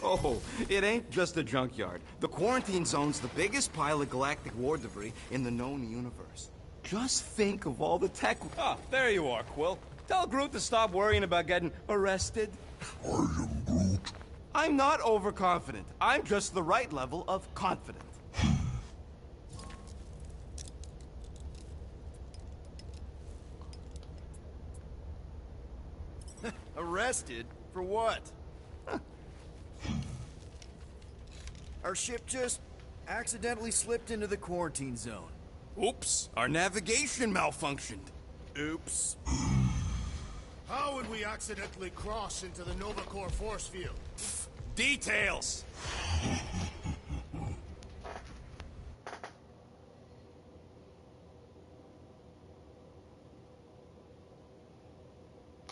Oh, it ain't just a junkyard. The quarantine zone's the biggest pile of galactic war debris in the known universe. Just think of all the tech... Ah, there you are, Quill. Tell Groot to stop worrying about getting arrested. I am Groot. I'm not overconfident. I'm just the right level of confident. Arrested? For what? Our ship just accidentally slipped into the quarantine zone. Oops, our navigation malfunctioned. Oops. How would we accidentally cross into the Nova Corps force field? Details!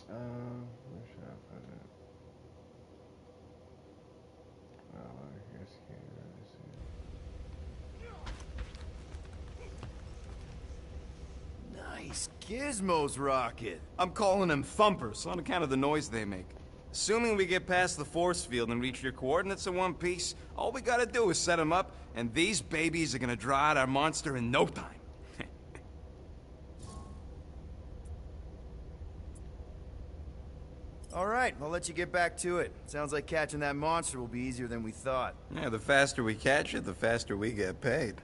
Where should I put it? Oh, I guess can't really see it. Nice Gizmos rocket. I'm calling them thumpers on account of the noise they make. Assuming we get past the force field and reach your coordinates in one piece, all we gotta do is set them up, and these babies are gonna draw out our monster in no time. All right, I'll let you get back to it. Sounds like catching that monster will be easier than we thought. Yeah, the faster we catch it, the faster we get paid.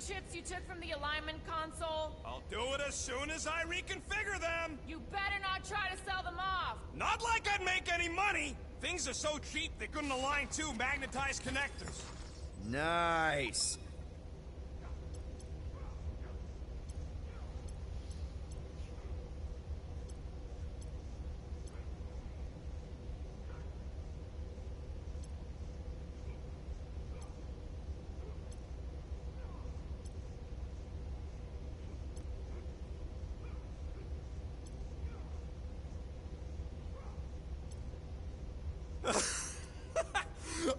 Chips you took from the alignment console? I'll do it as soon as I reconfigure them! You better not try to sell them off! Not like I'd make any money! Things are so cheap they couldn't align two magnetized connectors. Nice!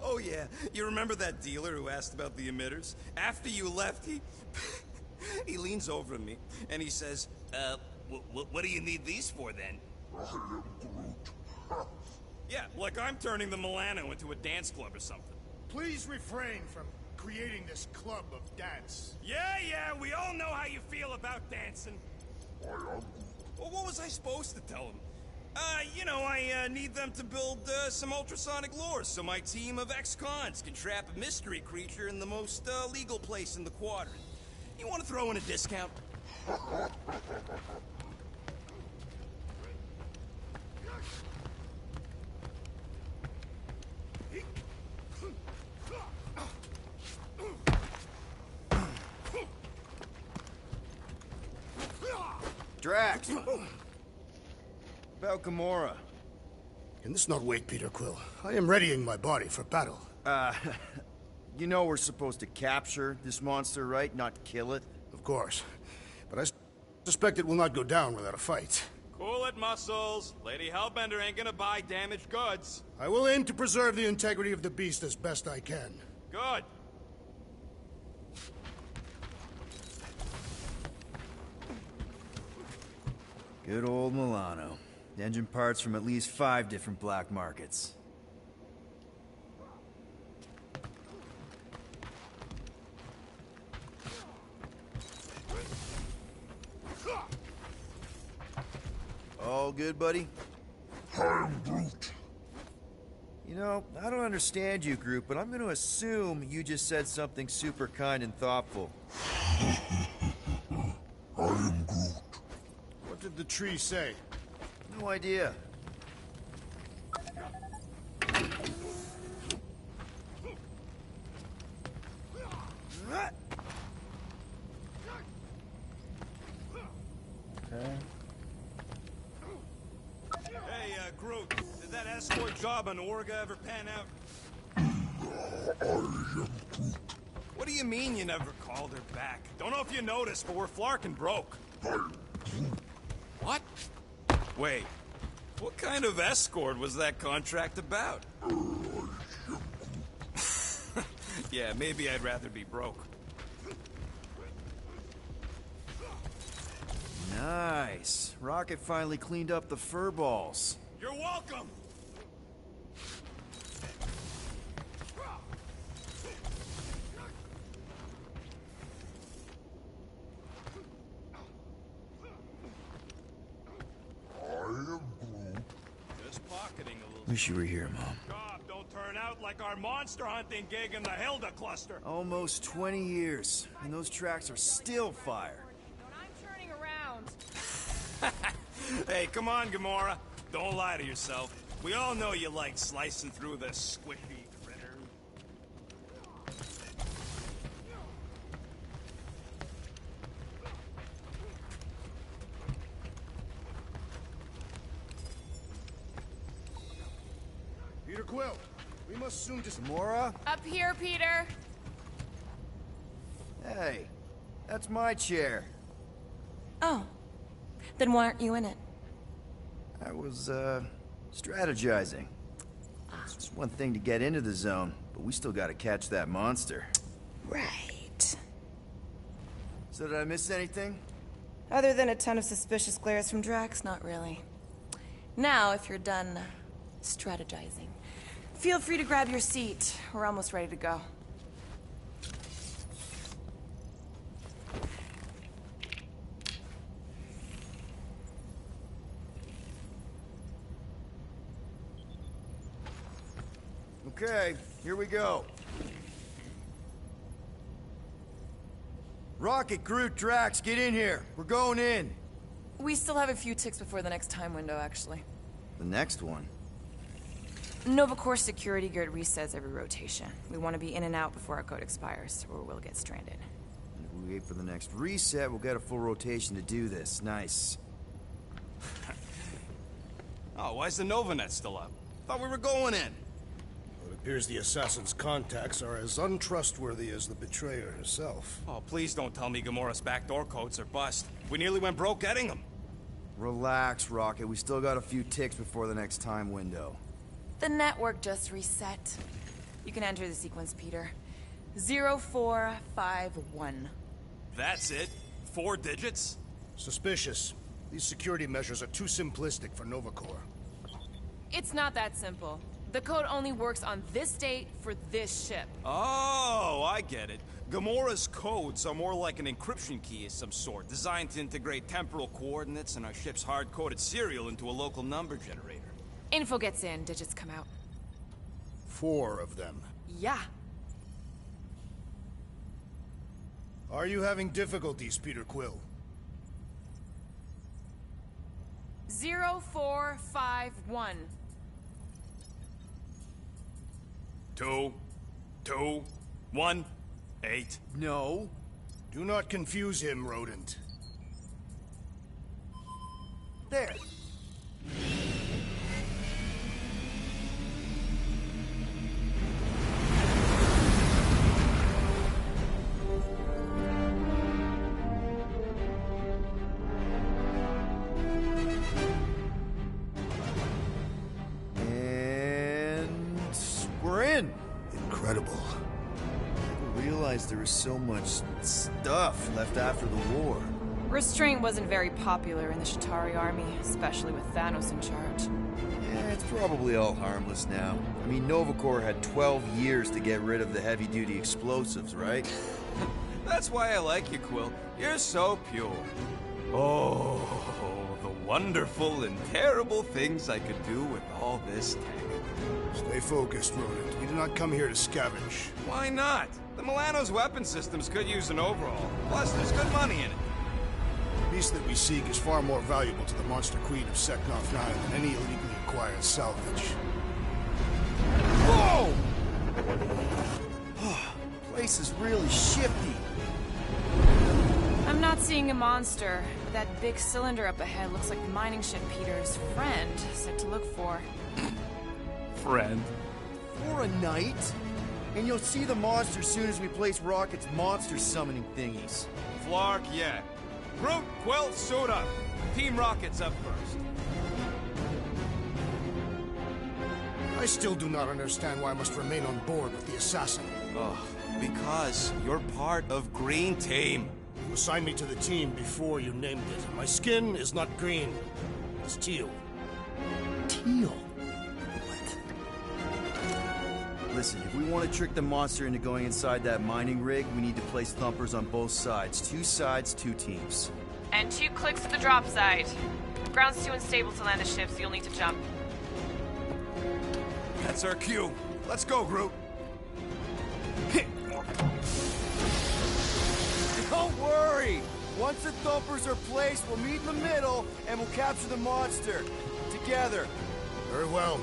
Oh yeah, you remember that dealer who asked about the emitters? After you left, he... he leans over to me, and he says, what do you need these for, then? I am Groot. Yeah, like I'm turning the Milano into a dance club or something. Please refrain from creating this club of dance. Yeah, we all know how you feel about dancing. I am Groot. Well, what was I supposed to tell him? I need them to build some ultrasonic lures so my team of ex-cons can trap a mystery creature in the most legal place in the quadrant. You want to throw in a discount? Drax! About Gamora. Can this not wait, Peter Quill? I am readying my body for battle. You know we're supposed to capture this monster, right? Not kill it? Of course. But I suspect it will not go down without a fight. Cool it, Muscles. Lady Hellbender ain't gonna buy damaged goods. I will aim to preserve the integrity of the beast as best I can. Good. Good old Milano. Engine parts from at least 5 different black markets. All good, buddy? I am Groot. You know, I don't understand you, Groot, but I'm gonna assume you just said something super kind and thoughtful. I am Groot. What did the tree say? No idea. Okay. Hey, Groot, did that escort job on Orga ever pan out? I am Groot. What do you mean you never called her back? Don't know if you noticed, but we're flarkin' broke. I am Groot. What? Wait, What kind of escort was that contract about? Yeah, maybe I'd rather be broke. Nice. Rocket finally cleaned up the fur balls. You're welcome! I am Groot. Just pocketing a little. Wish you were here, Mom. God, don't turn out like our monster hunting gig in the Hilda cluster. Almost 20 years, and those tracks are still fire. When I'm turning around. Hey, come on, Gamora. Don't lie to yourself. We all know you like slicing through the squishy critter. Peter Quill, we must soon just... Gamora? Up here, Peter. Hey, that's my chair. Oh. Then why aren't you in it? I was, strategizing. It's one thing to get into the zone, but we still gotta catch that monster. Right. So did I miss anything? Other than a ton of suspicious glares from Drax, not really. Now, if you're done strategizing, feel free to grab your seat. We're almost ready to go. Okay, here we go. Rocket, Groot, Drax, get in here. We're going in. We still have a few ticks before the next time window, actually. The next one. Nova Corps security grid resets every rotation. We want to be in and out before our code expires, or we'll get stranded. And if we wait for the next reset, we'll get a full rotation to do this. Nice. Oh, why's the Novanet still up? Thought we were going in. It appears the assassin's contacts are as untrustworthy as the betrayer herself. Oh, please don't tell me Gamora's backdoor codes are bust. We nearly went broke getting them. Relax, Rocket. We still got a few ticks before the next time window. The network just reset. You can enter the sequence, Peter. 0451. That's it? 4 digits? Suspicious. These security measures are too simplistic for Nova Corps. It's not that simple. The code only works on this date for this ship. Oh, I get it. Gamora's codes are more like an encryption key of some sort, designed to integrate temporal coordinates and our ship's hard-coded serial into a local number generator. Info gets in, digits come out. 4 of them. Yeah. Are you having difficulties, Peter Quill? 0451. 2, 2, 1, 8. No. Do not confuse him, rodent. There. Incredible. I didn't realize there was so much stuff left after the war. Restraint wasn't very popular in the Chitauri army, especially with Thanos in charge. Yeah, it's probably all harmless now. I mean, Nova Corps had 12 years to get rid of the heavy-duty explosives, right? That's why I like you, Quill. You're so pure. Oh, the wonderful and terrible things I could do with all this tech. Stay focused, rodent. We did not come here to scavenge. Why not? The Milano's weapon systems could use an overhaul. Plus, there's good money in it. The piece that we seek is far more valuable to the Monster Queen of Seknarf 9 than any illegally acquired salvage. Whoa! Place is really shifty. I'm not seeing a monster. That big cylinder up ahead looks like the mining ship Peter's friend said to look for. Friend. For a night? And you'll see the monster soon as we place Rocket's monster summoning thingies. Flark, yeah. Groot, Quill, suit up. Team Rocket's up first. I still do not understand why I must remain on board with the assassin. Oh, because you're part of Green Team. You assigned me to the team before you named it. My skin is not green. It's teal. Teal? Listen, if we want to trick the monster into going inside that mining rig, we need to place thumpers on both sides. 2 sides, 2 teams. And 2 clicks to the drop side. Ground's too unstable to land the ship, so you'll need to jump. That's our cue. Let's go, Groot. Don't worry! Once the thumpers are placed, we'll meet in the middle, and we'll capture the monster. Together. Very well.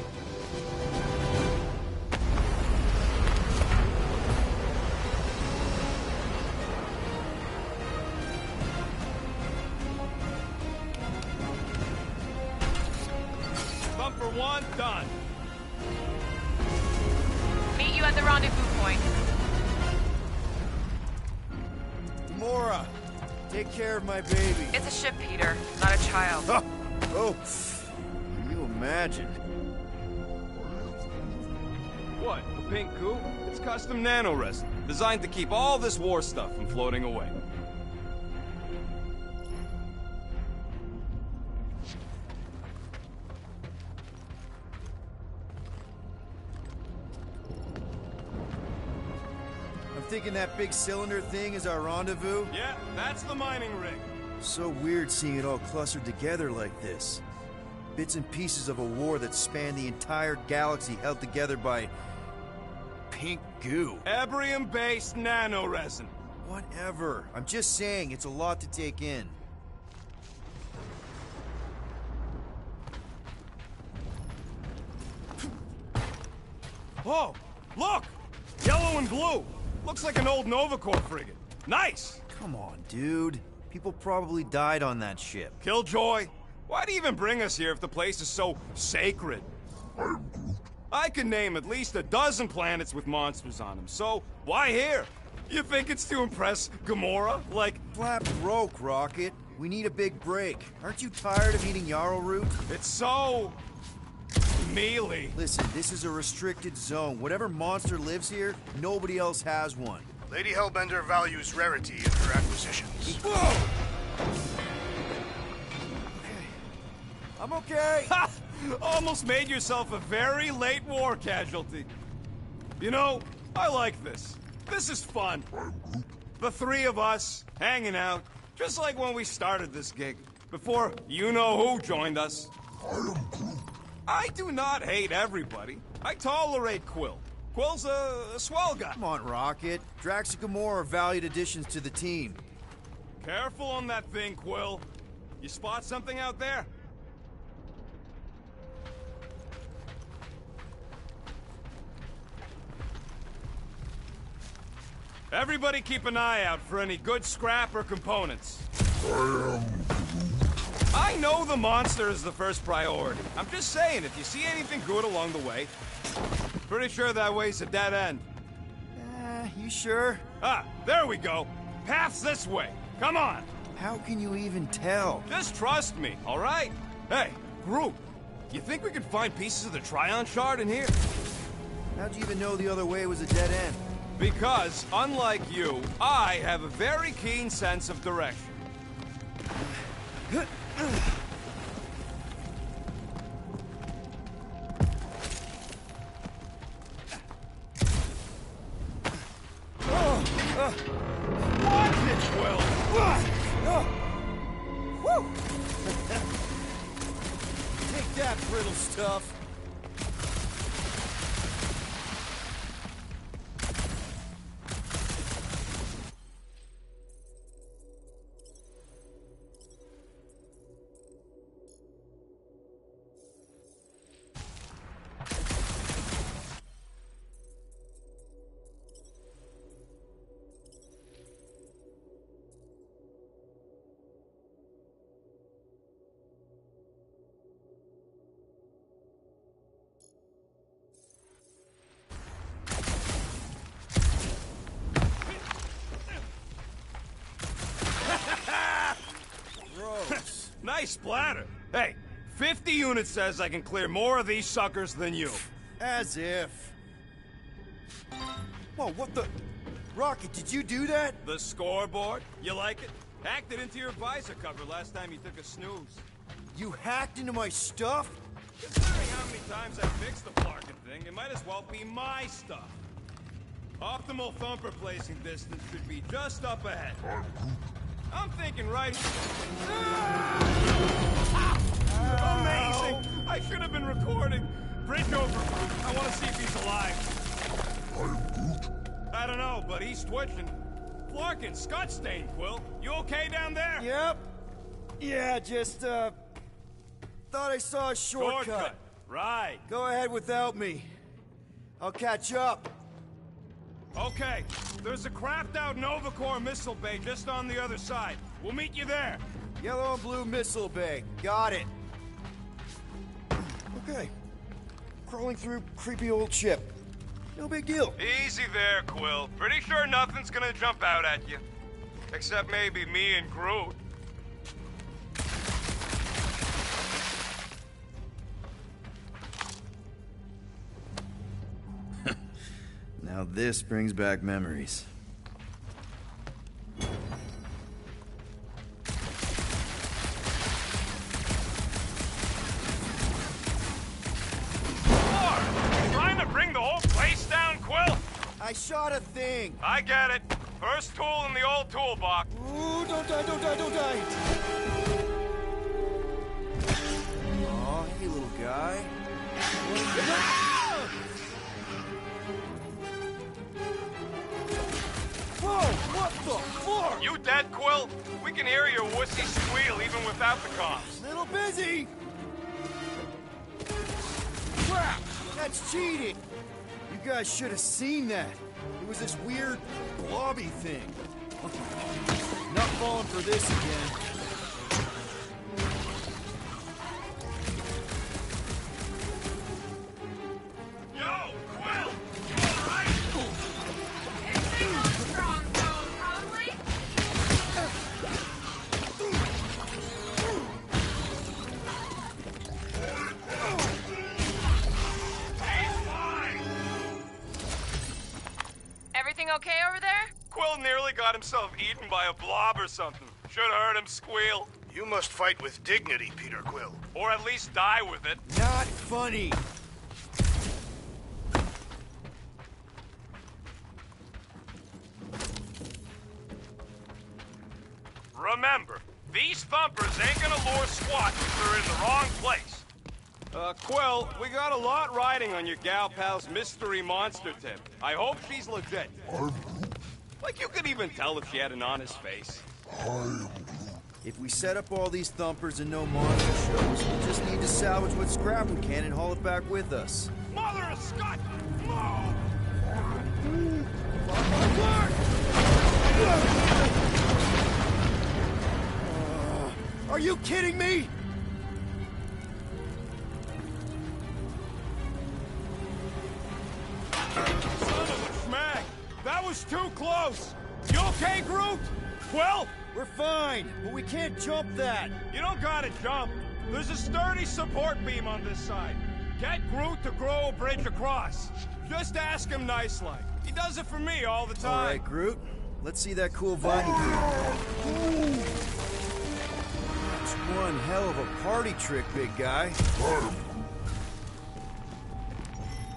Thumper 1, done. Meet you at the rendezvous point. Gamora, take care of my baby. It's a ship, Peter, not a child. Oh, can you imagine? What, a pink goo? It's custom nanoresin, designed to keep all this war stuff from floating away. I'm thinking that big cylinder thing is our rendezvous. Yeah, that's the mining rig. So weird seeing it all clustered together like this. Bits and pieces of a war that spanned the entire galaxy held together by... pink goo. Ebrium-based nanoresin. Whatever. I'm just saying, it's a lot to take in. Oh, look! Yellow and blue. Looks like an old Nova Corps frigate. Nice! Come on, dude. People probably died on that ship. Killjoy, why do you even bring us here if the place is so sacred? I can name at least a dozen planets with monsters on them, so why here? You think it's to impress Gamora? Like, Flat broke, Rocket. We need a big break. Aren't you tired of eating yarrow root? it's so... mealy. Listen, this is a restricted zone. Whatever monster lives here, nobody else has one. Lady Hellbender values rarity in her acquisitions. Whoa! I'm okay. Ha! Almost made yourself a very late war casualty. You know, I like this. This is fun. The 3 of us, hanging out, just like when we started this gig, before you-know-who joined us. I do not hate everybody. I tolerate Quill. Quill's a swell guy. Come on, Rocket. Drax and Gamora are valued additions to the team. Careful on that thing, Quill. You spot something out there? Everybody keep an eye out for any good scrap or components. I know the monster is the first priority. I'm just saying, if you see anything good along the way, pretty sure that way's a dead end. You sure? Ah, there we go. Path's this way. Come on. How can you even tell? Just trust me, all right? Hey, Groot, you think we could find pieces of the Tryon Shard in here? How'd you even know the other way was a dead end? Because, unlike you, I have a very keen sense of direction. Watch it, Will! Take that, brittle stuff. Nice splatter. Hey, 50 units says I can clear more of these suckers than you. As if. Whoa, what the... Rocket, did you do that? The scoreboard? You like it? Hacked it into your visor cover last time you took a snooze. You hacked into my stuff? Considering how many times I fixed the Flarkin thing, it might as well be my stuff. Optimal thumper placing distance should be just up ahead. I'm thinking right... Amazing! I should have been recording. Bridge over. I want to see if he's alive. I don't know, but he's twitching. Flarkin, Scott Stain, Quill. You okay down there? Yep. Yeah, just, thought I saw a shortcut. Right. Go ahead without me. I'll catch up. Okay. There's a crapped-out Nova Corps missile bay just on the other side. We'll meet you there. Yellow and blue missile bay. Got it. Okay. Crawling through creepy old ship. No big deal. Easy there, Quill. Pretty sure nothing's gonna jump out at you. Except maybe me and Groot. Now this brings back memories. Trying to bring the whole place down, Quill? I shot a thing. I get it. First tool in the old toolbox. Ooh, don't die, don't die, don't die. Aw, hey, little guy. Whoa, what the fuck? You dead, Quill? We can hear your wussy squeal even without the comms. Little busy. Crap, that's cheating. You guys should have seen that. It was this weird blobby thing. Not falling for this again. Yo, Quill! Everything okay over there? Quill nearly got himself eaten by a blob or something. Should've heard him squeal. You must fight with dignity, Peter Quill. Or at least die with it. Not funny. Remember, these thumpers ain't gonna lure squat if they're in the wrong place. Quill, we got a lot riding on your gal pal's mystery monster tip. I hope she's legit. Like you could even tell if she had an honest face. If we set up all these thumpers and no monster shows, we'll just need to salvage what scrap we can and haul it back with us. Mother of Scott! No! Are you kidding me? Son of a schmag! That was too close! You okay, Groot? Quill? We're fine, but we can't jump that. You don't gotta jump. There's a sturdy support beam on this side. Get Groot to grow a bridge across. Just ask him nice-like. He does it for me all the time. All right, Groot. Let's see that cool vine. That's one hell of a party trick, big guy.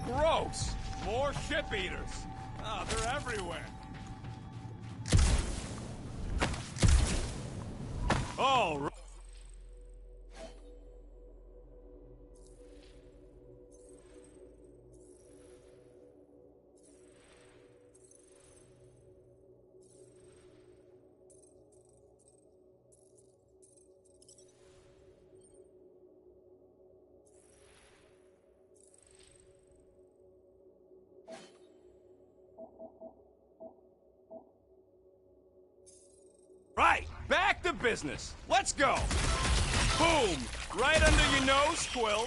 Gross! More ship eaters. Oh, they're everywhere. Oh, right. Right, back to business. Let's go. Boom! Right under your nose, Quill.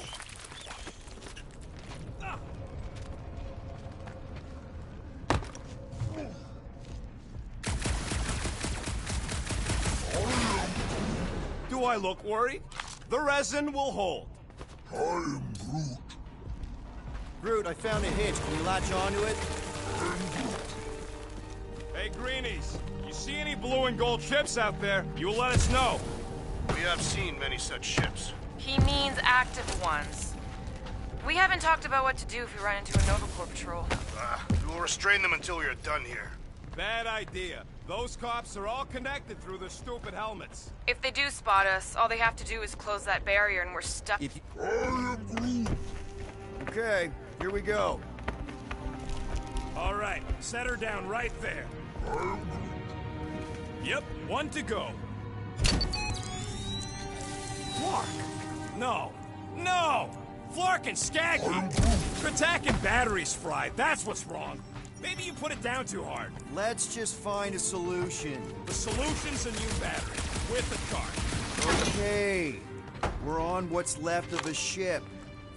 Do I look worried? The resin will hold. I am Groot. Groot, I found a hitch. Can you latch onto it? Hey, Greenies, you see any blue and gold ships out there, you let us know. We have seen many such ships. He means active ones. We haven't talked about what to do if we run into a Nova Corps patrol. We will restrain them until we are done here. Bad idea. Those cops are all connected through their stupid helmets. If they do spot us, all they have to do is close that barrier and we're stuck. If you... Okay, here we go. All right, set her down right there. Yep, one to go. Flark! No! No! Flark and Skaggy! Attack and batteries fried, that's what's wrong. Maybe you put it down too hard. Let's just find a solution. The solution's a new battery, with a charge. Okay, we're on what's left of a ship.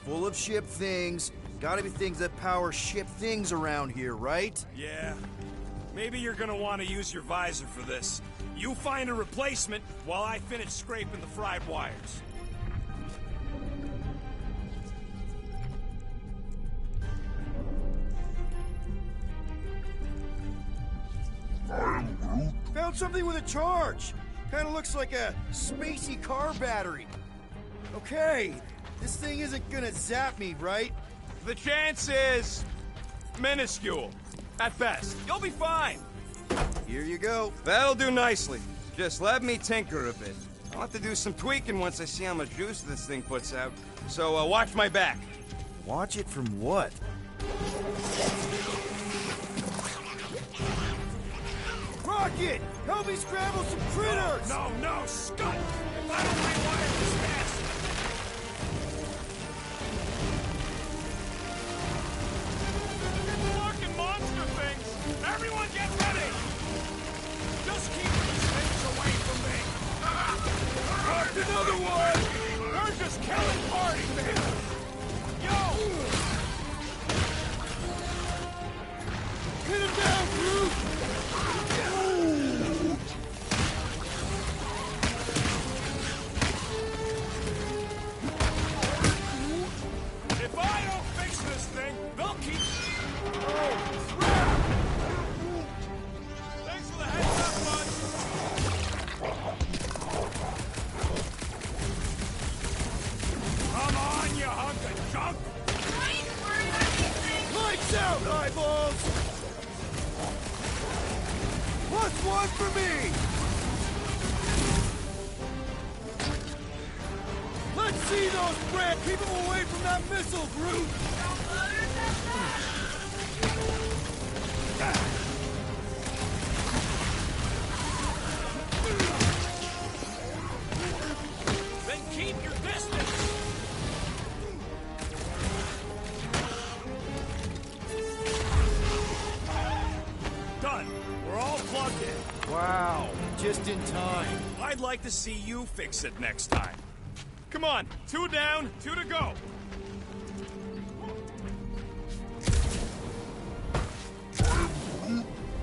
Full of ship things. Gotta be things that power ship things around here, right? Yeah. Maybe you're gonna want to use your visor for this. You find a replacement while I finish scraping the fried wires. Found something with a charge. Kinda looks like a spacey car battery. Okay, this thing isn't gonna zap me, right? The chance is minuscule, at best. You'll be fine. Here you go. That'll do nicely. Just let me tinker a bit. I'll have to do some tweaking once I see how much juice this thing puts out. So watch my back. Watch it from what? Rocket! Help me scramble some critters! No, no, Scud! If I don't rewire this fast... Fucking monster things! Everyone get ready! Just keep these things away from me! Marked another one! We're just killing party things! Yo! Hit him down, Groot! If I don't fix this thing, they'll keep... Oh, crap! Thanks for the heads up, bud. Come on, you hunk of junk! Lights out, eyeballs! What's one for me? Let's see those brand. Keep them away from that missile, Groot! Then keep your distance! Done. We're all plugged in. Wow, just in time. I'd like to see you fix it next time. Come on, 2 down, 2 to go.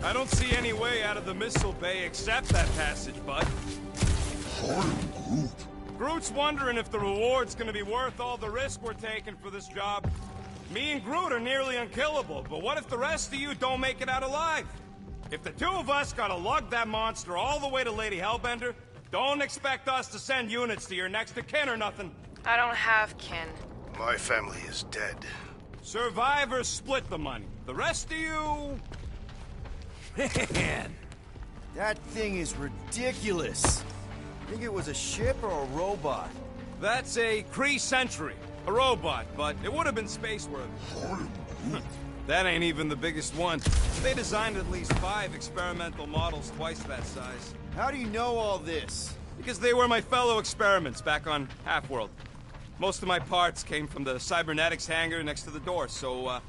I don't see any way out of the missile bay except that passage, bud. Groot's wondering if the reward's gonna be worth all the risk we're taking for this job. Me and Groot are nearly unkillable, but what if the rest of you don't make it out alive? If the 2 of us gotta lug that monster all the way to Lady Hellbender, don't expect us to send units to your next of kin or nothing. I don't have kin. My family is dead. Survivors split the money. The rest of you... Man, that thing is ridiculous. Think it was a ship or a robot? That's a Kree Sentry. A robot, but it would have been space-worthy. That ain't even the biggest one. They designed at least 5 experimental models twice that size. How do you know all this? Because they were my fellow experiments back on Half-World. Most of my parts came from the cybernetics hangar next to the door, so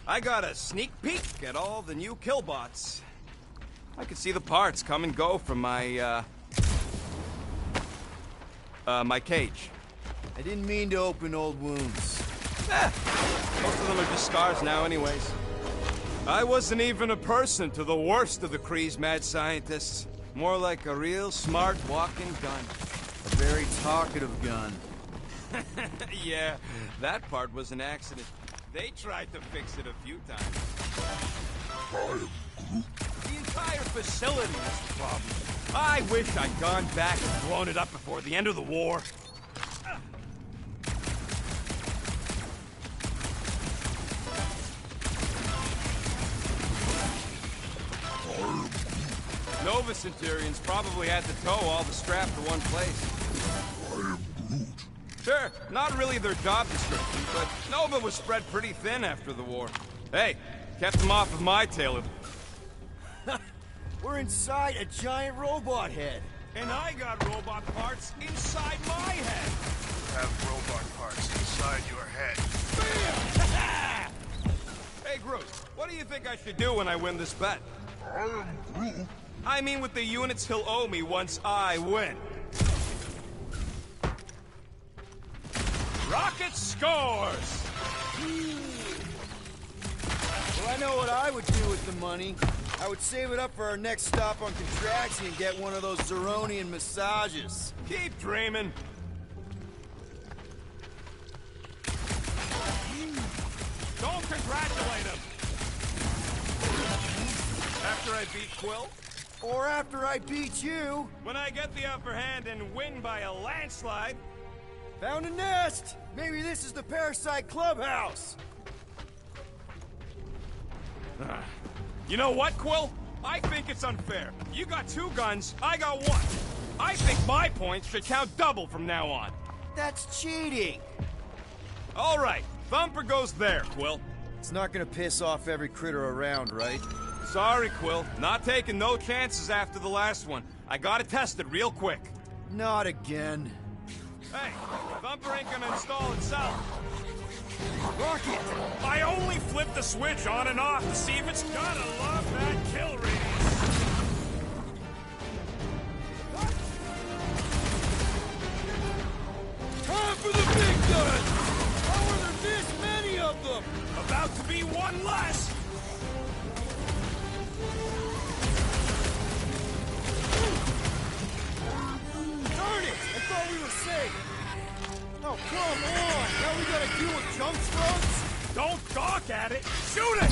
I got a sneak peek at all the new killbots. I could see the parts come and go from my, my cage. I didn't mean to open old wounds. Most of them are just scars now anyways. I wasn't even a person to the worst of the Kree's mad scientists. More like a real smart walking gun. A very talkative gun. Yeah, that part was an accident. They tried to fix it a few times. I am Groot. The entire facility was the problem. I wish I'd gone back and blown it up before the end of the war. Nova Centurions probably had to tow all the scrap to one place. I am Groot. Sure, not really their job description, but Nova was spread pretty thin after the war. Hey, kept them off of my tail. We're inside a giant robot head. And I got robot parts inside my head. Have robot parts inside your head. Hey, Groot, what do you think I should do when I win this bet? I am Groot. I mean with the units he'll owe me once I win. Rocket scores! Well, I know what I would do with the money. I would save it up for our next stop on Contraction and get one of those Zeronian massages. Keep dreaming. Don't congratulate him! After I beat Quill? Or after I beat you. When I get the upper hand and win by a landslide? Found a nest! Maybe this is the Parasite Clubhouse! You know what, Quill? I think it's unfair. You got 2 guns, I got 1. I think my points should count double from now on. That's cheating! All right, Thumper goes there, Quill. It's not gonna piss off every critter around, right? Sorry, Quill. Not taking no chances after the last one. I gotta test it real quick. Not again. Hey, Thumper ain't gonna install itself. Rocket! I only flip the switch on and off to see if it's gotta love that kill radius. Time for the big guns! How are there this many of them? About to be one less. Darn it! I thought we were safe! Oh, come on! Now we gotta deal with junk slugs? Don't gawk at it. Shoot it!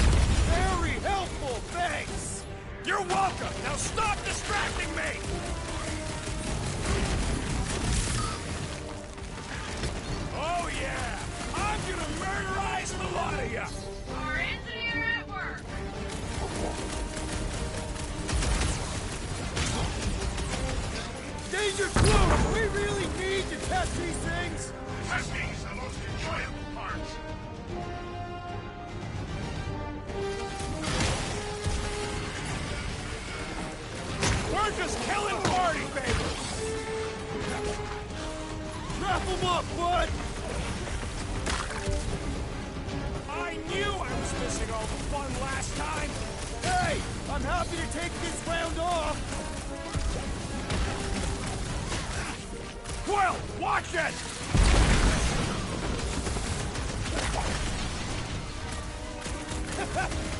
Very helpful, thanks! You're welcome. Now stop distracting me. Oh yeah! I'm gonna murderize the lot of ya. Our engineer at work. Danger close! We really need to test these things! Testing's the most enjoyable part. We're just killing party favors. Wrap them up, bud! I knew I was missing all the fun last time. Hey! I'm happy to take this round off! Quill, watch it!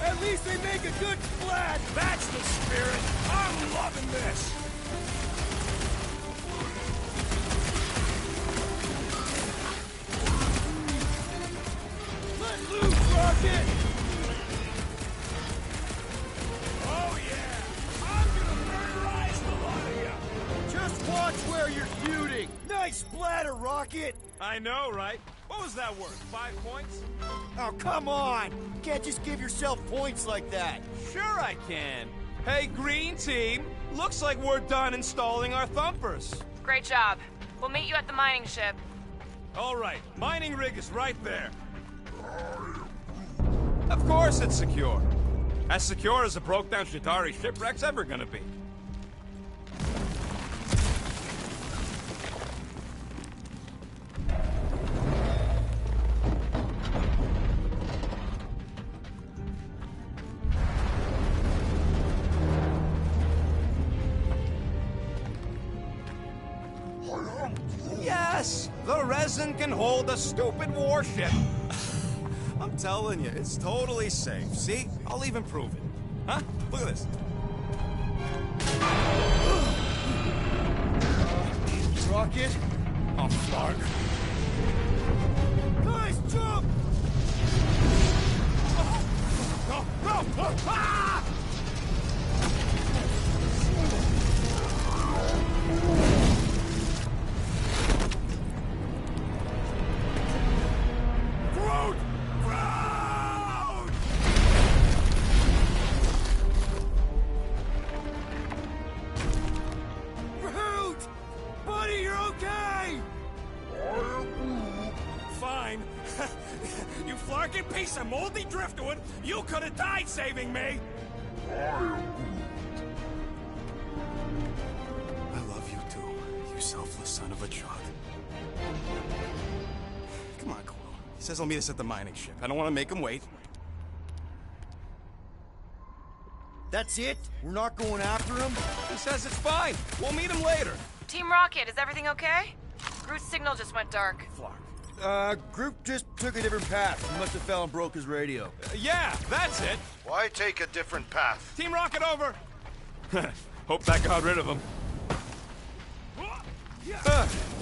At least they make a good splat! That's the spirit. I'm loving this. Let loose, Rocket! Oh yeah! I'm gonna murderize the lot of ya. Just watch where you're shooting! Nice splatter, Rocket! I know, right? What was that worth? 5 points? Oh, come on! You can't just give yourself points like that! Sure I can. Hey, green team. Looks like we're done installing our thumpers. Great job. We'll meet you at the mining ship. All right, mining rig is right there. Of course it's secure. As secure as a broke-down Chitauri shipwreck's ever gonna be. Yes! The resin can hold a stupid warship. I'm telling you, it's totally safe. See? I'll even prove it. Huh? Look at this. Rocket? Oh, Flark. Guys, jump! You flarkin' piece of moldy driftwood! You could have died saving me! I love you too, you selfless son of a chud. Come on, Quill. He says he'll meet us at the mining ship. I don't want to make him wait. That's it? We're not going after him? He says it's fine. We'll meet him later. Team Rocket, is everything okay? Groot's signal just went dark. Groot just took a different path. He must have fell and broke his radio. Yeah, that's it. Why take a different path? Team Rocket over. Hope that got rid of him.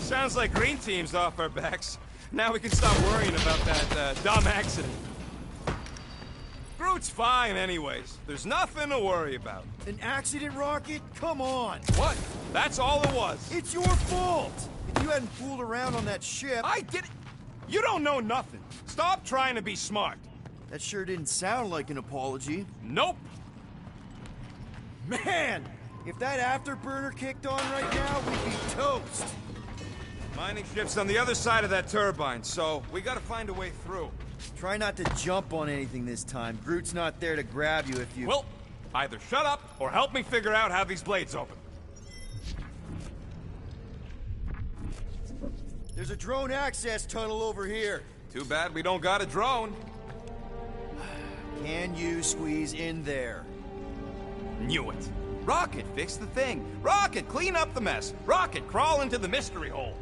Sounds like Green Team's off our backs. Now we can stop worrying about that dumb accident. Groot's fine anyways. There's nothing to worry about. An accident, Rocket? Come on! What? That's all it was. It's your fault! If you hadn't fooled around on that ship... I did it. You don't know nothing. Stop trying to be smart. That sure didn't sound like an apology. Nope. Man! If that afterburner kicked on right now, we'd be toast! Mining ship's on the other side of that turbine, so we gotta find a way through. Try not to jump on anything this time. Groot's not there to grab you if you... Well, either shut up or help me figure out how these blades open. There's a drone access tunnel over here. Too bad we don't got a drone. Can you squeeze in there? Knew it. Rocket, fix the thing. Rocket, clean up the mess. Rocket, crawl into the mystery hole.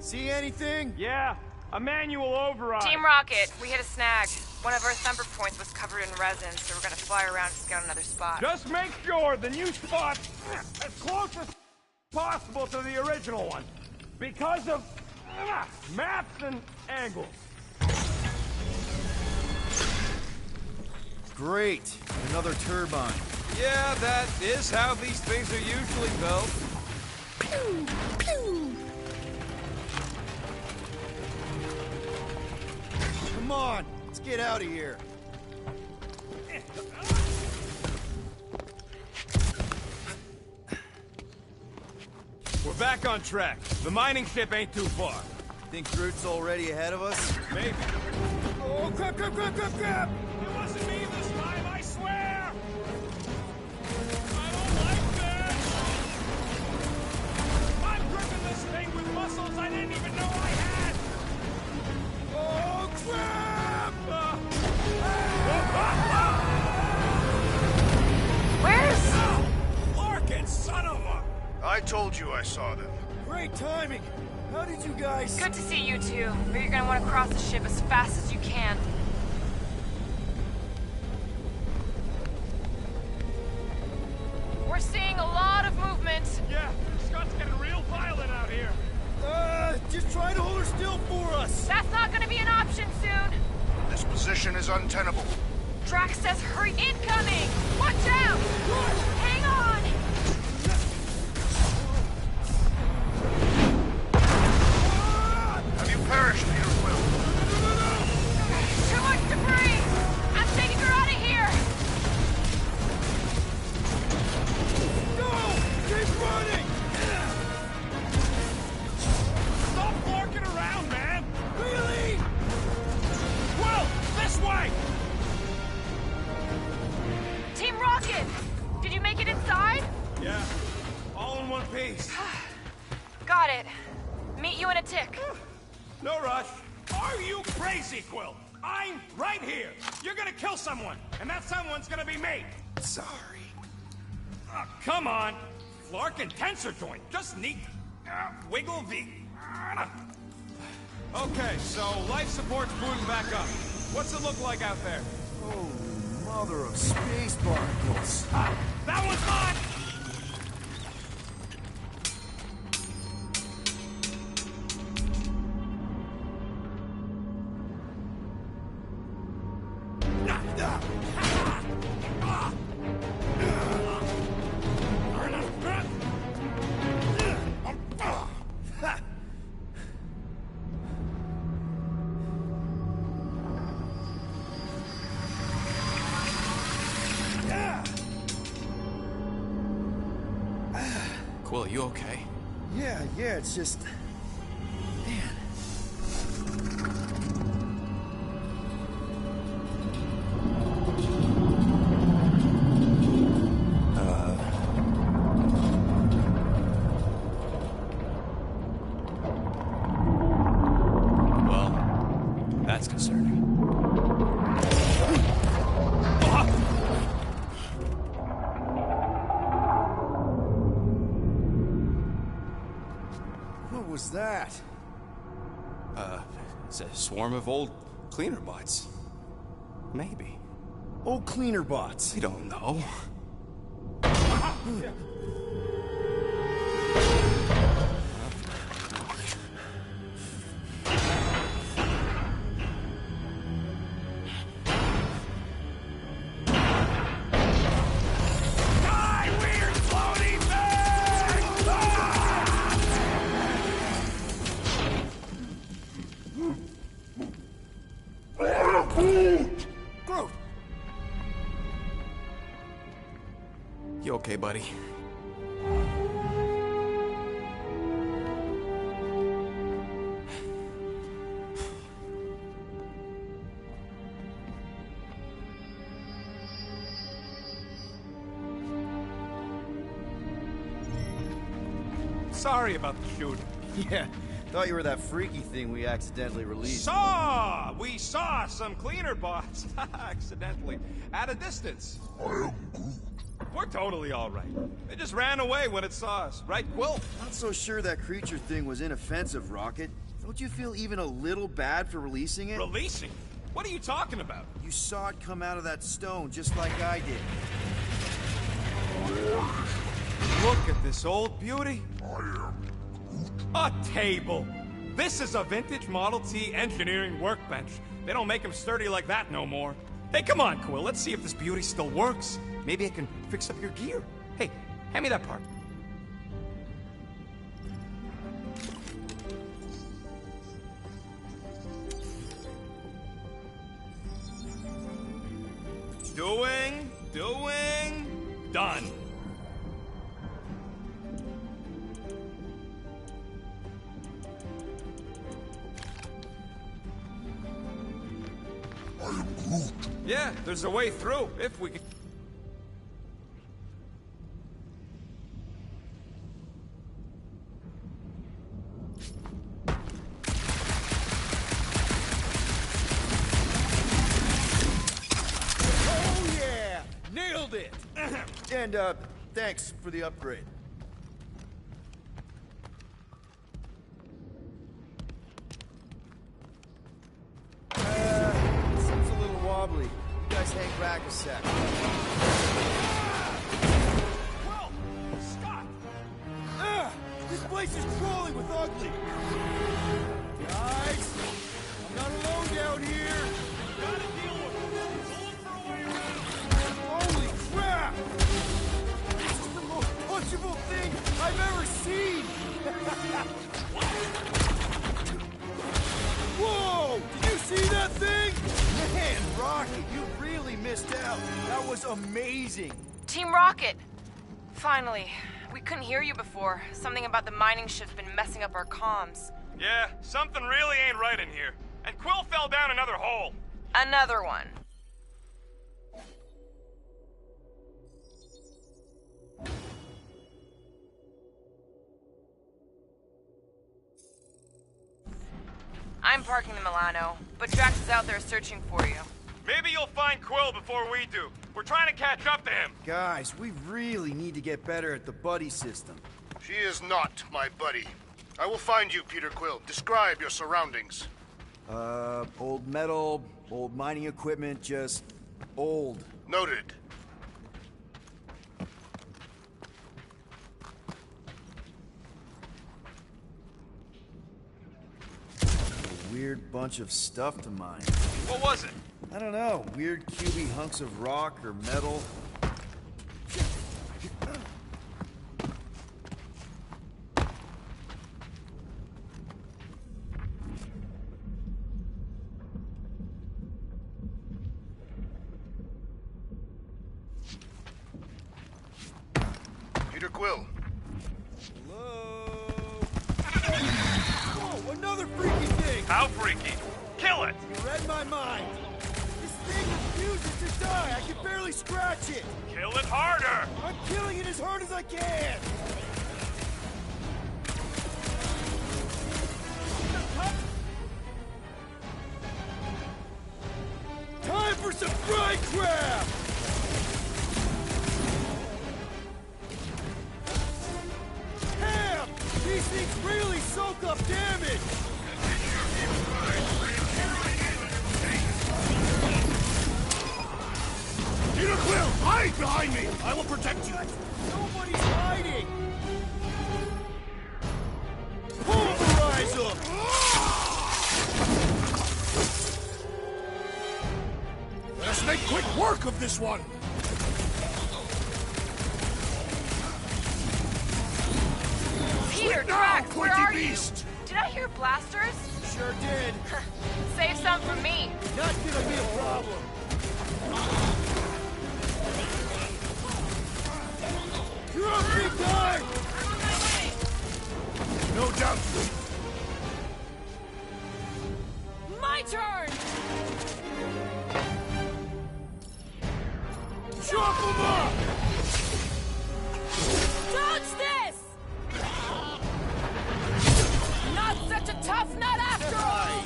See anything? Yeah, a manual override. Team Rocket, we hit a snag. One of our thumper points was covered in resin, so we're gonna fly around to scout another spot. Just make sure the new spot's as close as possible to the original one. Because of maps and angles. Great. Another turbine. Yeah, that is how these things are usually built. Pew! Pew! Come on, let's get out of here. We're back on track. The mining ship ain't too far. Think Groot's already ahead of us? Maybe. Oh, crap, crap, crap, crap, crap! It wasn't me this time, I swear! I don't like this! I'm gripping this thing with muscles I didn't even know I had! Oh, crap! Where's... Larkin, son of a... I told you I saw them. Great timing! How did you guys... Good to see you two, but you're gonna want to cross the ship as fast as you can. We're seeing a lot of movement. Yeah, Scott's getting real violent out here. Just try to hold her still for us! That's not gonna be an option soon. This position is untenable. Drax says hurry incoming! Watch out! Hang on! Have you perished, Peter Quill? Too much debris! I'm taking her out of here! Go! Keep running! Stop barking around, man! Really? Well, this way! Team Rocket! Did you make it inside? Yeah, all in one piece. Got it. Meet you in a tick. No rush. Are you crazy, Quill? I'm right here. You're gonna kill someone, and that someone's gonna be me. Sorry. Come on. Larkin tensor joint. Just neat. Wiggle V. Okay, so life support's booting back up. What's it look like out there? Oh, mother of space barnacles. That one's mine! Quill, you okay? Yeah, it's just... Man. What was that? It's a swarm of old cleaner bots. Maybe. Old cleaner bots. We don't know. Groot! You okay, buddy? Sorry about the shooting. Yeah, thought you were that freaky thing we accidentally released. We saw some cleaner bots, accidentally, at a distance. We're totally all right. They just ran away when it saw us, right, Quill? Not so sure that creature thing was inoffensive, Rocket. Don't you feel even a little bad for releasing it? Releasing? What are you talking about? You saw it come out of that stone just like I did. Look at this old beauty. A table. This is a vintage Model T engineering workbench. They don't make them sturdy like that no more. Hey, come on, Quill. Let's see if this beauty still works. Maybe I can fix up your gear. Hey, hand me that part. Doing, done. Yeah, there's a way through, if we can... Oh yeah! Nailed it! And, thanks for the upgrade. Seems a little wobbly. You guys hang back a sec. Well, Scott! This place is crawling with ugly! Guys! I'm not alone down here! Gotta deal with it. We'll look for a way around. Holy crap! This is the most punchable thing I've ever seen! Whoa! Did you see that thing? Man, Rocket, you really missed out. That was amazing. Team Rocket! Finally. We couldn't hear you before. Something about the mining ship's been messing up our comms. Yeah, something really ain't right in here. And Quill fell down another hole. Another one. I'm parking the Milano, but Drax is out there searching for you. Maybe you'll find Quill before we do. We're trying to catch up to him. Guys, we really need to get better at the buddy system. She is not my buddy. I will find you, Peter Quill. Describe your surroundings. Old metal, old mining equipment, just old. Noted. A weird bunch of stuff to mine. What was it? I don't know, weird cubey hunks of rock or metal. Peter Quill. Hello? Whoa, another freaky thing! How freaky? Kill it! You read my mind. This thing refuses to die. I can barely scratch it. Kill it harder! I'm killing it as hard as I can. It's a fry crab! Damn! These things really soak up damage! Peter Quill, hide behind me! I will protect you! Nobody's hiding! Pulverize them! Let us make quick work of this one! Peter, Now, Drax, where Quincy are Beast! you? Did I hear blasters? Sure did. Save some for me. Not gonna be a problem. You're up, big guy! No doubt. My turn! Chop him up! Dodge this! Not such a tough nut after all!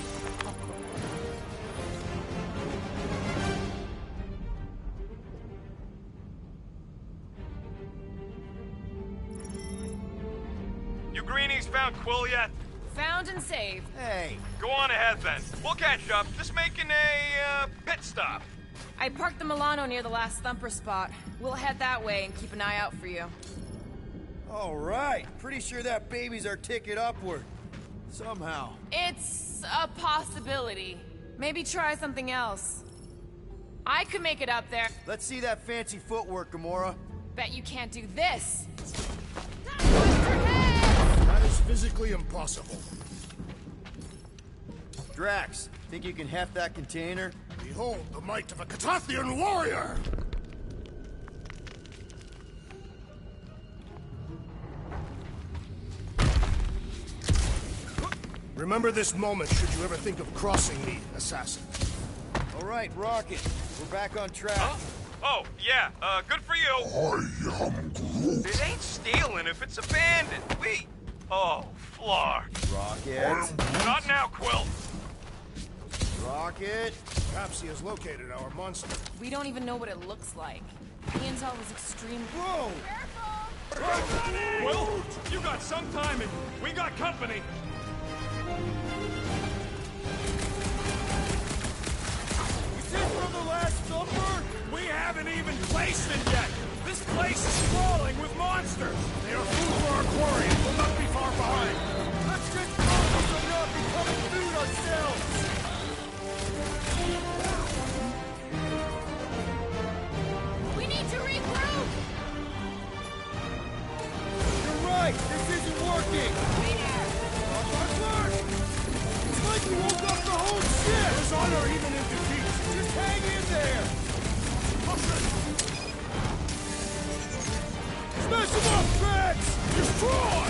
You greenies found Quill yet? Found and saved. Hey, Go on ahead then. We'll catch up. Just making a, pit stop. I parked the Milano near the last Thumper spot. We'll head that way and keep an eye out for you. all right. Pretty sure that baby's our ticket upward. Somehow. It's a possibility. Maybe try something else. I could make it up there. Let's see that fancy footwork, Gamora. Bet you can't do this. That is physically impossible. Drax, think you can heft that container? Behold the might of a Catathian warrior! Remember this moment should you ever think of crossing me, assassin. All right, Rocket. We're back on track. Huh? Oh, yeah, good for you. I am Groot. It ain't stealing if it's abandoned. Oh, Flar. Rocket. Not now, Quill. Rocket. Perhaps he has located our monster. We don't even know what it looks like. The intel was extremely... Whoa! Quill, you got some timing. We got company. Is this from the last Thumper? We haven't even placed it yet. This place is crawling with monsters. They are food for our quarry and will not be far behind. Let's just focus on not becoming food ourselves! We need to regroup! You're right! This isn't working! Look! It's like we woke up the whole ship! There's honor even in defeat. Just hang in there! Smash him up, Drax! Destroy!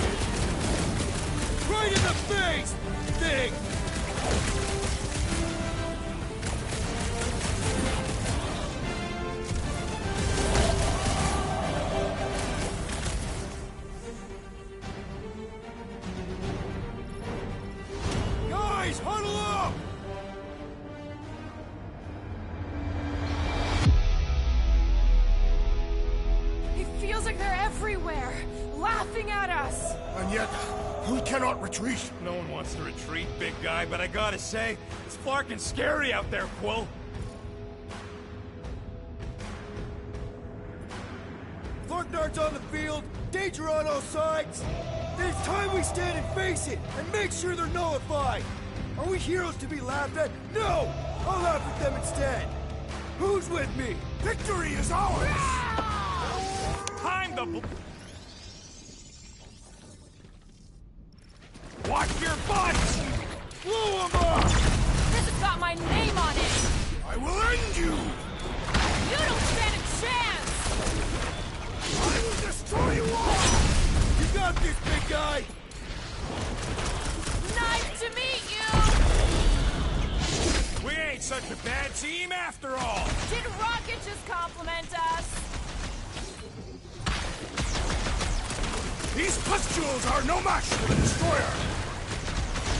Right in the face! Thing! Guys, huddle up! It feels like they're everywhere, laughing at us. And yet, we cannot retreat. No one wants to retreat, big guy, but I gotta say, it's flarkin' scary out there, Quill. Flarknard's on the field, danger on all sides. Then it's time we stand and face it, and make sure they're nullified. Are we heroes to be laughed at? No! I'll laugh at them instead. Who's with me? Victory is ours! Time to... Watch your butts! Blow 'em up! This has got my name on it! I will end you! You don't stand a chance! I will destroy you all! You got this, big guy! Nice to meet you! We ain't such a bad team after all! Did Rocket just compliment us? These pustules are no match for the Destroyer!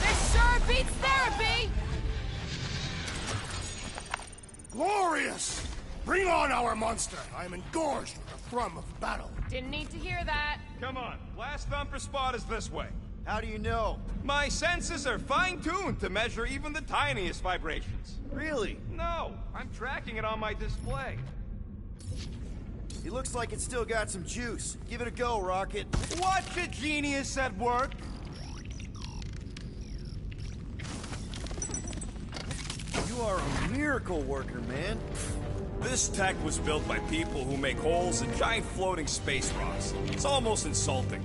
This sure beats therapy! Glorious! Bring on our monster! I am engorged with the thrum of battle. Didn't need to hear that. Come on, last thumper spot is this way. How do you know? My senses are fine-tuned to measure even the tiniest vibrations. Really? No, I'm tracking it on my display. It looks like it's still got some juice. Give it a go, Rocket. Watch a genius at work. You are a miracle worker, man. This tech was built by people who make holes in giant floating space rocks. It's almost insulting.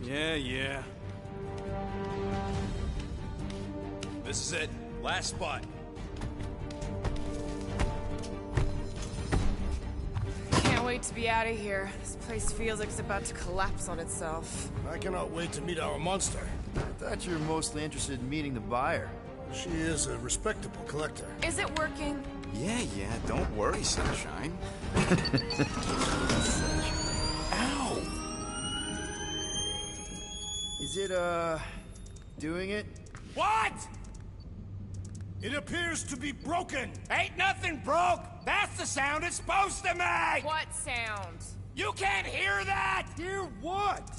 Yeah. This is it. Last spot. Can't wait to be out of here. This place feels like it's about to collapse on itself. I cannot wait to meet our monster. I thought you were mostly interested in meeting the buyer. She is a respectable collector. Is it working? Yeah, don't worry, Sunshine. Ow! Is it, doing it? What? It appears to be broken! Ain't nothing broke! That's the sound it's supposed to make! What sound? You can't hear that! Hear what?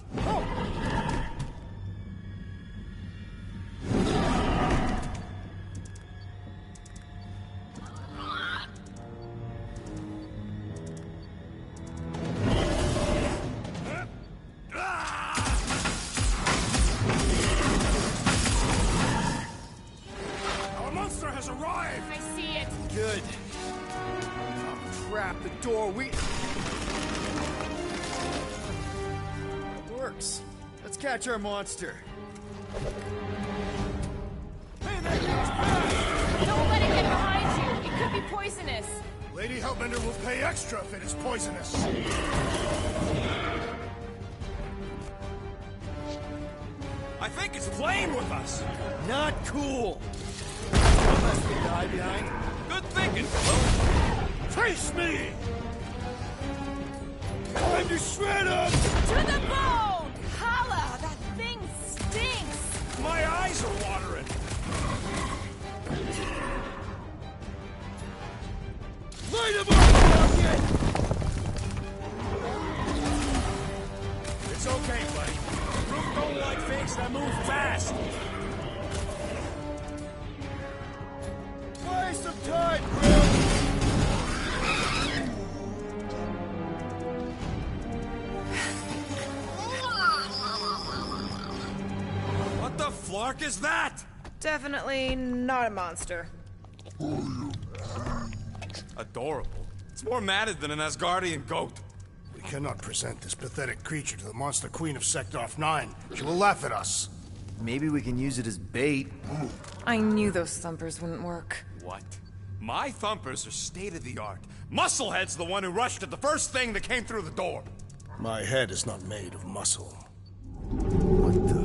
Our monster has arrived! I see it. Good. Oh, crap, the door, It works. Let's catch our monster. Hey, that guy's fast! Don't let it get behind you. It could be poisonous. Lady Hellbender will pay extra if it is poisonous. I think it's playing with us. Not cool. Unless we die behind. Good thinking, Quill. Face me! Time to shred him! To the bone! Holla! That thing stinks! My eyes are watering. Light him up, Rocket! It's okay, buddy. Root don't like things that move fast. Buy some time, bro! What the flark is that? Definitely not a monster. Adorable. It's more matted than an Asgardian goat. We cannot present this pathetic creature to the Monster Queen of Seknarf 9. She will laugh at us. Maybe we can use it as bait. I knew those thumpers wouldn't work. What? My thumpers are state-of-the-art. Musclehead's the one who rushed at the first thing that came through the door. My head is not made of muscle. What the?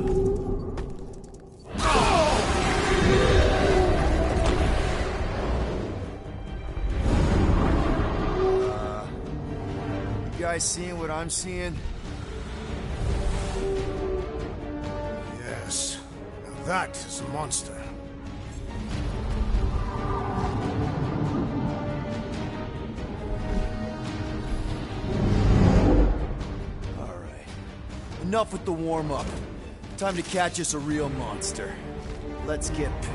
You guys seeing what I'm seeing? Yes. Now that is a monster. Alright. Enough with the warm-up. Time to catch us a real monster. Let's get paid.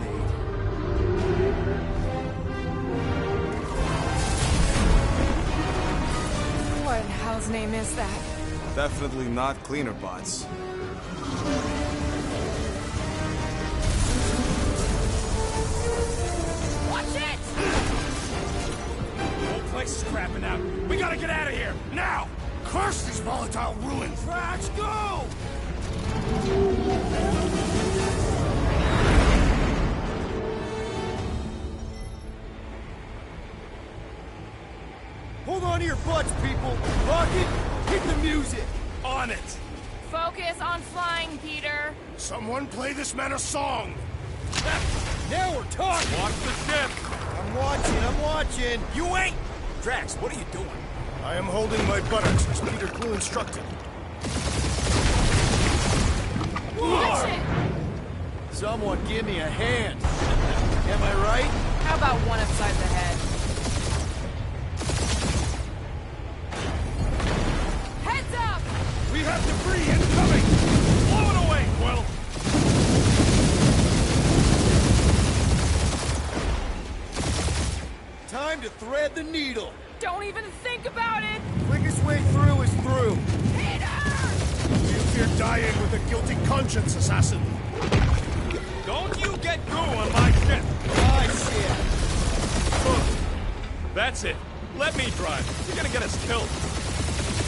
What in hell's name is that? Definitely not cleaner bots. Watch it! The whole place is crapping out. We gotta get out of here, now! Curse these volatile ruins! Drax, go! Hold on to your butts, people! Rocket, hit the music! On it! Focus on flying, Peter. Someone play this man a song! Now we're talking! Watch the ship! I'm watching! You ain't! Drax, what are you doing? I am holding my buttocks as Peter Quill instructed. Watch it! Someone give me a hand. Am I right? How about one upside the head? Heads up! We have debris incoming! Blow it away, Quill! Time to thread the needle. Don't even think about it! Quickest way through is through. Peter! You fear dying with a guilty conscience, assassin. Don't you get goo on my ship! My shit. That's it. Let me drive. You're gonna get us killed.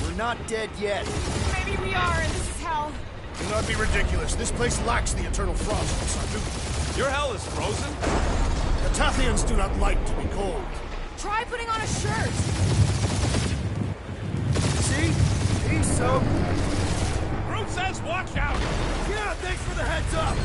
We're not dead yet. Maybe we are, and this is hell. Do not be ridiculous. This place lacks the eternal frost, Sardu. Your hell is frozen? The Tathians do not like to be cold. Try putting on a shirt. See? He's so... Groot says watch out! Yeah, thanks for the heads up.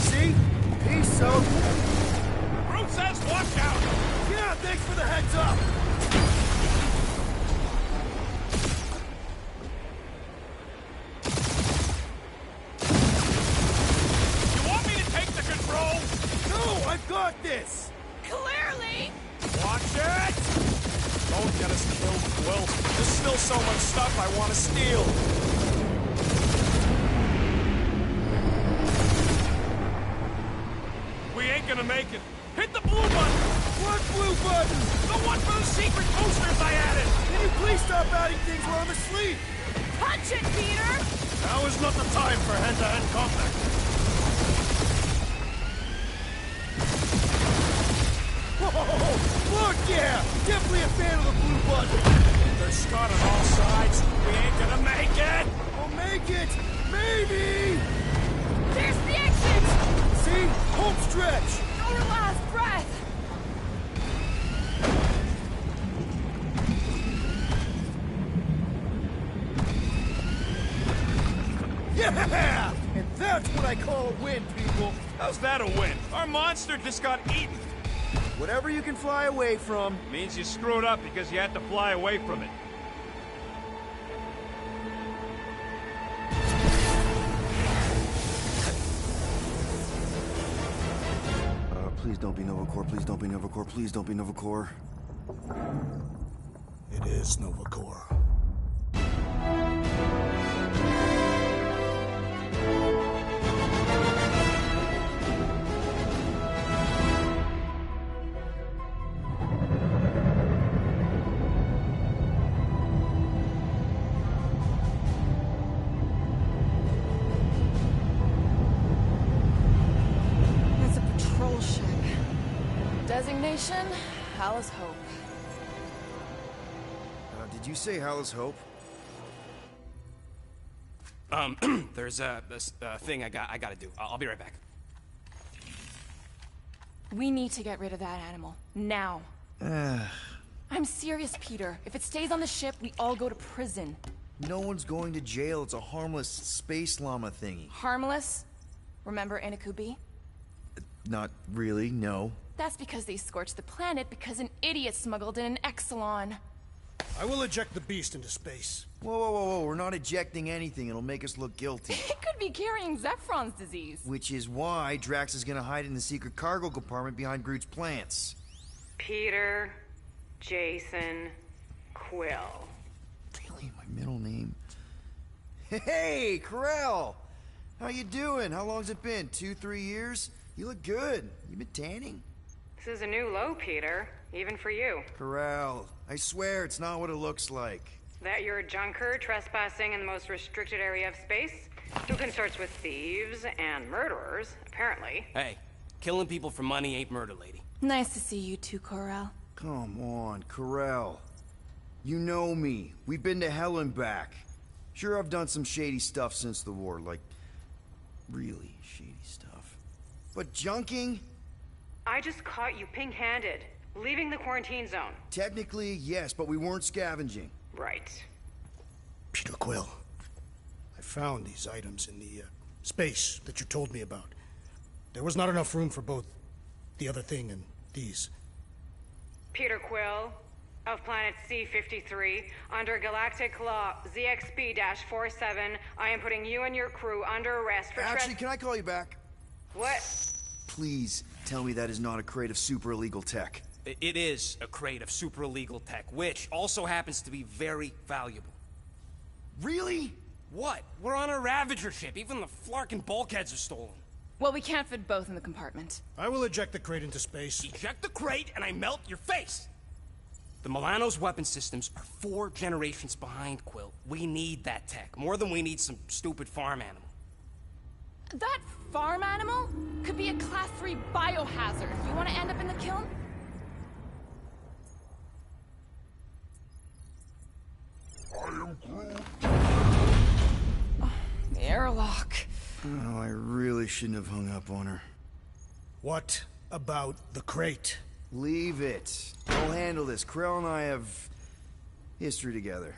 See? He's so... Groot says watch out! Yeah, thanks for the heads up. You want me to take the control? No, I've got this. Clearly! Watch it! Don't get us killed, Quill. There's still so much stuff I want to steal. We ain't gonna make it. Hit the blue button! What blue button? The one for the secret boosters I added! Can you please stop adding things while I'm asleep? Punch it, Peter! Now is not the time for hand-to-hand combat. Whoa! Look, yeah! Definitely a fan of the blue button. They're Scott on all sides. We ain't gonna make it! We'll make it! Maybe! There's the exit! See? Home stretch! Our last breath! Yeah! And that's what I call a win, people! How's that a win? Our monster just got eaten. Whatever you can fly away from. Means you screwed up because you had to fly away from it. Please don't be Nova Corps, please don't be Nova Corps, please don't be Nova Corps. It is Nova Corps. That's a patrol ship. Designation, Hal's Hope. Did you say Hal's Hope? There's this thing I gotta do. I'll be right back. We need to get rid of that animal. Now. I'm serious, Peter. If it stays on the ship, we all go to prison. No one's going to jail. It's a harmless space llama thingy. Harmless? Remember Inakubi? Not really, no. That's because they scorched the planet because an idiot smuggled in an Exelon. I will eject the beast into space. Whoa, whoa, whoa, whoa. We're not ejecting anything. It'll make us look guilty. It could be carrying Zephron's disease. Which is why Drax is gonna hide in the secret cargo compartment behind Groot's plants. Peter, Jason, Quill. Really? My middle name? Hey, Corell! How you doing? How long's it been? 2-3 years? You look good. You been tanning? This is a new low, Peter. Even for you. Corell, I swear it's not what it looks like. That you're a junker trespassing in the most restricted area of space? Who consorts with thieves and murderers, apparently. Hey, killing people for money ain't murder, lady. Nice to see you too, Corel. Come on, Corell. You know me. We've been to hell and back. Sure, I've done some shady stuff since the war, like, really shady stuff. But junking? I just caught you pink-handed, leaving the quarantine zone. Technically, yes, but we weren't scavenging. Right. Peter Quill, I found these items in the space that you told me about. There was not enough room for both the other thing and these. Peter Quill, of planet C-53, under Galactic Law ZXP-47, I am putting you and your crew under arrest for Actually, can I call you back? What? Please tell me that is not a crate of super illegal tech. It is a crate of super illegal tech, which also happens to be very valuable. Really? What? We're on a Ravager ship. Even the Flarkin bulkheads are stolen. Well, we can't fit both in the compartment. I will eject the crate into space. Eject the crate and I melt your face! The Milano's weapon systems are 4 generations behind, Quill. We need that tech, more than we need some stupid farm animal. That farm animal could be a Class 3 biohazard. You want to end up in the kiln? I am Groot. The airlock. Oh, I really shouldn't have hung up on her. What about the crate? Leave it. I'll handle this. Krell and I have history together.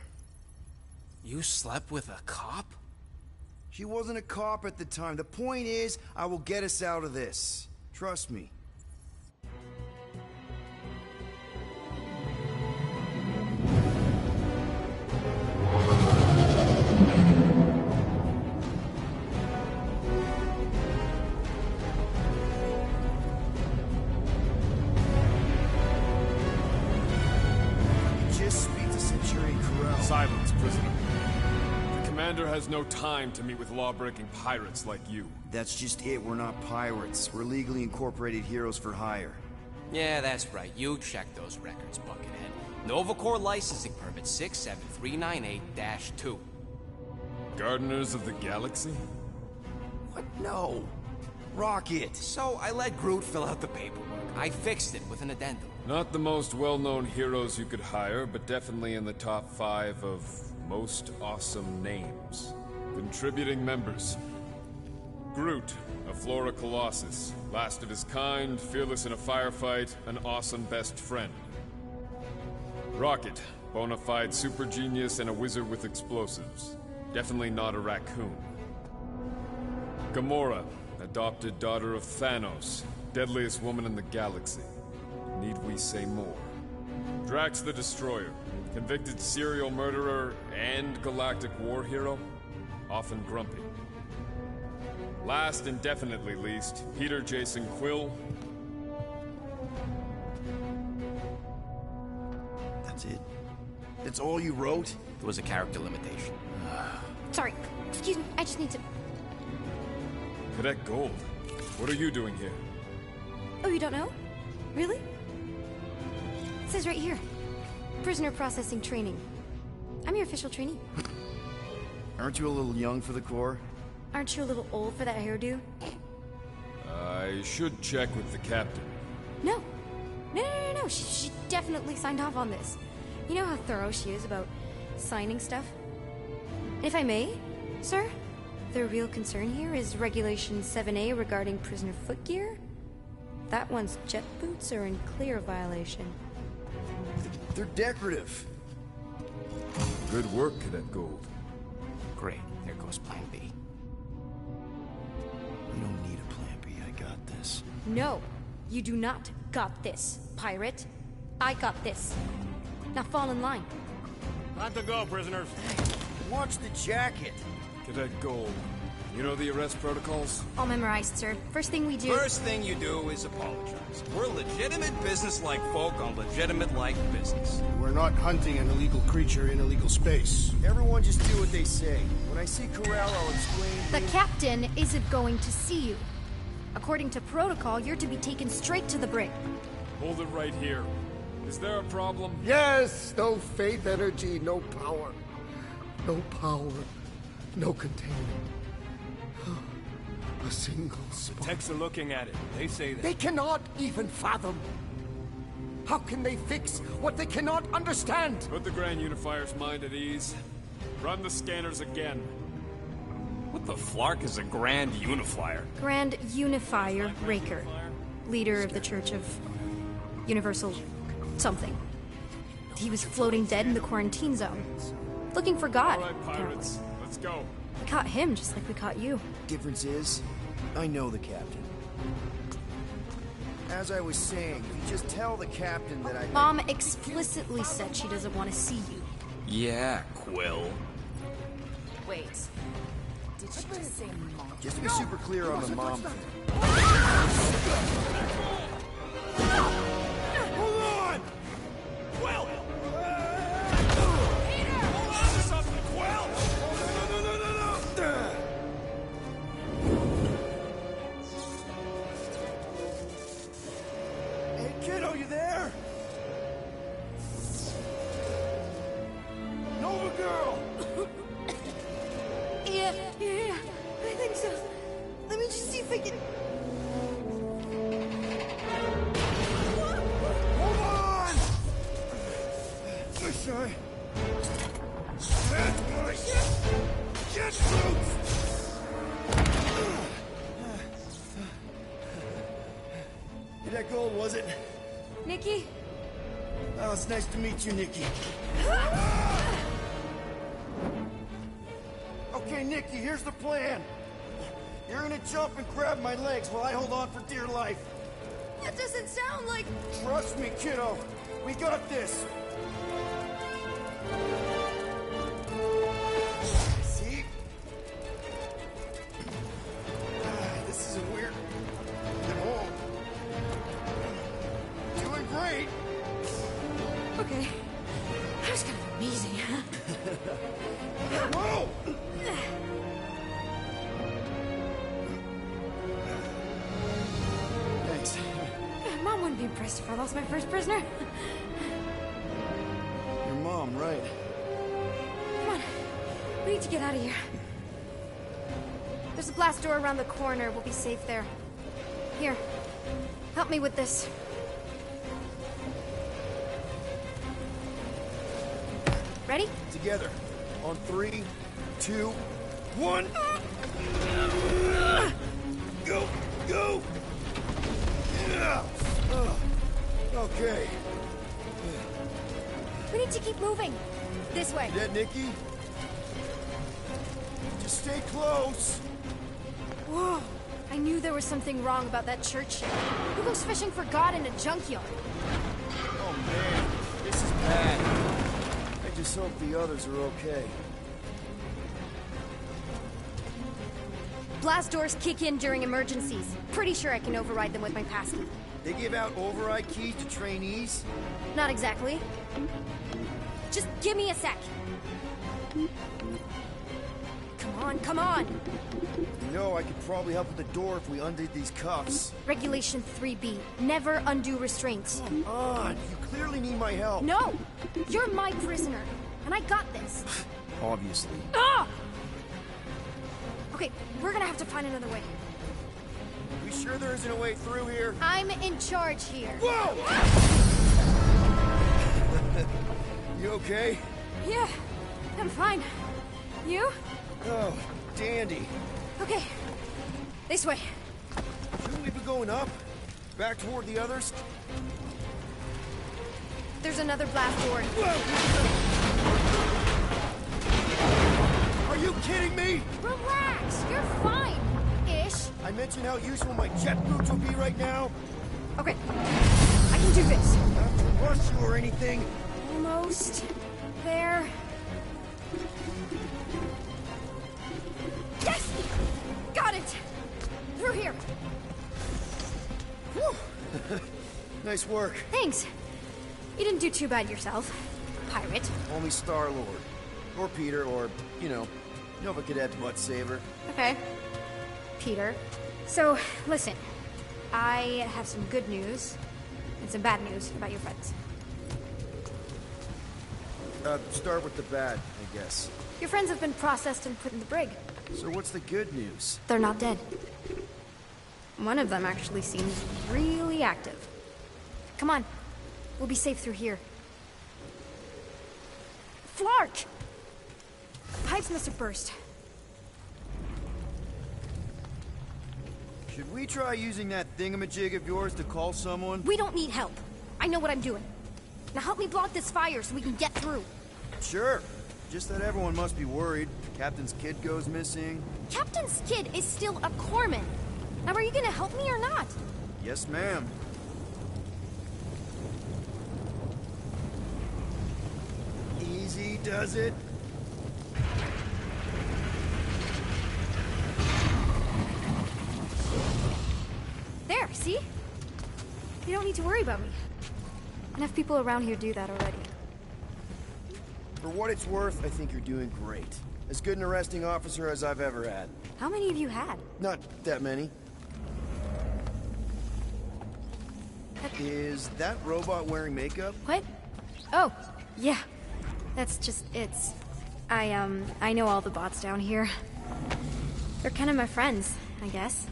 You slept with a cop? She wasn't a cop at the time. The point is, I will get us out of this. Trust me. Just speak to Centurion Corell. Silence, prisoner. The commander has no time to meet with law-breaking pirates like you. That's just it. We're not pirates. We're legally incorporated heroes for hire. Yeah, that's right. You checked those records, Buckethead. Novacore licensing permit 67398-2. Gardeners of the Galaxy? What? No. Rocket. So I let Groot fill out the paperwork. I fixed it with an addendum. Not the most well-known heroes you could hire, but definitely in the top 5 of most awesome names. Contributing members. Groot, a Flora Colossus, last of his kind, fearless in a firefight, an awesome best friend. Rocket, bona fide super genius and a wizard with explosives. Definitely not a raccoon. Gamora, adopted daughter of Thanos, deadliest woman in the galaxy. Need we say more? Drax the Destroyer, convicted serial murderer and galactic war hero, often grumpy. Last and definitely least, Peter Jason Quill. That's it? That's all you wrote? There was a character limitation. Sorry, excuse me, I just need to... Cadet Gold, what are you doing here? Oh, you don't know? Really? It says right here. Prisoner processing training. I'm your official trainee. Aren't you a little young for the Corps? Aren't you a little old for that hairdo? I should check with the captain. No. No. She definitely signed off on this. You know how thorough she is about signing stuff? And if I may, sir, the real concern here is Regulation 7A regarding prisoner footgear. That one's jet boots are in clear violation. They're decorative. Good work, Cadet Gold. Great. There goes Plan B. We don't need a Plan B. I got this. No, you do not got this, pirate. I got this. Now fall in line. Time to go, prisoners. Watch the jacket. Cadet Gold, you know the arrest protocols? All memorized, sir. First thing we do... First thing you do is apologize. We're legitimate business-like folk on legitimate-like business. We're not hunting an illegal creature in illegal space. Everyone just do what they say. When I see Corral, I'll explain... The captain isn't going to see you. According to protocol, you're to be taken straight to the brig. Hold it right here. Is there a problem? Yes, no faith energy, no power. No power, no containment. A single spark. Techs are looking at it. They say that. They cannot even fathom. How can they fix what they cannot understand? Put the Grand Unifier's mind at ease. Run the scanners again. What the flark is a Grand Unifier? Grand Unifier Raker, leader of the Church of Universal something. He was floating dead in the quarantine zone, looking for God. All right, pirates, let's go. We caught him just like we caught you. Difference is, I know the captain. As I was saying, if you just tell the captain that I... Mom explicitly said she doesn't want to see you. Yeah, Quill. Wait. Did she just say mom? Just to be super clear on the mom thing. Hold on! Quill! Peter! Hold on to something, Quill! No! Hey, kiddo, you there? Nova girl! Yeah, I think so. Let me just see if I can... Hold on! Wish I... That's my shit! Get loose! That gold, was it? Nikki? Oh, it's nice to meet you, Nikki. Okay, Nikki, here's the plan. You're gonna jump and grab my legs while I hold on for dear life. That doesn't sound like... Trust me, kiddo. We got this. See? This isn't weird. Get home. Doing great. Okay. That was kind of amazing, huh? Whoa! Thanks. Mom wouldn't be impressed if I lost my first prisoner. Your mom, right? Come on. We need to get out of here. There's a blast door around the corner. We'll be safe there. Here. Help me with this. Ready? Together. On 3, 2, 1. Go! Go! Yeah. Okay. We need to keep moving. This way. You dead, Nikki? Just stay close. Whoa. I knew there was something wrong about that church. Who goes fishing for God in a junkyard? Oh, man. This is bad. I just hope the others are okay. Blast doors kick in during emergencies. Pretty sure I can override them with my passkey. They give out override keys to trainees? Not exactly. Just give me a sec. Come on, come on! You know, I could probably help with the door if we undid these cuffs. Regulation 3B. Never undo restraints. Come on, you clearly need my help. No! You're my prisoner, and I got this. Obviously. Ah! Okay, we're gonna have to find another way. We sure there isn't a way through here? I'm in charge here. Whoa! You okay? Yeah, I'm fine. You? Oh, dandy. Okay, this way. Shouldn't we be going up? Back toward the others? There's another blast door. Are you kidding me? Relax, you're fine. Ish. I mentioned how useful my jet boots will be right now. Okay, I can do this. Not to rush you or anything. Almost there. Yes! Got it! Through here. Whew. Nice work. Thanks. You didn't do too bad yourself, pirate. Only Star-Lord. Or Peter, or, you know, Nova Cadet butt saver. Okay. Peter. So, listen. I have some good news and some bad news about your friends. Start with the bad, I guess. Your friends have been processed and put in the brig. So what's the good news? They're not dead. One of them actually seems really active. Come on. We'll be safe through here. Flark! Pipes must have burst. Should we try using that thingamajig of yours to call someone? We don't need help. I know what I'm doing. Now help me block this fire so we can get through. Sure. Just that everyone must be worried. Captain's kid goes missing. Captain's kid is still a corpsman. Now, are you gonna help me or not? Yes, ma'am. Easy does it. There, see? You don't need to worry about me. Enough people around here do that already. For what it's worth, I think you're doing great. As good an arresting officer as I've ever had. How many have you had? Not that many. Is that robot wearing makeup? What? Oh, yeah. That's just, I know all the bots down here. They're kind of my friends, I guess.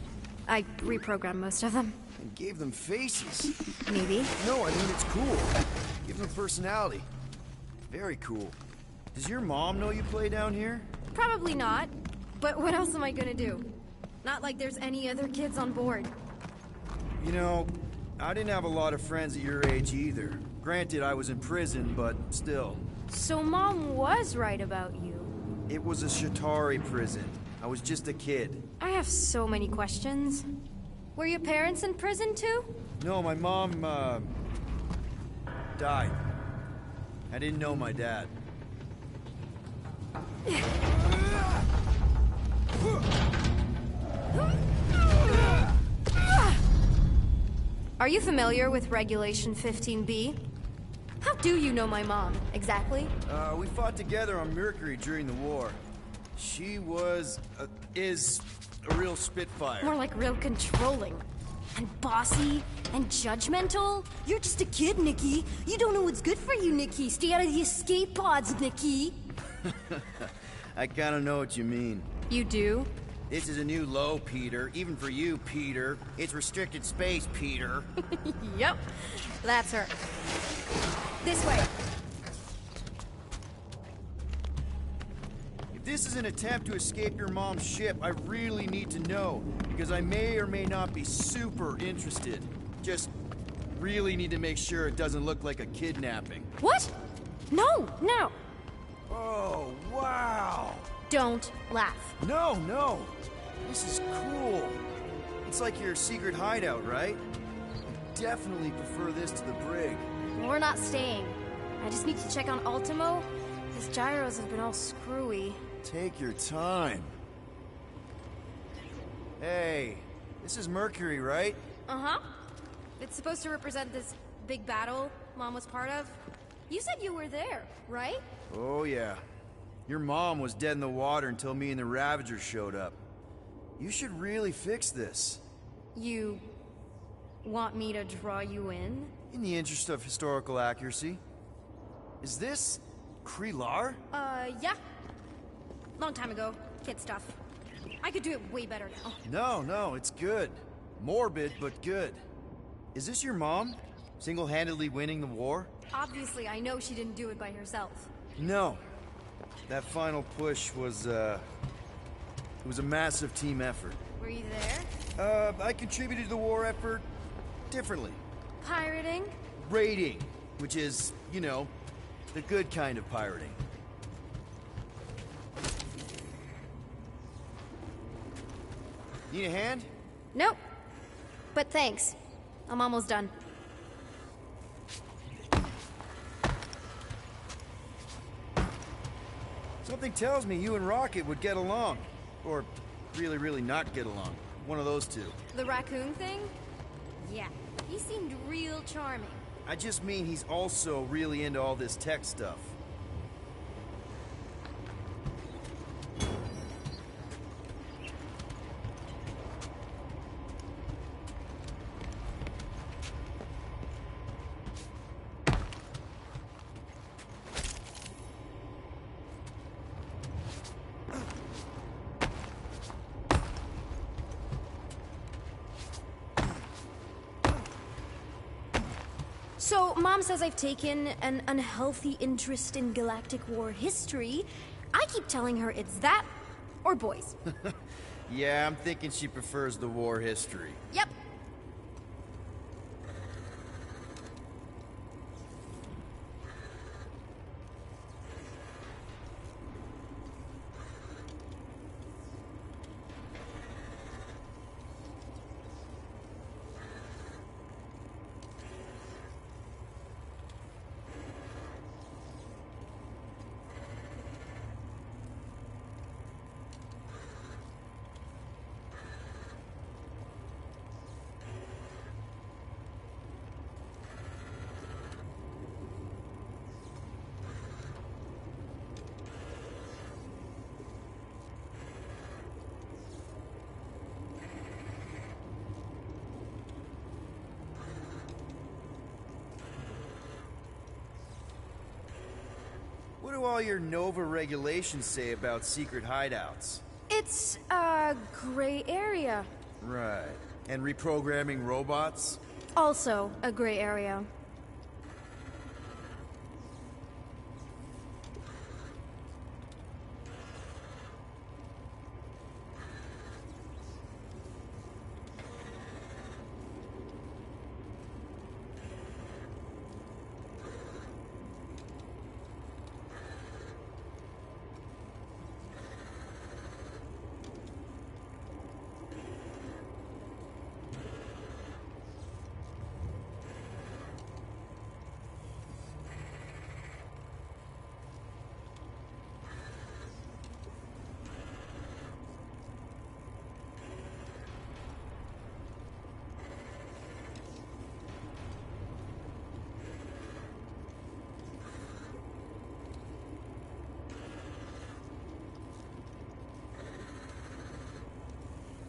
I reprogrammed most of them. And gave them faces. Maybe. No, I mean it's cool. Give them personality. Very cool. Does your mom know you play down here? Probably not. But what else am I gonna do? Not like there's any other kids on board. You know, I didn't have a lot of friends at your age either. Granted, I was in prison, but still. So Mom was right about you. It was a Shatari prison. I was just a kid. I have so many questions. Were your parents in prison too? No, my mom, died. I didn't know my dad. Are you familiar with Regulation 15B? How do you know my mom, exactly? We fought together on Mercury during the war. She was, is a real spitfire. More like real controlling. And bossy, and judgmental. You're just a kid, Nikki. You don't know what's good for you, Nikki. Stay out of the escape pods, Nikki. I kinda know what you mean. You do? This is a new low, Peter. Even for you, Peter. It's restricted space, Peter. Yep. That's her. This way. If this is an attempt to escape your mom's ship, I really need to know. Because I may or may not be super interested. Just really need to make sure it doesn't look like a kidnapping. What? No, no. Oh, wow. Don't laugh. No, no. This is cool. It's like your secret hideout, right? I definitely prefer this to the brig. We're not staying. I just need to check on Ultimo. His gyros have been all screwy. Take your time. Hey, this is Mercury, right? Uh-huh. It's supposed to represent this big battle Mom was part of. You said you were there, right? Oh, yeah. Your mom was dead in the water until me and the Ravagers showed up. You should really fix this. You want me to draw you in? In the interest of historical accuracy. Is this Krelar? Yeah. Long time ago. Kid stuff. I could do it way better now. No, no, it's good. Morbid, but good. Is this your mom? Single-handedly winning the war? Obviously, I know she didn't do it by herself. No. That final push was, it was a massive team effort. Were you there? I contributed to the war effort differently. Pirating? Raiding, which is, you know, the good kind of pirating. Need a hand? Nope. But thanks. I'm almost done. Something tells me you and Rocket would get along. Or really, really not get along. One of those two. The raccoon thing? Yeah. He seemed real charming. I just mean he's also really into all this tech stuff. So, Mom says I've taken an unhealthy interest in galactic war history. I keep telling her it's that or boys. Yeah, I'm thinking she prefers the war history. Yep. do all your Nova regulations say about secret hideouts? It's a gray area. Right. And reprogramming robots? Also a gray area.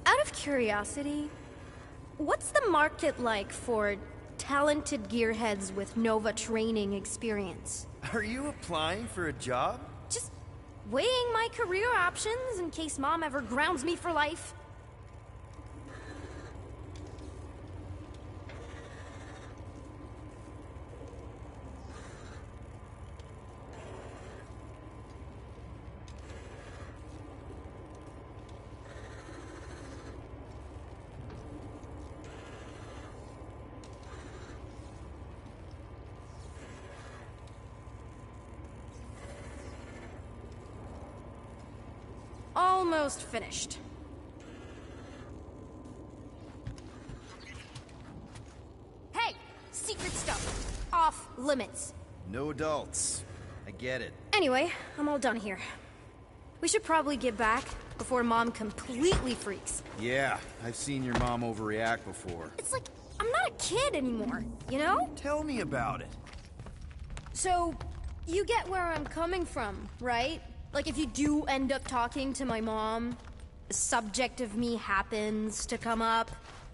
Out of curiosity, what's the market like for talented gearheads with Nova training experience? Are you applying for a job? Just weighing my career options in case Mom ever grounds me for life. Almost finished. Hey! Secret stuff. Off limits. No adults. I get it. Anyway, I'm all done here. We should probably get back before Mom completely freaks. Yeah, I've seen your mom overreact before. It's like, I'm not a kid anymore, you know? Tell me about it. So, you get where I'm coming from, right? Like, if you do end up talking to my mom, the subject of me happens to come up.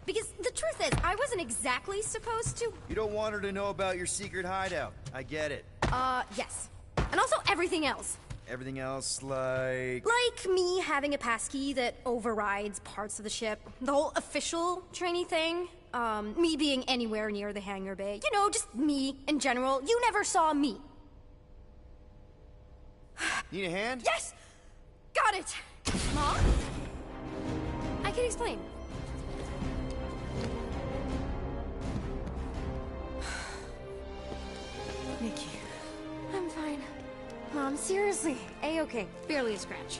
Because the truth is, I wasn't exactly supposed to. You don't want her to know about your secret hideout. I get it. Yes. And also everything else. Everything else, like... Like me having a passkey that overrides parts of the ship. The whole official trainee thing. Me being anywhere near the hangar bay. You know, just me in general. You never saw me. Need a hand? Yes! Got it! Mom? I can explain. Nikki. I'm fine. Mom, seriously. A-okay. Barely a scratch.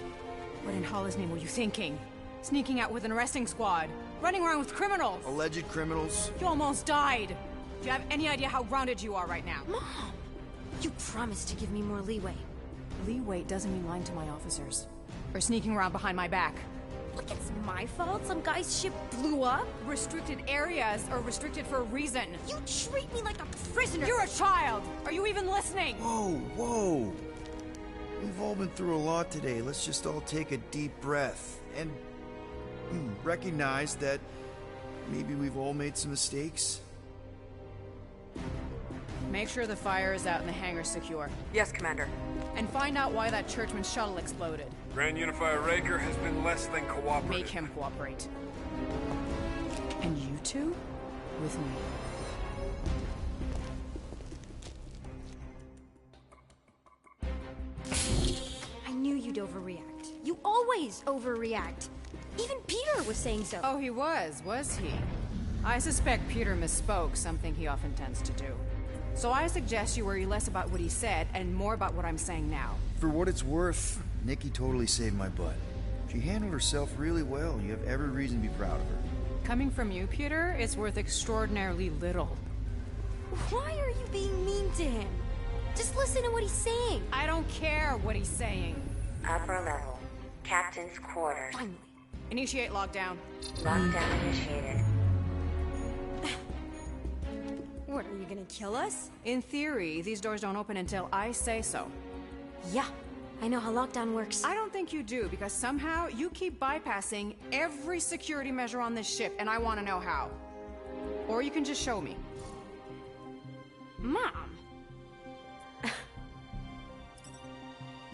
What in Hollis' name were you thinking? Sneaking out with an arresting squad? Running around with criminals? Alleged criminals? You almost died! Do you have any idea how grounded you are right now? Mom! You promised to give me more leeway. Leeway doesn't mean lying to my officers. Or sneaking around behind my back. Look, it's my fault some guy's ship blew up. Restricted areas are restricted for a reason. You treat me like a prisoner! You're a child! Are you even listening? Whoa, whoa. We've all been through a lot today. Let's just all take a deep breath and recognize that maybe we've all made some mistakes. Make sure the fire is out and the hangar's secure. Yes, Commander. And find out why that Churchman shuttle exploded. Grand Unifier Raker has been less than cooperative. Make him cooperate. And you two? With me. I knew you'd overreact. You always overreact. Even Peter was saying so. Oh, he was he? I suspect Peter misspoke, something he often tends to do. So I suggest you worry less about what he said and more about what I'm saying now. For what it's worth, Nikki totally saved my butt. She handled herself really well. You have every reason to be proud of her. Coming from you, Peter, it's worth extraordinarily little. Why are you being mean to him? Just listen to what he's saying. I don't care what he's saying. Upper level. Captain's quarters. Finally. Initiate lockdown. Lockdown initiated. What, are you gonna kill us? In theory, these doors don't open until I say so. Yeah, I know how lockdown works. I don't think you do, because somehow you keep bypassing every security measure on this ship, and I want to know how. Or you can just show me. Mom!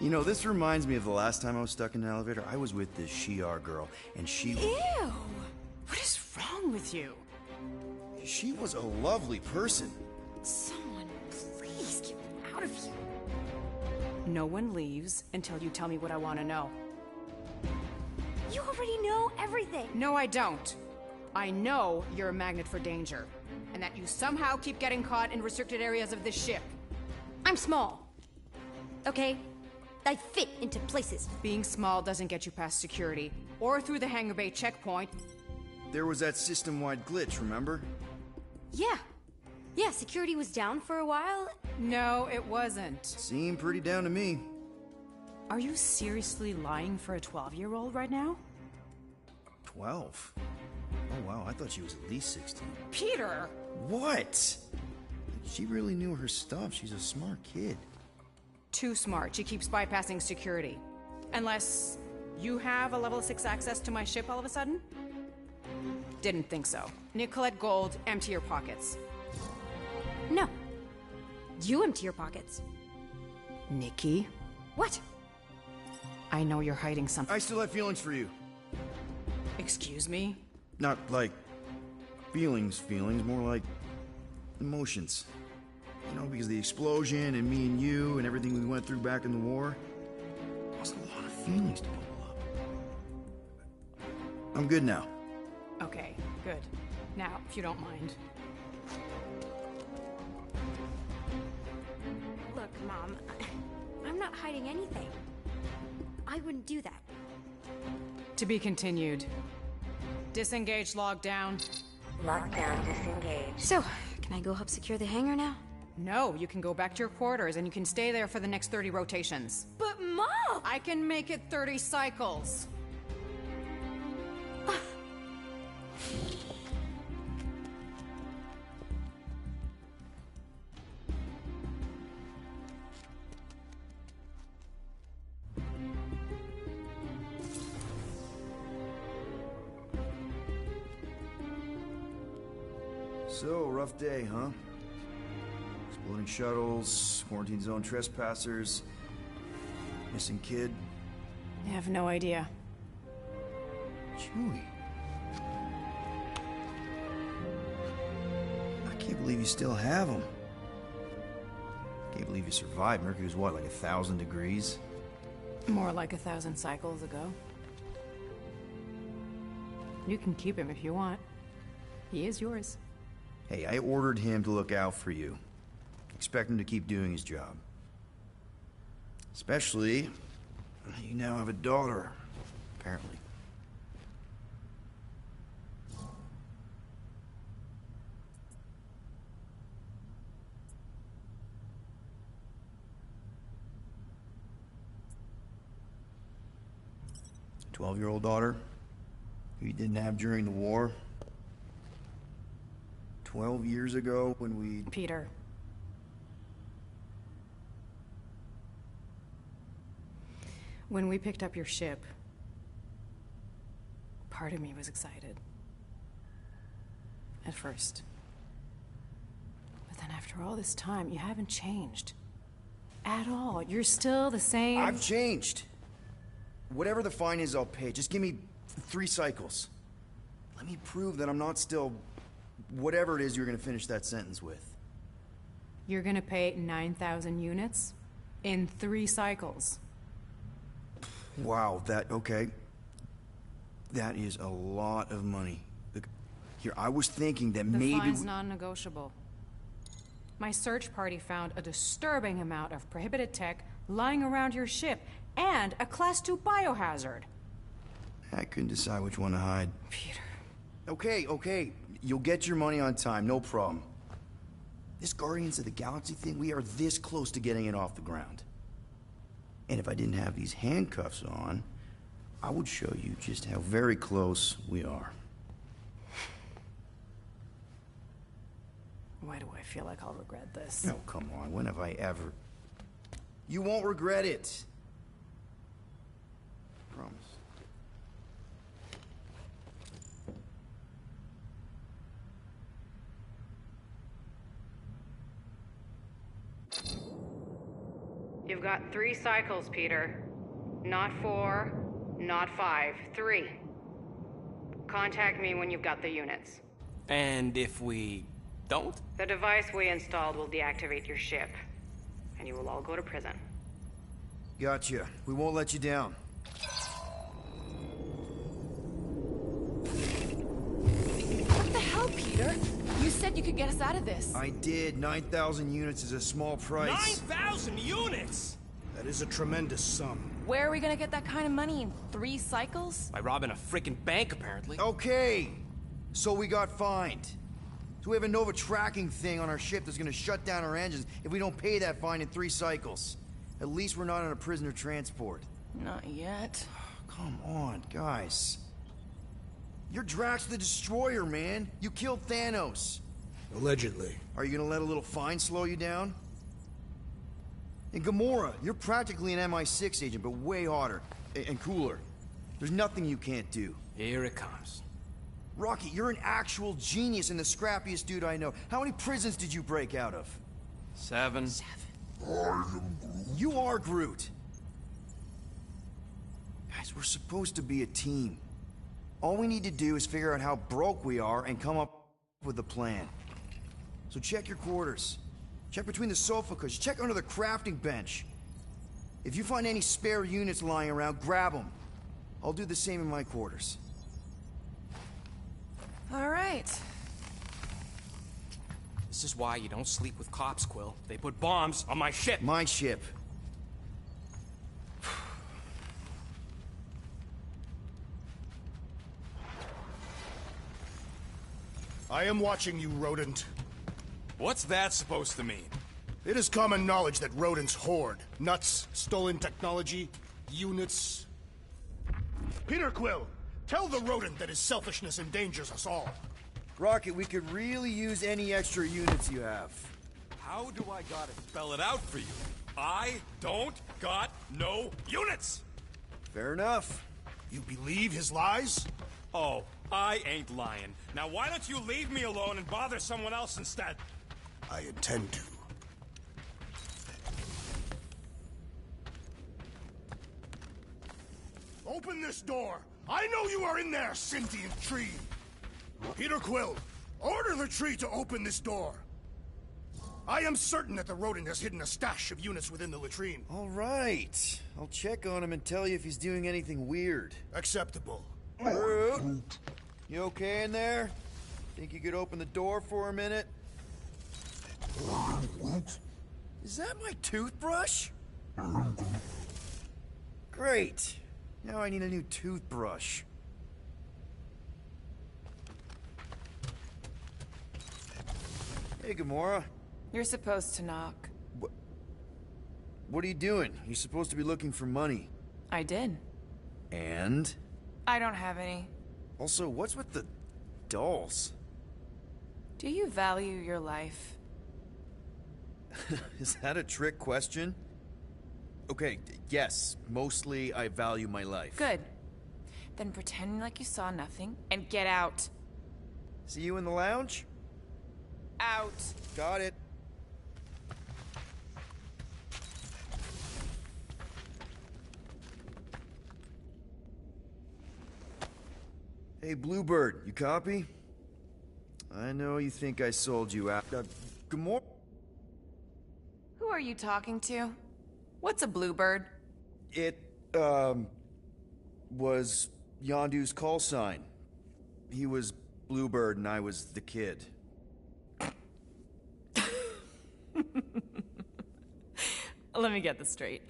You know, this reminds me of the last time I was stuck in an elevator. I was with this Shi'ar girl, and she... Ew! What is wrong with you? She was a lovely person. Someone, please get me out of here. No one leaves until you tell me what I want to know. You already know everything. No, I don't. I know you're a magnet for danger, and that you somehow keep getting caught in restricted areas of this ship. I'm small. Okay? I fit into places. Being small doesn't get you past security, or through the hangar bay checkpoint. There was that system-wide glitch, remember? Yeah. Yeah, security was down for a while. No, it wasn't. Seemed pretty down to me. Are you seriously lying for a 12-year-old right now? 12? Oh wow, I thought she was at least 16. Peter! What? She really knew her stuff. She's a smart kid. Too smart. She keeps bypassing security. Unless you have a level 6 access to my ship all of a sudden? Didn't think so. Nicolette Gold, empty your pockets. No. You empty your pockets. Nikki? What? I know you're hiding something. I still have feelings for you. Excuse me? Not like feelings, more like emotions. You know, because the explosion and me and you and everything we went through back in the war. There's a lot of feelings to bubble up. I'm good now. Okay, good. Now, if you don't mind. Look, Mom, I'm not hiding anything. I wouldn't do that. To be continued. Disengage lockdown. Lockdown disengaged. So, can I go help secure the hangar now? No, you can go back to your quarters and you can stay there for the next 30 rotations. But Mom! I can make it 30 cycles. So, rough day, huh? Exploding shuttles, quarantine zone trespassers, missing kid. I have no idea. Chewie. I can't believe you still have him. Can't believe you survived. Mercury was what, like 1,000 degrees? More like 1,000 cycles ago. You can keep him if you want. He is yours. Hey, I ordered him to look out for you. Expect him to keep doing his job. Especially, you now have a daughter, apparently. A 12-year-old daughter who you didn't have during the war. 12 years ago when we... Peter. When we picked up your ship, part of me was excited. At first. But then after all this time, you haven't changed. At all. You're still the same... I've changed. Whatever the fine is, I'll pay. Just give me 3 cycles. Let me prove that I'm not still... whatever it is you're gonna finish that sentence with. You're gonna pay 9,000 units in 3 cycles. Wow, okay. That is a lot of money. Look, here, I was thinking that The maybe... fine's non-negotiable. My search party found a disturbing amount of prohibited tech lying around your ship, and a Class 2 biohazard. I couldn't decide which one to hide. Peter. Okay. You'll get your money on time, no problem. This Guardians of the Galaxy thing, we are this close to getting it off the ground. And if I didn't have these handcuffs on, I would show you just how very close we are. Why do I feel like I'll regret this? Oh, come on, when have I ever... You won't regret it. Promise. You've got 3 cycles, Peter. Not 4, not 5, 3. Contact me when you've got the units. And if we don't? The device we installed will deactivate your ship, and you will all go to prison. Gotcha. We won't let you down. What the hell, Peter? You said you could get us out of this. I did. 9,000 units is a small price. 9,000 units?! That is a tremendous sum. Where are we gonna get that kind of money in 3 cycles? By robbing a freaking bank, apparently. Okay. So we got fined. So we have a Nova tracking thing on our ship that's gonna shut down our engines if we don't pay that fine in 3 cycles. At least we're not on a prisoner transport. Not yet. Come on, guys. You're Drax the Destroyer, man. You killed Thanos. Allegedly. Are you gonna let a little fine slow you down? And Gamora, you're practically an MI6 agent, but way hotter. And cooler. There's nothing you can't do. Here it comes. Rocky, you're an actual genius and the scrappiest dude I know. How many prisons did you break out of? 7. You are Groot. Guys, we're supposed to be a team. All we need to do is figure out how broke we are and come up with a plan. So check your quarters. Check between the sofa cushions. Check under the crafting bench. If you find any spare units lying around, grab them. I'll do the same in my quarters. All right. This is why you don't sleep with cops, Quill. They put bombs on my ship. My ship. I am watching you, rodent. What's that supposed to mean? It is common knowledge that rodents hoard nuts, stolen technology, units. Peter Quill, tell the rodent that his selfishness endangers us all. Rocket, we could really use any extra units you have. How do I gotta spell it out for you? I don't got no units! Fair enough. You believe his lies? Oh, I ain't lying. Now why don't you leave me alone and bother someone else instead? I intend to. Open this door! I know you are in there, sentient tree! Peter Quill, order the tree to open this door! I am certain that the rodent has hidden a stash of units within the latrine. All right. I'll check on him and tell you if he's doing anything weird. Acceptable. Groot, you okay in there? Think you could open the door for a minute? Is that my toothbrush? Great. Now I need a new toothbrush. Hey, Gamora. You're supposed to knock. What are you doing? You're supposed to be looking for money. I did. And? I don't have any. Also, what's with the dolls? Do you value your life? Is that a trick question? Okay, yes, mostly I value my life. Good. Then pretend like you saw nothing and get out. See you in the lounge? Out. Got it. Hey, Bluebird, you copy? I know you think I sold you out. Gamora? Who are you talking to? What's a bluebird? It, was Yondu's call sign. He was Bluebird and I was the kid. Let me get this straight.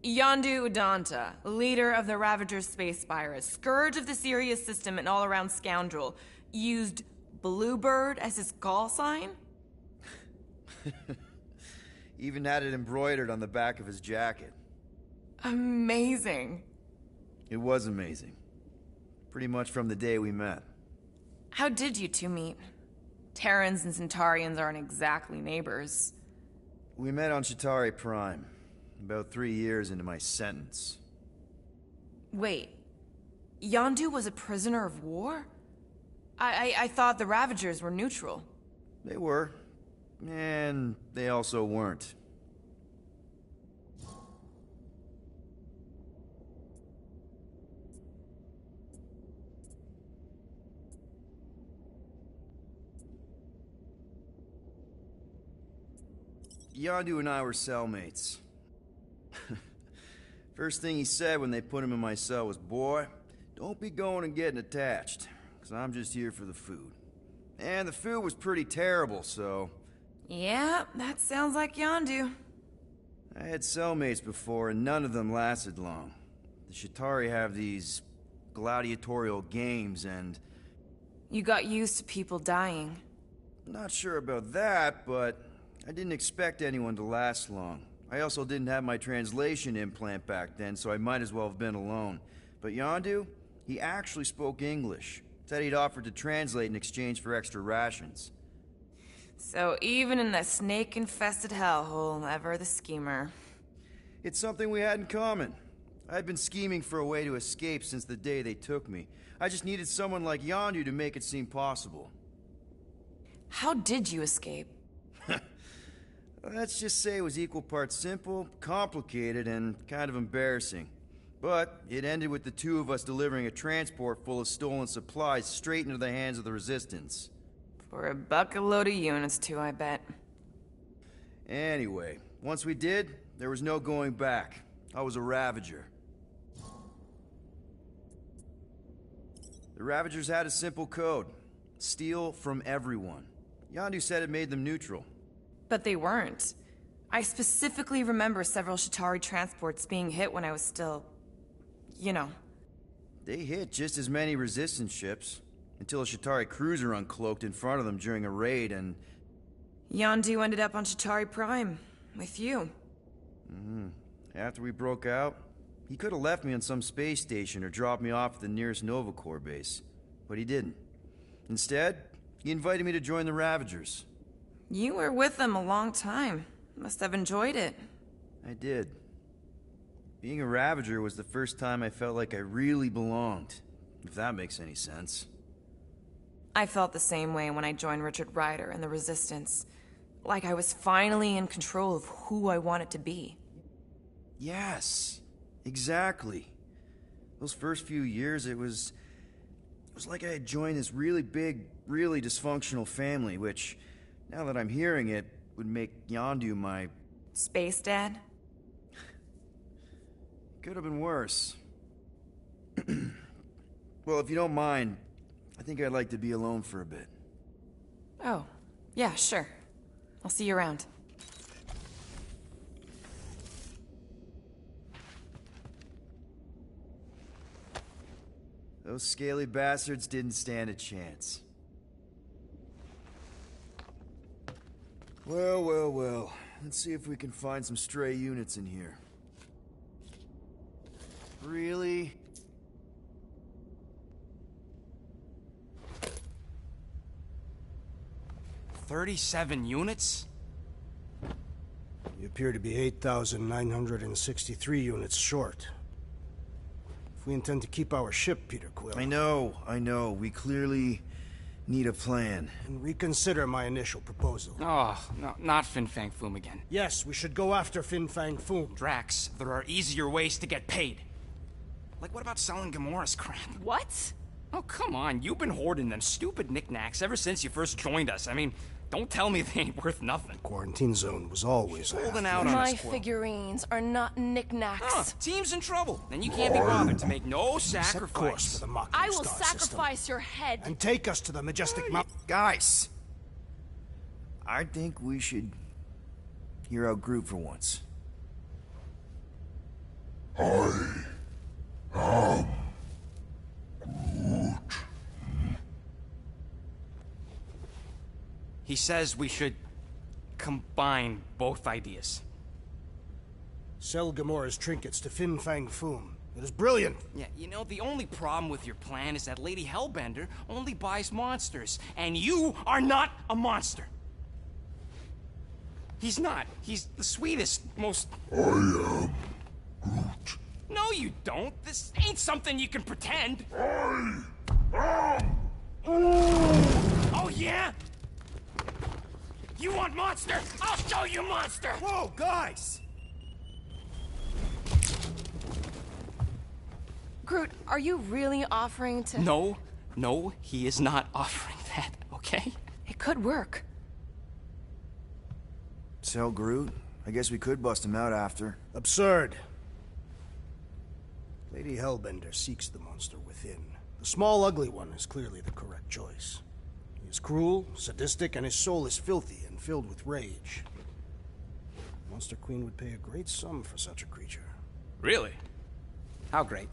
Yondu Udonta, leader of the Ravager's space virus, scourge of the Sirius system and all-around scoundrel, used Bluebird as his call sign? Even had it embroidered on the back of his jacket. Amazing. It was amazing. Pretty much from the day we met. How did you two meet? Terrans and Centaurians aren't exactly neighbors. We met on Chitauri Prime, about 3 years into my sentence. Wait, Yondu was a prisoner of war? I thought the Ravagers were neutral. They were. And they also weren't. Yondu and I were cellmates. First thing he said when they put him in my cell was, "Boy, don't be going and getting attached, because I'm just here for the food." And the food was pretty terrible, so... Yeah, that sounds like Yondu. I had cellmates before, and none of them lasted long. The Chitauri have these gladiatorial games, and... You got used to people dying. Not sure about that, but I didn't expect anyone to last long. I also didn't have my translation implant back then, so I might as well have been alone. But Yondu, he actually spoke English. Said he'd offered to translate in exchange for extra rations. So even in that snake-infested hellhole, ever the schemer. It's something we had in common. I'd been scheming for a way to escape since the day they took me. I just needed someone like Yondu to make it seem possible. How did you escape? Let's just say it was equal parts simple, complicated, and kind of embarrassing. But it ended with the two of us delivering a transport full of stolen supplies straight into the hands of the Resistance. For a bucket load of units too, I bet. Anyway, once we did, there was no going back. I was a Ravager. The Ravagers had a simple code. Steal from everyone. Yondu said it made them neutral. But they weren't. I specifically remember several Chitauri transports being hit when I was still... you know. They hit just as many Resistance ships, until a Chitauri cruiser uncloaked in front of them during a raid, and... Yondu ended up on Chitauri Prime, with you. After we broke out, he could have left me on some space station or dropped me off at the nearest Nova Corps base. But he didn't. Instead, he invited me to join the Ravagers. You were with them a long time. Must have enjoyed it. I did. Being a Ravager was the first time I felt like I really belonged, if that makes any sense. I felt the same way when I joined Richard Rider and the Resistance. Like I was finally in control of who I wanted to be. Yes, exactly. Those first few years, it was like I had joined this really big, really dysfunctional family, which, now that I'm hearing it, would make Yondu my... Space Dad? Could have been worse. Well, if you don't mind, I think I'd like to be alone for a bit. Oh, yeah, sure. I'll see you around. Those scaly bastards didn't stand a chance. Well, well, well. Let's see if we can find some stray units in here. Really? $37 units? You appear to be 8,963 units short. If we intend to keep our ship, Peter Quill... I know. We clearly need a plan. And reconsider my initial proposal. Oh, no, not Fin Fang Foom again. Yes, we should go after Fin Fang Foom. Drax, there are easier ways to get paid. Like, what about selling Gamora's crap? What? Oh, come on. You've been hoarding them stupid knickknacks ever since you first joined us. I mean, don't tell me they ain't worth nothing. Quarantine zone was always holding out on My us, Quill. figurines are not knickknacks. Team's in trouble, and you can't be bothered to make no sacrifice. For the Mocking I will Star sacrifice system. your head. And take us to the majestic mountain. Guys! I think we should hear out Groot for once. He says we should combine both ideas. Sell Gamora's trinkets to Fin Fang Foom. It is brilliant. Yeah, you know, the only problem with your plan is that Lady Hellbender only buys monsters, and you are not a monster. He's not. He's the sweetest, most... I am Groot. No, you don't. This ain't something you can pretend. I am... Oh, yeah? You want monster? I'll show you monster! Whoa, guys! Groot, are you really offering to... No, he is not offering that, okay? It could work. Tell Groot? I guess we could bust him out after. Absurd. Lady Hellbender seeks the monster within. The small, ugly one is clearly the correct choice. He is cruel, sadistic, and his soul is filthy and filled with rage. Monster Queen would pay a great sum for such a creature. Really? How great?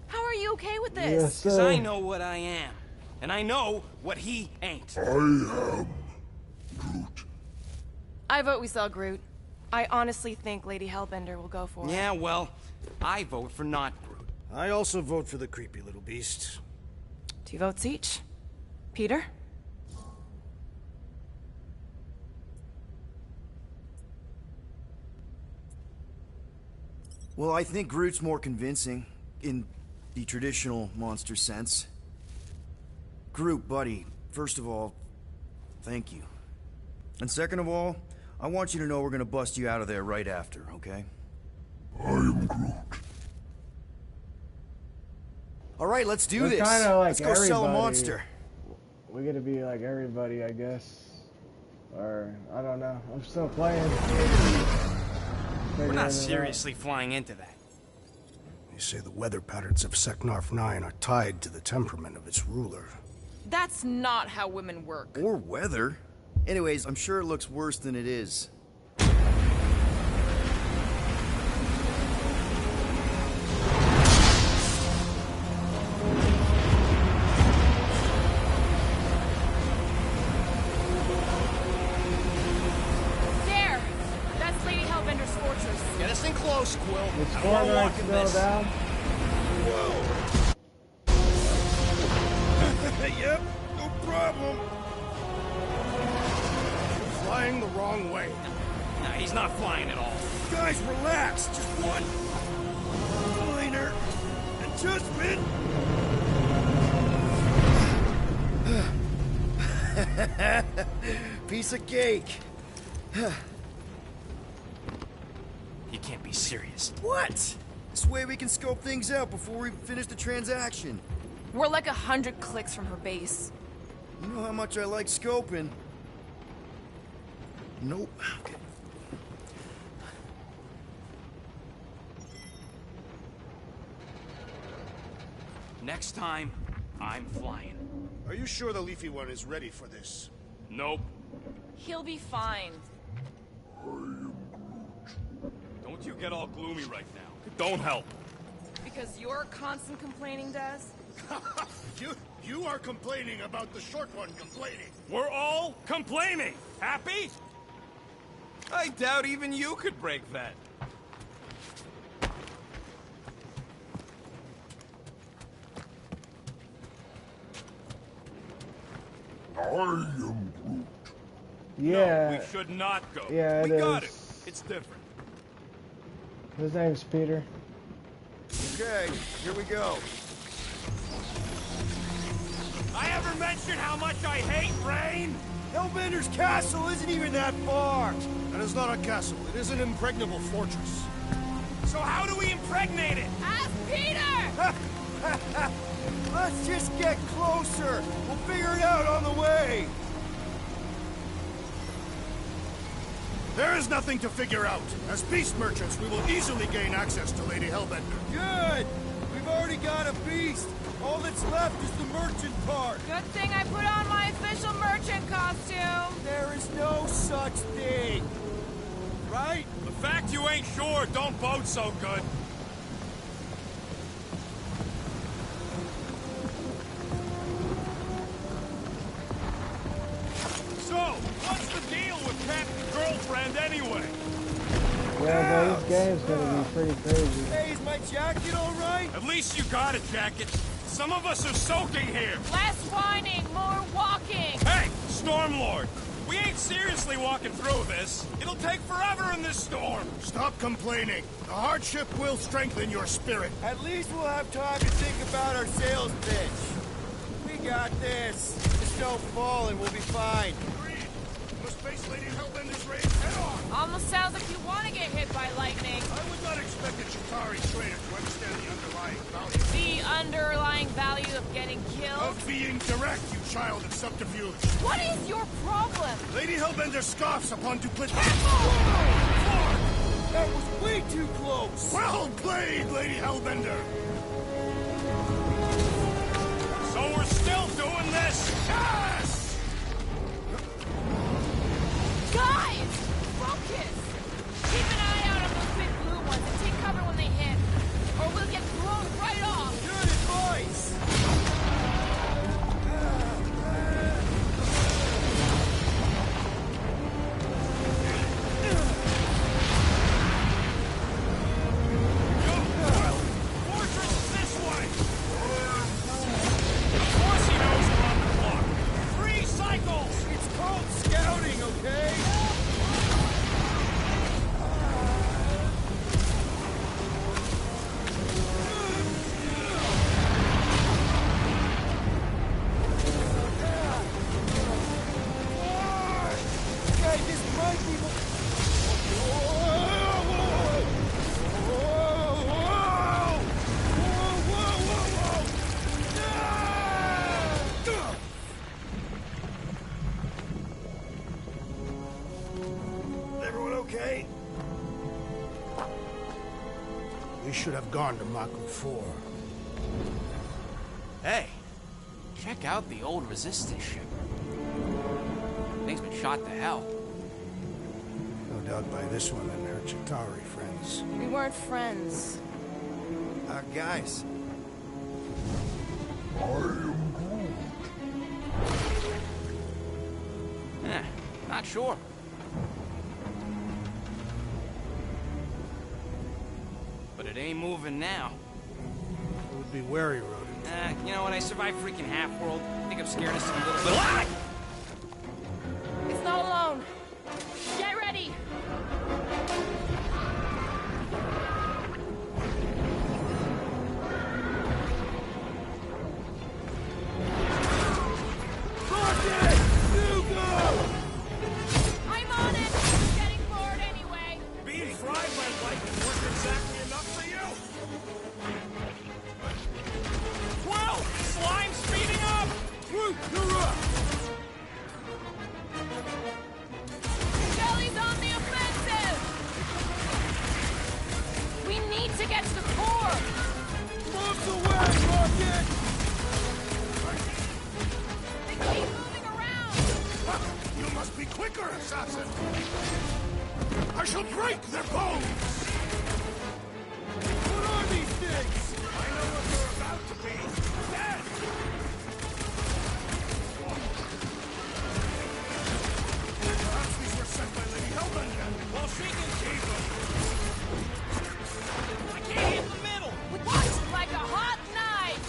How are you okay with this? Because I know what I am. And I know what he ain't. I am Groot. I vote we sell Groot. I honestly think Lady Hellbender will go for it. Yeah, well, I vote for not Groot. I also vote for the creepy little beast. 2 votes each. Peter? Well, I think Groot's more convincing, in the traditional monster sense. Groot, buddy, first of all, thank you. And second of all, I want you to know we're gonna bust you out of there right after, okay? I am Groot. Alright, let's do We're this. kinda like Let's go sell a everybody. monster. We're gonna be like everybody, I guess. Or, I don't know. I'm still playing. We're not seriously flying into that. They say the weather patterns of Seknarf 9 are tied to the temperament of its ruler. That's not how women work. Or weather. Anyways, I'm sure it looks worse than it is. There! That's Lady Hellbender's fortress. Get us in close, Quill. It's I don't wanna walk in still this. down. Yep, no problem. Flying the wrong way. No, he's not flying at all. Guys, relax. Just one minor adjustment. Piece of cake. You can't be serious. What? This way we can scope things out before we finish the transaction. We're like 100 clicks from her base. You know how much I like scoping. Nope. Okay. Next time, I'm flying. Are you sure the Leafy One is ready for this? Nope. He'll be fine. Don't you get all gloomy right now. It don't help. Because your constant complaining does? You are complaining about the short one complaining. We're all complaining. Happy? I doubt even you could break that. I am Groot. Yeah. No, we should not go. Yeah, we it got is. it. It's different. His name's Peter. Okay, here we go. I ever mentioned how much I hate rain? Hellbender's castle isn't even that far. That is not a castle. It is an impregnable fortress. So how do we impregnate it? Ask Peter! Let's just get closer. We'll figure it out on the way. There is nothing to figure out. As beast merchants, we will easily gain access to Lady Hellbender. Good. We've already got a beast. All that's left is the merchant part. Good thing I put on my official merchant costume. There is no such thing. Right? The fact you ain't sure don't bode so good. So, what's the deal with Captain Girlfriend anyway? Yeah, bro, this game's gonna be pretty crazy. Hey, is my jacket all right? At least you got a jacket. Some of us are soaking here. Less whining, more walking. Hey, Stormlord! We ain't seriously walking through this. It'll take forever in this storm. Stop complaining. The hardship will strengthen your spirit. At least we'll have time to think about our sales pitch. We got this. Just don't fall and we'll be fine. Agreed. Must face Lady Hellbender's rage head on. On almost sounds like you want to get hit by lightning. I would not expect a Chitauri trader to understand the underlying value. The underlying value of getting killed? Of being direct, you child of subterfuge. What is your problem? Lady Hellbender scoffs upon duplicity. That was way too close! Well played, Lady Hellbender! So we're still doing this? Yes! Guys! Focus! Keep an eye out on those big blue ones and take cover when they hit. Or we'll get blown right off! Good advice! We should have gone to Mako 4. Hey, check out the old Resistance ship. Thing's been shot to hell. No doubt by this one and her Chitauri friends. We weren't friends. Guys. Not sure. But it ain't moving now. It would be wary, Rodent. You know what? I survived freaking Half-World. I think I'm scared of some little... It's not alone. Get ready! I'm on it! I'm getting bored anyway. Being fried by lightning wasn't exactly enough for you? Well, slime speeding up! Groot, you're up! Shelly's on the offensive! We need to get to the core! Move the way, Rocket! They keep moving around! You must be quicker, assassin! I shall break their bones! What are these things? I know what they're about to be. Dead! Perhaps these were sent by Lady Hellbender. Well, she can keep them. I can't hit the middle! What? Like a hot knife!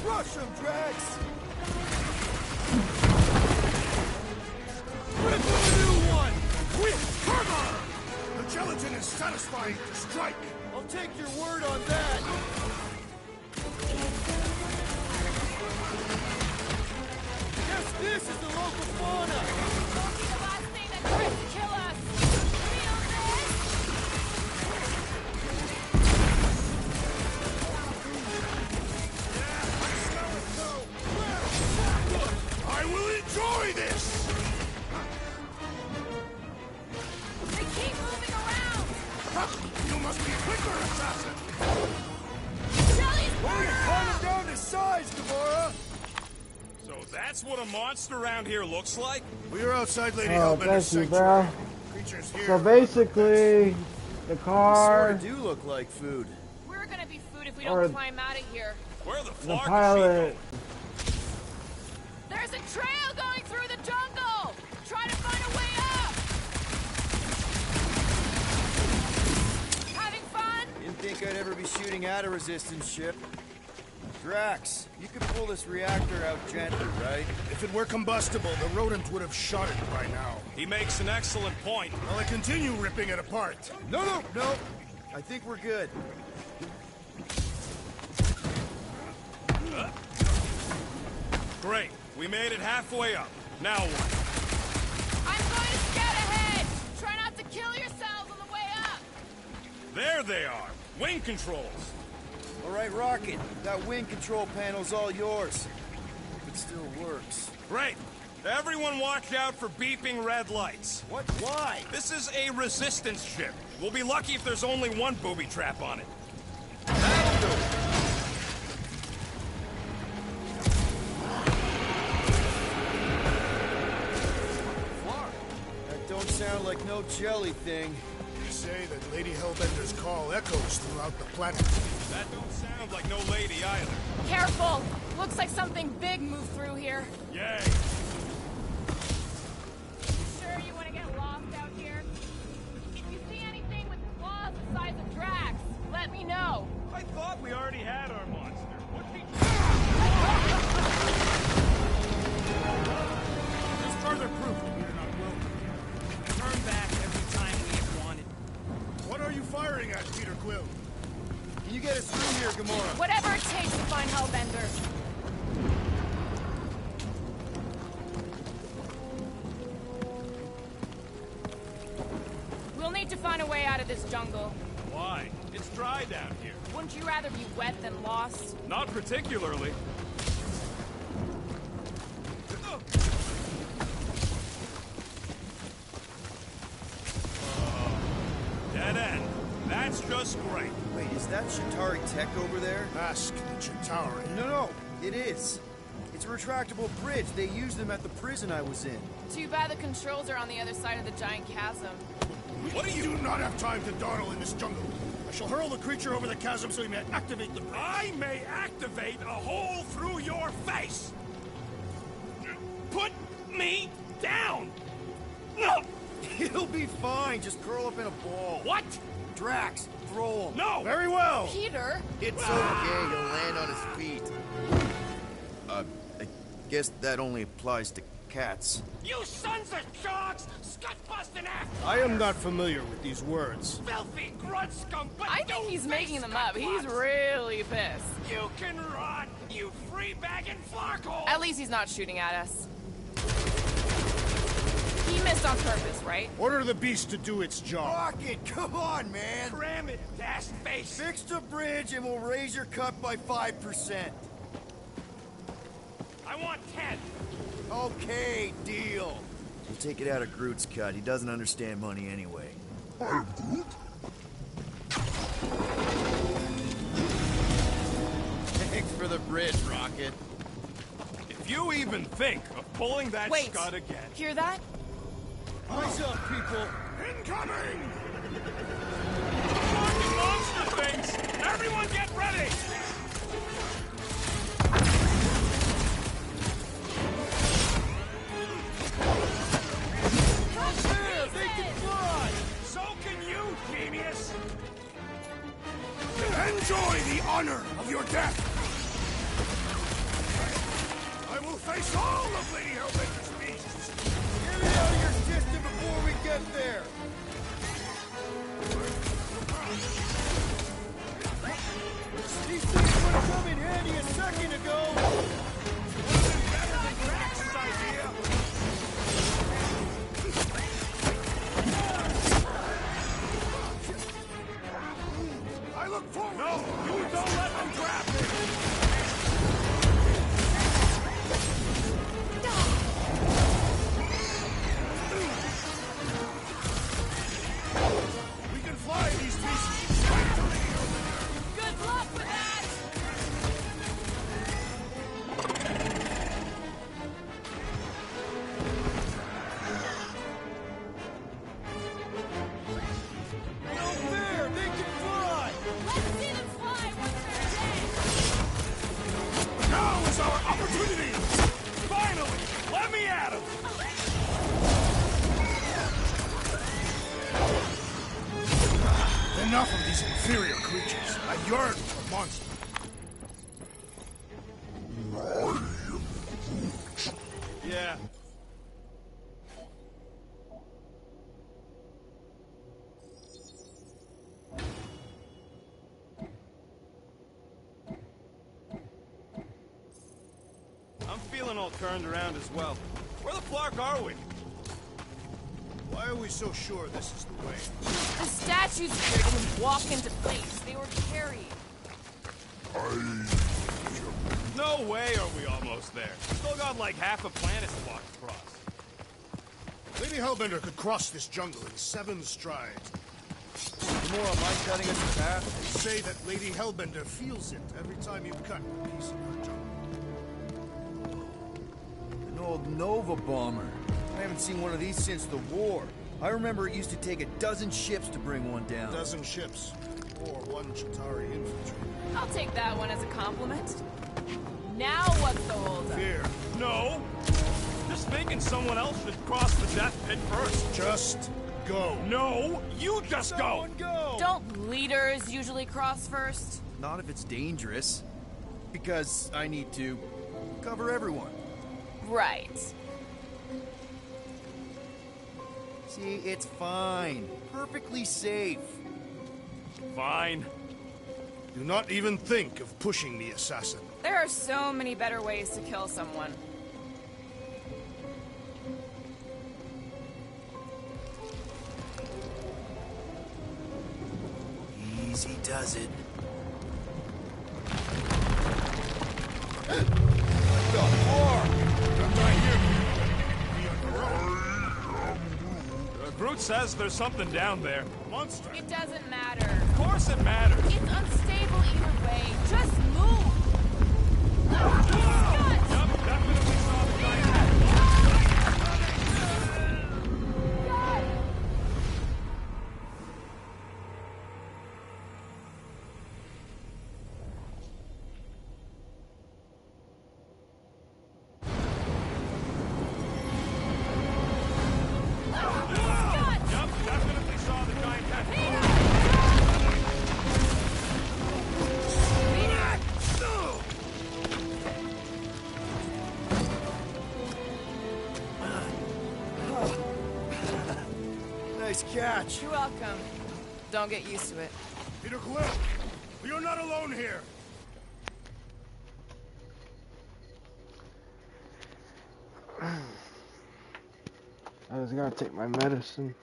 Crush them, Drax! Rip a new one! Quick, cover! The gelatin is satisfying to strike. I'll take your word on that! Guess this is the local fauna! Won't be the last thing that tries to kill us! Feel this? I will enjoy this! They keep moving around! You must be quicker, assassin! Shelly's Way to cut him down to size, Gamora! So that's what a monster around here looks like? We are outside Lady Oh, Hellbender's thank you, sanctuary. bro. Creatures here. So basically, the car, Sorta do look like food. We're gonna be food if we Or- don't climb out of here. Where the the fuck pilot. There's a trail going through the jungle! Try to find a way up! Having fun? Didn't think I'd ever be shooting at a resistance ship. Drax, you could pull this reactor out gently, right? If it were combustible, the rodent would have shot it by now. He makes an excellent point. Will I continue ripping it apart? No. I think we're good. Great. We made it halfway up. Now what? I'm going to There they are. Wing controls. All right, Rocket. That wind control panel's all yours. If it still works. Great. Everyone watch out for beeping red lights. What? Why? This is a resistance ship. We'll be lucky if there's only one booby trap on it. That don't sound like no jelly thing. They say that Lady Hellbender's call echoes throughout the planet. That don't sound like no lady either. Careful! Looks like something big moved through here. Yay! Sure you want to get lost out here? If you see anything with claws the size of Drax, let me know. I thought we already had our monster. What's he... There's further proof that we're not welcome here. Turn back every time we have wanted. What are you firing at, Peter Quill? Can you get us through here, Gamora? Whatever it takes to find Hellbender. We'll need to find a way out of this jungle. Why? It's dry down here. Wouldn't you rather be wet than lost? Not particularly. Dead end. That's just great. Wait, is that Chitauri tech over there? Ask the Chitauri. No, it is. It's a retractable bridge. They used them at the prison I was in. Too bad the controls are on the other side of the giant chasm. What do you do not have time to dawdle in this jungle? I shall hurl the creature over the chasm so he may activate the bridge. I may activate a hole through your face! Put me down! No! He'll be fine. Just curl up in a ball. What? Drax, throw him. No! Very well! Peter? It's okay. He'll land on his feet. I guess that only applies to cats. You sons of sharks! Scut-busting ass! I am not familiar with these words. Filthy grunt scum! But I think he's making them up. He's really pissed. You can run, you free-bagging flarkhole! At least he's not shooting at us. He missed on purpose, right? Order the beast to do its job. Rocket, come on, man. Cram it, ass face! Fix the bridge and we'll raise your cut by 5%. I want 10! Okay, deal. We'll take it out of Groot's cut. He doesn't understand money anyway. I'm Groot. Thanks for the bridge, Rocket. If you even think of pulling that Wait. scud again... Hear that? Eyes up, people. Incoming! Fucking monster things! Everyone get ready! They can fly! So can you, genius! Enjoy the honor of your death! I will face all of Lady Hellbender's beasts! Get me out of your system before we get there! These things would have come in handy a second ago! Better than Drax's idea! I look forward. No, you don't let them grab me! We can fly these beasts right to Lady Hellbender. Good luck with that! No fair! They can fly! Let's see them fly once they're dead! Now is our opportunity! Finally! Let me at him! Enough of these inferior creatures. I yearn for monsters. Yeah. I'm feeling all turned around as well. Where the flark are we? Why are we so sure this is the way? The statues here didn't walk into place. They were carried. No way are we almost there. Still got like half a planet to walk across. Lady Hellbender could cross this jungle in 7 strides. More on my cutting us a path. They say that Lady Hellbender feels it every time you cut a piece of her jungle. An old Nova bomber. I haven't seen one of these since the war. I remember it used to take a dozen ships to bring one down. A dozen ships, or 1 Chitauri infantry. I'll take that one as a compliment. Now what's the holdup? Fear. No! Just thinking someone else should cross the death pit first. Just go. No, you just go! Don't leaders usually cross first? Not if it's dangerous. Because I need to cover everyone. Right. See, it's fine. Perfectly safe. Fine. Do not even think of pushing the assassin. There are so many better ways to kill someone. Easy does it. Groot says there's something down there. Monster! It doesn't matter. Of course it matters. It's unstable either way. Just move! Scott! Yep, definitely saw the guy. Yep, definitely saw the giant cat. Nice catch. You're welcome. Don't get used to it. Peter Quill, you're not alone here. I just gotta take my medicine.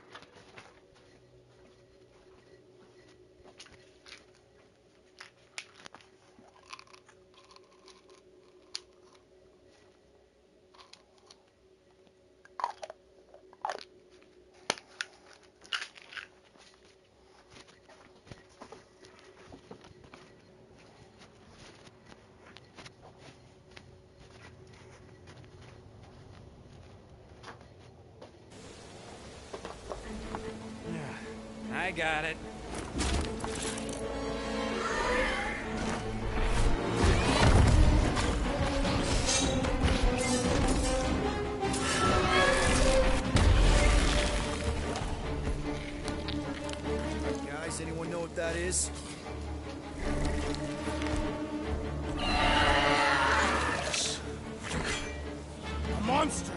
I got it. Guys, anyone know what that is? A monster!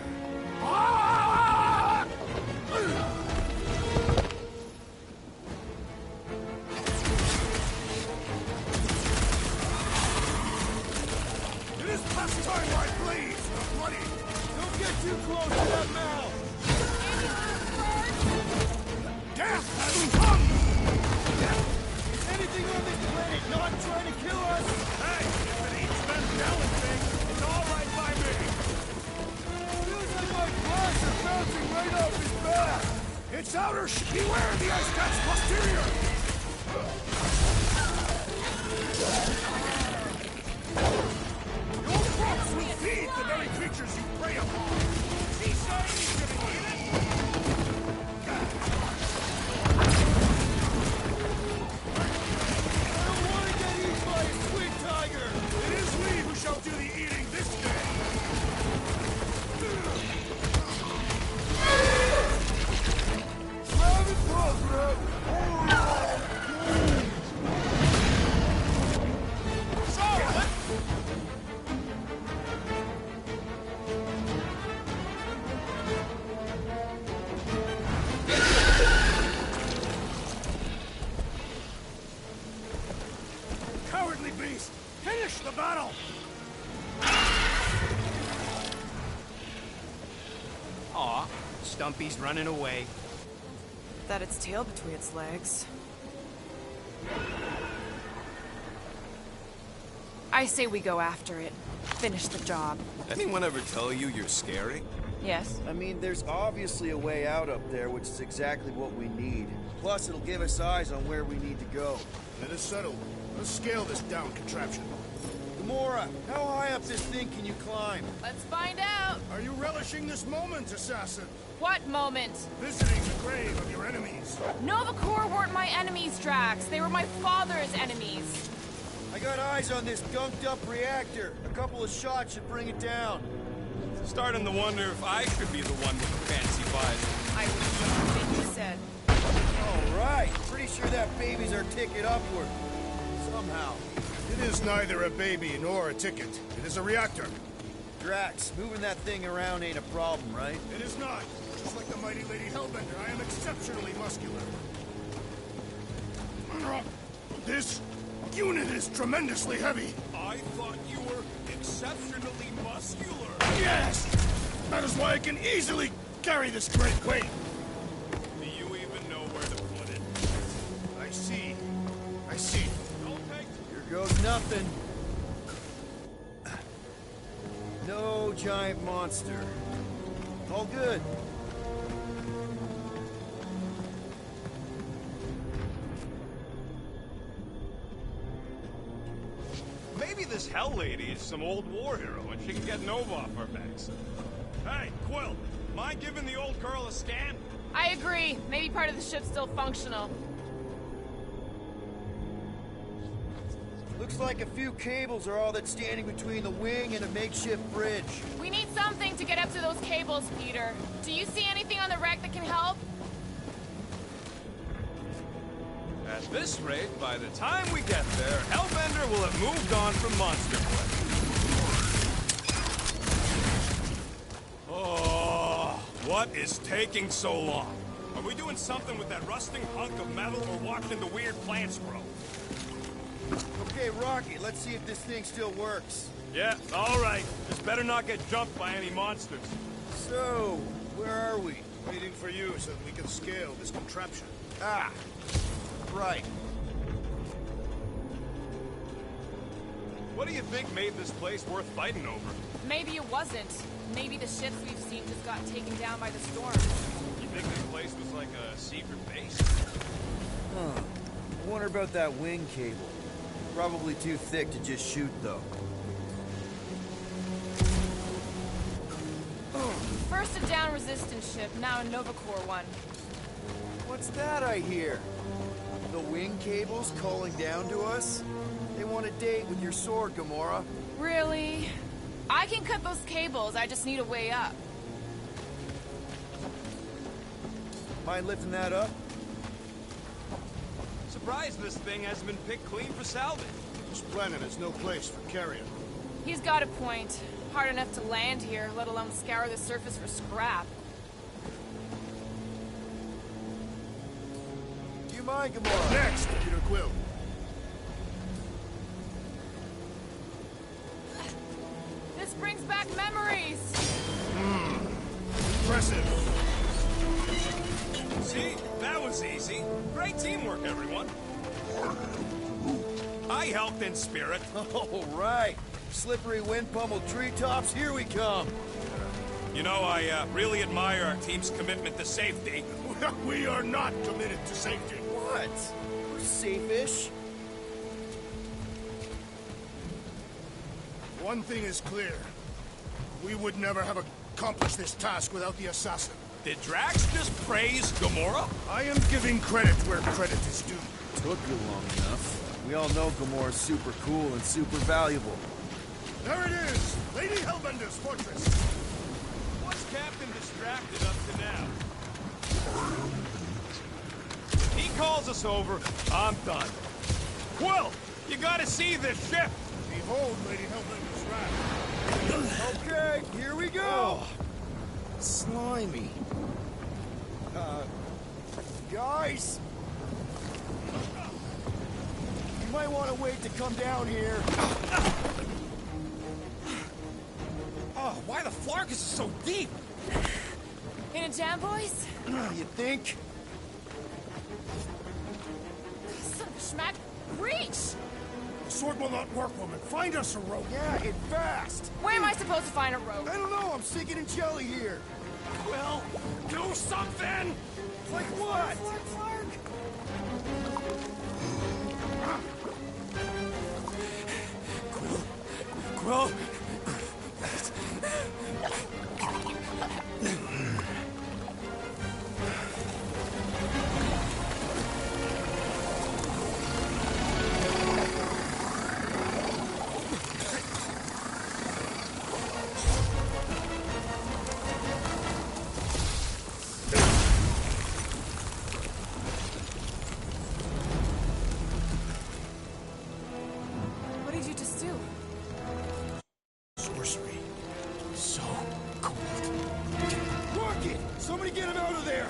It is past time I bleed! Bloody! Don't get too close to that mouth! Death has come! Is anything on this planet not trying to kill us? Hey, if it eats them galloping, it's all right by me. Feels like my glass are bouncing right off his back! It's outer beware the Aztec's posterior! Your crops will feed the very creatures you prey upon! She says you can eat it! I don't want to get eaten by a squid tiger! It is we who shall do the eating this day! Grab it, Cosmo! Stumpy's running away. That its tail between its legs. I say we go after it. Finish the job. Anyone ever tell you you're scary? Yes. I mean, there's obviously a way out up there, which is exactly what we need. Plus, it'll give us eyes on where we need to go. Let us settle. Let's scale this down contraption. Gamora, how high up this thing can you climb? Let's find out. Are you relishing this moment, assassin? What moment? Visiting the grave of your enemies. Nova Corps weren't my enemies, Drax. They were my father's enemies. I got eyes on this gunked-up reactor. A couple of shots should bring it down. Starting to wonder if I should be the one with the fancy visor. I would have been you said. All right. Pretty sure that baby's our ticket upward. Somehow. It is neither a baby nor a ticket. It is a reactor. Drax, moving that thing around ain't a problem, right? It is not. Just like the mighty Lady Hellbender, I am exceptionally muscular. This unit is tremendously heavy. I thought you were exceptionally muscular. Yes! That is why I can easily carry this great weight. Do you even know where to put it? I see. I see. Here goes nothing. No giant monster. All good. Maybe this Hell Lady is some old war hero and she can get Nova off our backs. Hey, Quill, mind giving the old girl a scan? I agree. Maybe part of the ship's still functional. Looks like a few cables are all that's standing between the wing and a makeshift bridge. We need something to get up to those cables, Peter. Do you see anything on the wreck that can help? At this rate, by the time we get there, Hellbender will have moved on from Monster Quest. Oh, what is taking so long? Are we doing something with that rusting hunk of metal or watching the weird plants grow? Okay, Rocky, let's see if this thing still works. Yeah, all right. Just better not get jumped by any monsters. So, where are we? Waiting for you so that we can scale this contraption. Ah, right. What do you think made this place worth fighting over? Maybe it wasn't. Maybe the ships we've seen just got taken down by the storm. You think this place was like a secret base? Huh. I wonder about that wing cable. Probably too thick to just shoot, though. First a down resistance ship, now a Nova Corps one. What's that I hear? The wing cables calling down to us? They want a date with your sword, Gamora. Really? I can cut those cables, I just need a way up. Mind lifting that up? Surprised this thing hasn't been picked clean for salvage. This planet is no place for carrion. He's got a point. Hard enough to land here, let alone scour the surface for scrap. Do you mind, Gamora? Next, Peter Quill. This brings back memories! Impressive. See? That was easy. Great teamwork, everyone. I helped in spirit. All right. Slippery wind-pummeled treetops, here we come. You know, I really admire our team's commitment to safety. We are not committed to safety. What? We're safe-ish. One thing is clear. We would never have accomplished this task without the assassin. Did Drax just praise Gamora? I am giving credit where credit is due. Took you long enough. We all know Gamora's super cool and super valuable. There it is! Lady Hellbender's fortress! What's Captain distracted up to now? He calls us over, I'm done. Quill, you gotta see this ship! Behold Lady Hellbender's wrath. Okay, here we go! Oh, slimy. Guys! You might want to wait to come down here. Oh, why the Flarkus is so deep? In a jam, boys? You think? Son of a schmack, reach! The sword will not work, woman. Find us a rope. Yeah, and fast. Where am I supposed to find a rope? I don't know. I'm sinking in jelly here. Well, do something! Like what? Quill? What did you just do? Sorcery. So cold. Rocket! Somebody get him out of there!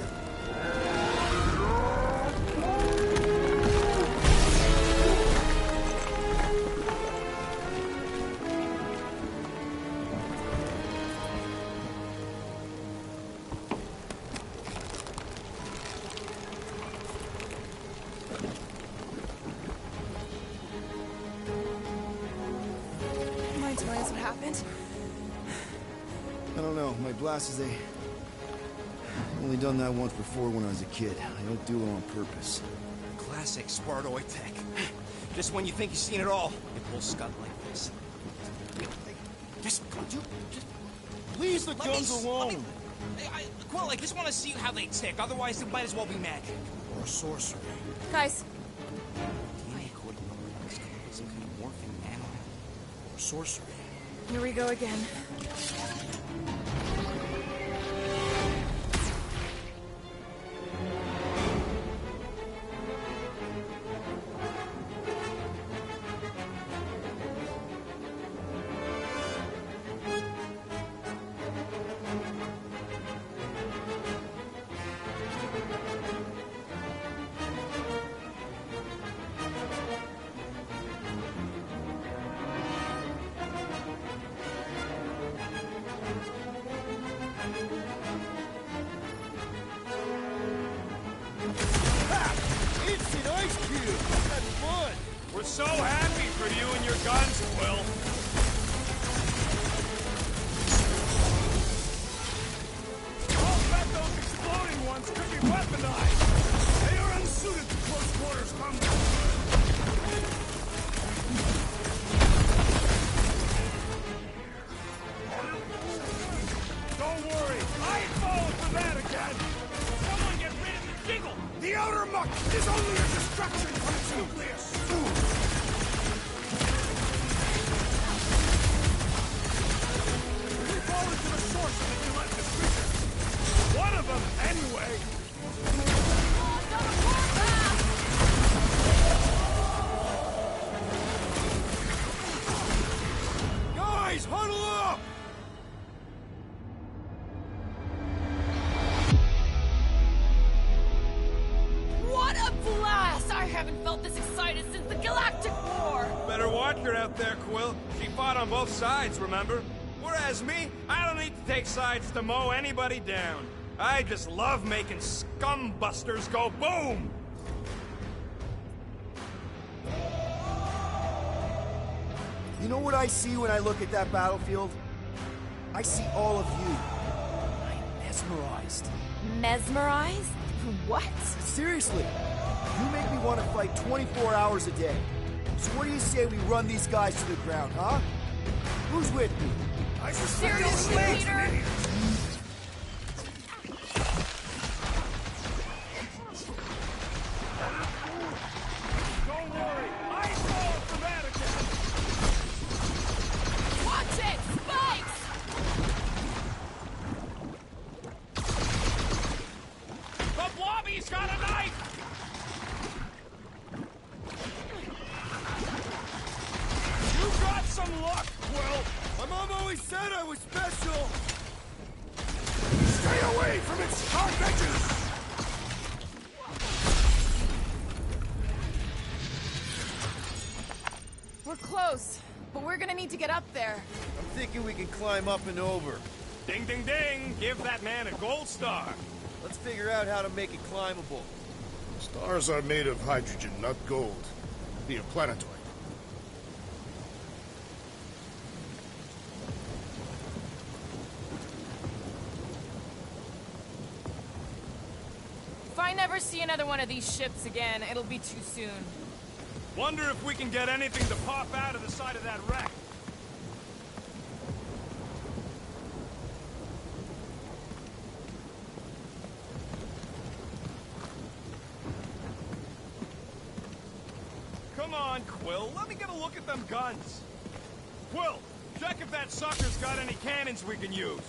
Mind telling us what happened? I don't know. My blast is I've only done that once before when I was a kid. I don't do it on purpose. Classic Spartoid tech. Just when you think you've seen it all, it pulls scud like this. Just Leave the let guns me- alone! let me- Quill, I just want to see how they tick. Otherwise, it might as well be magic. Or sorcery. Guys, DNA code. Some kind of morphing animal. Or sorcery. here we go again. Instant ice cube! That's fun! We're so happy for you and your guns, Quill. I'll bet those exploding ones could be weaponized. They are unsuited to close quarters combat. Don't worry, I ain't falling for that again. Someone get rid of the jiggle. The outer muck is only a distraction from its nucleus. We fall into the source of the relentless creatures. One of them, anyway. Guys, huddle up! What a blast! I haven't felt this excited since the Galactic War! Better watch her out there, Quill. She fought on both sides, remember? Whereas me, I don't need to take sides to mow anybody down. I just love making scumbusters go boom! You know what I see when I look at that battlefield? I see all of you. I'm mesmerized. Mesmerized? What? Seriously, you make me want to fight 24 hours a day. So what do you say we run these guys to the ground, huh? Who's with me? I suspect Seriously, those slaves Peter? an idiot. Don't worry, I ain't falling for that again. Watch it! Spikes! The blobby's got a knife! You got some luck, Quill! My mom always said I was special! Stay away from its sharp edges! We're close, but we're gonna need to get up there. I'm thinking we can climb up and over. Ding, ding, ding! Give that man a gold star. Let's figure out how to make it climbable. Stars are made of hydrogen, not gold. Be a planetoid. If I never see another one of these ships again, it'll be too soon. Wonder if we can get anything to pop out of the side of that wreck. Come on, Quill. Let me get a look at them guns. Quill, check if that sucker's got any cannons we can use.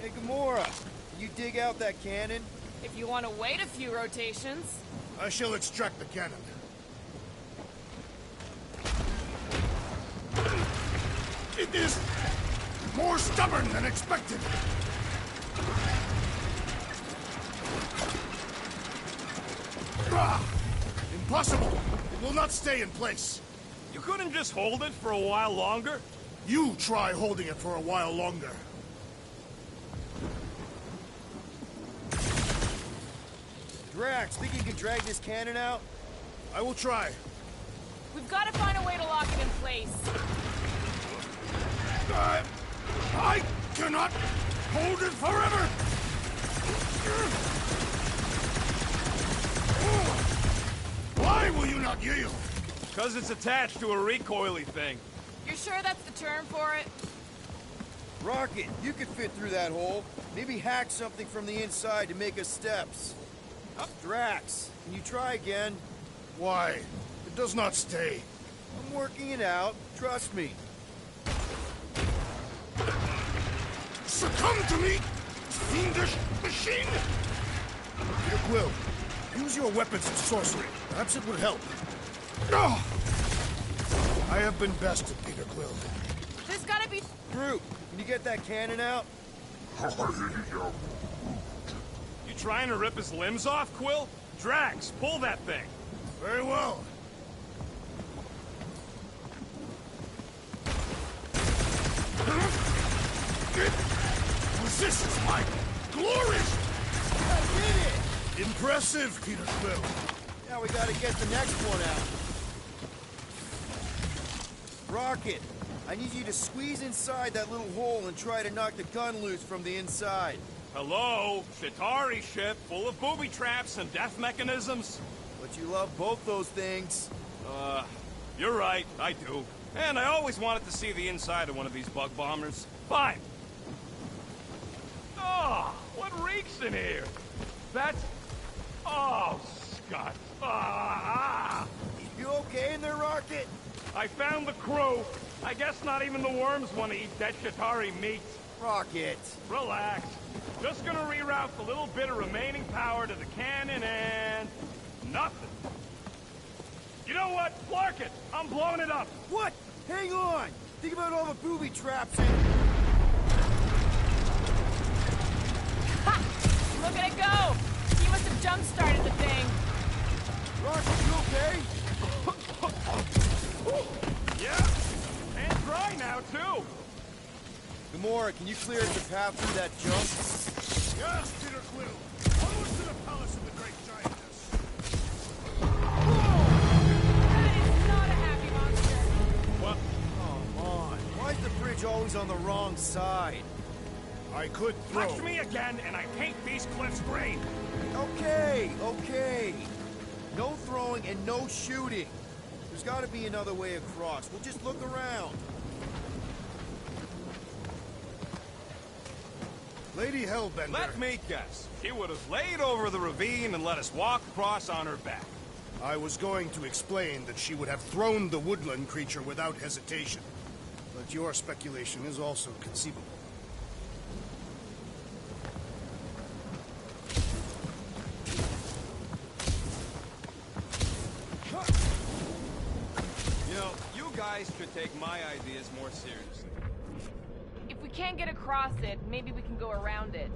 Hey, Gamora, can you dig out that cannon? If you want to wait a few rotations. I shall extract the cannon. It is more stubborn than expected. Impossible! It will not stay in place. You couldn't just hold it for a while longer? You try holding it for a while longer. Drax, think you can drag this cannon out? I will try. We've got to find a way to lock it in place. I cannot hold it forever! Why will you not yield? Because it's attached to a recoily thing. You're sure that's the term for it? Rocket, you could fit through that hole. Maybe hack something from the inside to make us steps. Drax, can you try again? Why? It does not stay. I'm working it out. Trust me. Succumb to me, fiendish machine! Peter Quill, use your weapons of sorcery. Perhaps it would help. Oh! I have been bested, Peter Quill. There's gotta be... Groot, can you get that cannon out? You trying to rip his limbs off, Quill? Drax, pull that thing. Very well. This is my glory! I did it! Impressive, Peter Quill. Now we gotta get the next one out. Rocket, I need you to squeeze inside that little hole and try to knock the gun loose from the inside. Hello? Chitauri ship full of booby traps and death mechanisms? But you love both those things. You're right, I do. And I always wanted to see the inside of one of these bug bombers. Fine. Oh, what reeks in here? That's... Oh, Scott. Ah! You okay in there, Rocket? I found the crew. I guess not even the worms want to eat dead Chitauri meat. Rocket. Relax. Just gonna reroute the little bit of remaining power to the cannon and... nothing. You know what? Clark it! I'm blowing it up! What? Hang on! Think about all the booby traps and... Ha! Look at it go! He must have jump-started the thing. Rocket, you okay? Yeah! And dry now, too! Gamora, can you clear the path through that jump? Yes, Peter Quill. Onward to the palace of the great giantess. That is not a happy monster. What? Come on. Why is the bridge always on the wrong side? I could throw. Touch me again, and I paint these cliffs green! Okay, okay. No throwing and no shooting. There's gotta be another way across. We'll just look around. Lady Hellbender. Let me guess. She would have laid over the ravine and let us walk across on her back. I was going to explain that she would have thrown the woodland creature without hesitation. But your speculation is also conceivable. You know, you guys should take my ideas more seriously. If we can't get across it, maybe we can go around it.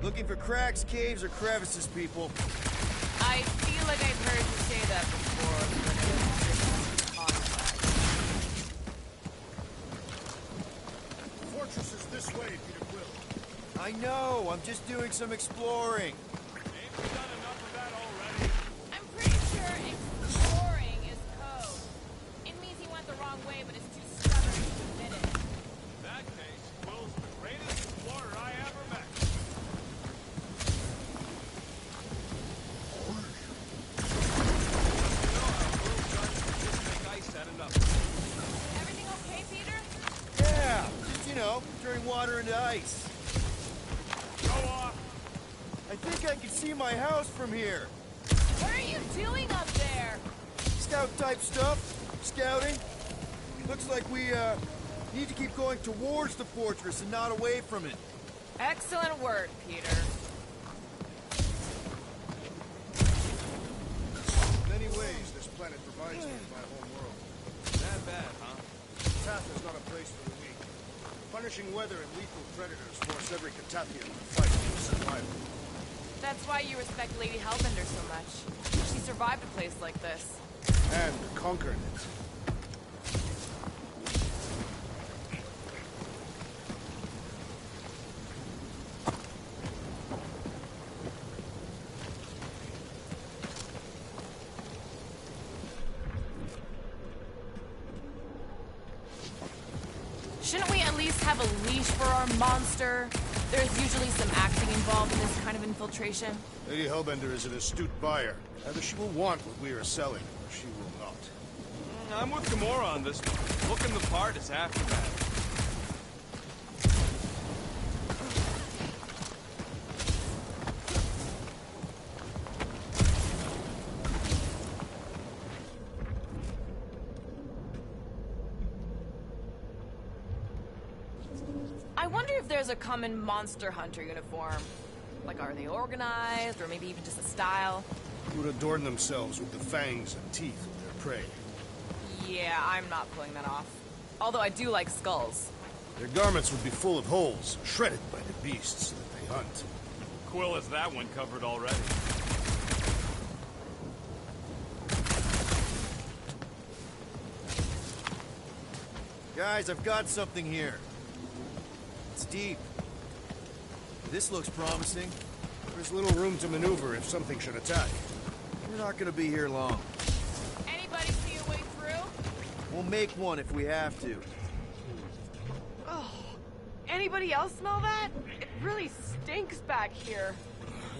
Looking for cracks, caves, or crevices, people. I feel like I've heard you say that before, but I don't The fortress is this way, Peter Quill. I know, I'm just doing some exploring. I'm pretty sure exploring is code. It means he went the wrong way, but is too stubborn to admit it. In that case, Quill's the greatest explorer I ever met. Everything okay, Peter? Yeah, just, turning water into ice. Go off! I think I can see my house from here. What are you doing up there? Scout-type stuff. Scouting. Looks like we, need to keep going towards the fortress and not away from it. Excellent work, Peter. In many ways, this planet provides me with my home world. That bad, huh? Tath is not a place for the weak. Punishing weather and lethal predators force every Catathian to fight for survival. That's why you respect Lady Hellbender so much. She survived a place like this. And conquered it. Shouldn't we at least have a leash for our monster? There's usually some acting involved in this kind of infiltration. Lady Hellbender is an astute buyer. Either she will want what we are selling, or she will not. I'm with Gamora on this one. Looking the part is half the battle. I wonder if there's a common monster hunter uniform. Like, are they organized, or maybe even just a style? Who would adorn themselves with the fangs and teeth of their prey. Yeah, I'm not pulling that off. Although I do like skulls. Their garments would be full of holes, shredded by the beasts that they hunt. Quill has that one covered already. Guys, I've got something here. It's deep. This looks promising. There's little room to maneuver if something should attack. We're not gonna be here long. Anybody see a way through? We'll make one if we have to. Oh, anybody else smell that? It really stinks back here.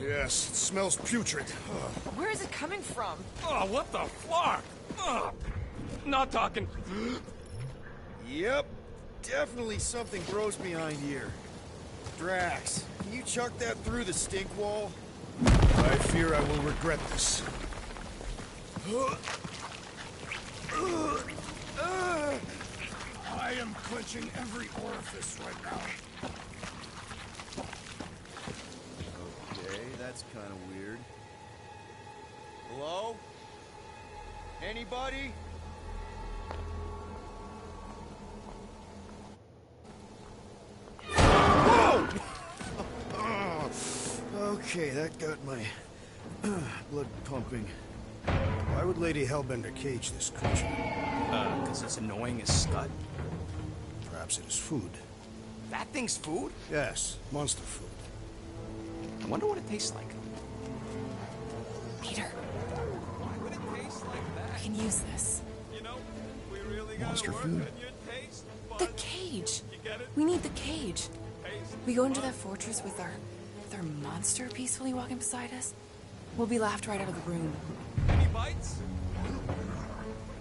Yes, it smells putrid. Where is it coming from? Oh, what the flark? Ugh. Not talking. Yep. Definitely something gross behind here. Drax, can you chuck that through the stink wall? I fear I will regret this. I am clenching every orifice right now. Okay, that's kind of weird. Hello? Anybody? Okay, that got my blood pumping. Why would Lady Hellbender cage this creature? Because it's annoying as scud. Perhaps it is food. That thing's food? Yes, monster food. I wonder what it tastes like. Peter. Why would it taste like that? We can use this. You know, we really Monster gotta food? work on your taste The buds. cage. You get it? We need the cage. Taste We go into that fortress with our monster peacefully walking beside us. We'll be laughed right out of the room. Any bites?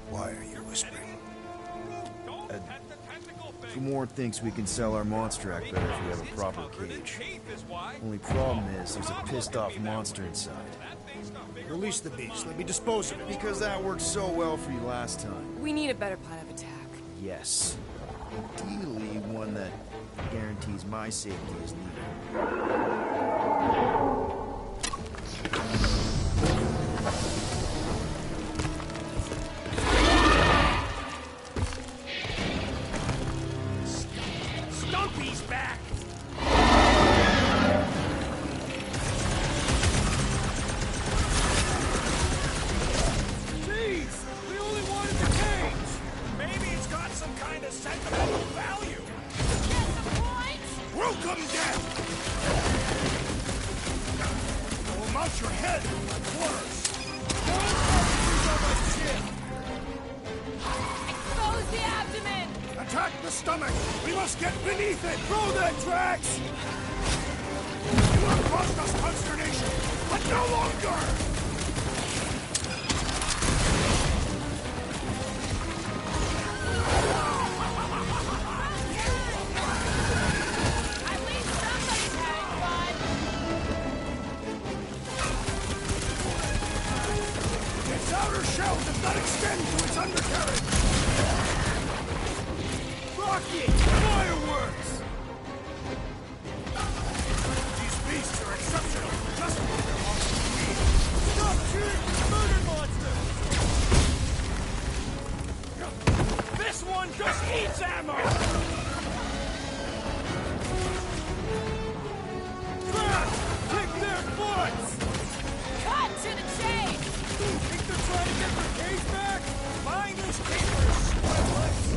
Why are you whispering? Don't pet the tentacle thing. Gamora thinks we can sell our monster act better if we have a proper cage. Teeth is why. Only problem is there's a pissed off monster inside. That thing's got bigger. Release the beast. Let me dispose of it. Because that worked so well for you last time. We need a better plan of attack. Yes. Ideally, one that guarantees my safety as leader. Stumpy's back! stomach! We must get beneath it! Throw that, Drax! You have caused us consternation, but no longer! At least somebody's having fun. Its outer shell does not extend to its undercarriage! Rocket! Fireworks! These beasts are exceptional, just like their monster breed. Stop shooting the murder monster! This one just eats ammo! Drax! Kick their butts! Cut to the chase! Think they're trying to get their case back? Find these keepers, squiblets!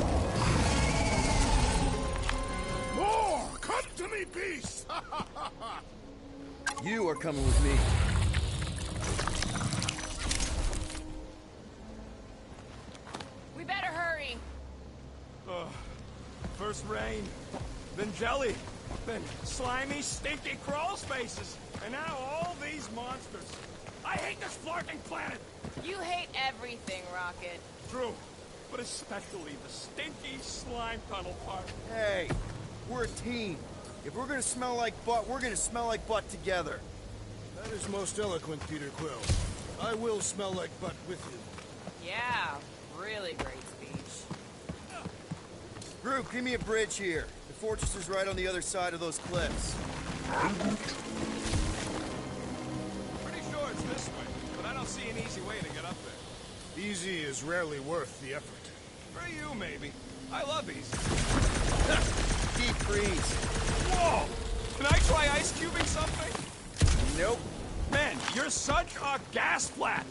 More! Come to me, beast! You are coming with me. We better hurry. First rain, then jelly, then slimy, stinky crawl spaces, and now all these monsters. I hate this flarking planet! You hate everything, Rocket. True, but especially the stinky slime tunnel part. Hey, we're a team. If we're gonna smell like butt, we're gonna smell like butt together. That is most eloquent, Peter Quill. I will smell like butt with you. Yeah, really great speech. Groot, give me a bridge here. The fortress is right on the other side of those cliffs. Pretty sure it's this way, but I don't see an easy way to get up there. Easy is rarely worth the effort. For you, maybe. I love easy. Deep freeze. Whoa! Can I try ice cubing something? Nope. Man, you're such a gas flat!